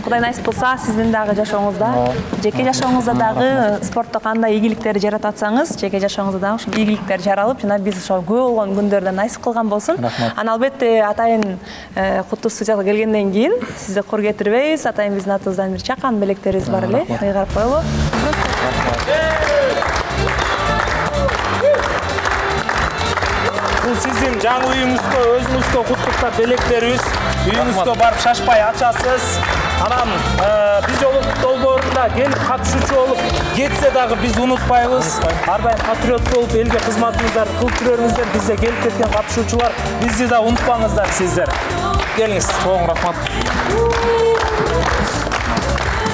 Кудай насип кылса, сиздин дагы жашооңузда, жеке жашооңузда дагы спортто кандай ийгиликтерди жаратып атсаңыз, жеке жашооңузда дагы ушул ийгиликтер жаралып, жана биз ошо күбө болгон күндөрдө насип кылган болсун. Ана албетте атайын куттуу студияга келгенден кийин сизди кур кетирбейбиз. Атайын биздин атыбыздан бир чакан белектерибиз бар эле, ыйгарып коелу. Бул сиздин жаңы үйүңүзгө, өзүңүзгө куттуктап белектерибиз. Үйүңүзгө барып шашпай ачасыз. Анан биз жолуктук долбоорунда келип катышуучу болуп кетсе дагы биз унутпайбыз. Ар дайым патриот болуп элге кызматыңыздарды кылып жүрөңүздөр. Бизде келип кеткен катышуучулар, бизди да унутпаңыздар сиздер. Келиңиз. Чоң рахмат.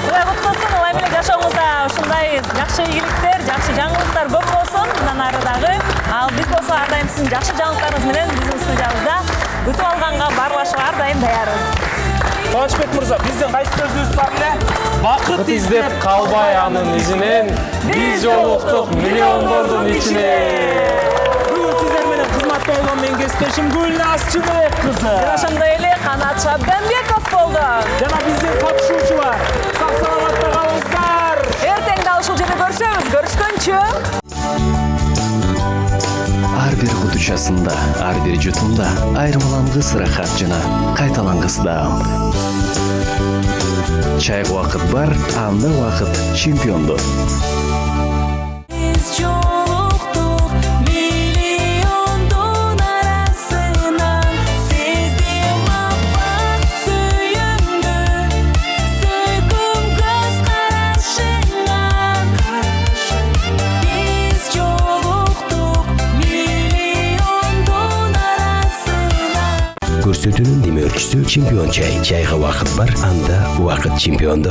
Кудай куттуктасын, улай менен жашооңузда ушундай жакшы ийгиликтер, жакшы жаңылыктар көп болсун. Мындан ары дагы ал биз болсо ар дайым сиздин жакшы жаңылыктарыңыз менен биздин студиябызда күтүп алганга баарлашууга ар дайым даярбыз. Кубанычбек мырза, биздин кайсы сөзүбүз бар эле? Бакыт издеп калбай анын изинен, биз жолуктук миллиондордун ичине. Бүгүн сиздер менен кызматта болгон менин кесиптешим Гүлназ Чыныбек кызы. Ошондой эле Канат Шабданбеков болду. Жана биздин катышуучулар. Сак саламатта калыңыздар. Эртең дал ушул жерде көрүшөбүз. Көрүшкөнчү. Ар бир кутучасында, ар бир жутумда айырмалангыс ырахат жана кайталангыс даам. Чайга убакыт бар, анда убакыт чемпиондук. көрсөтүүнүн демөөрчүсү чемпион чай. Чайга убакыт бар, анда убакыт чемпиондо.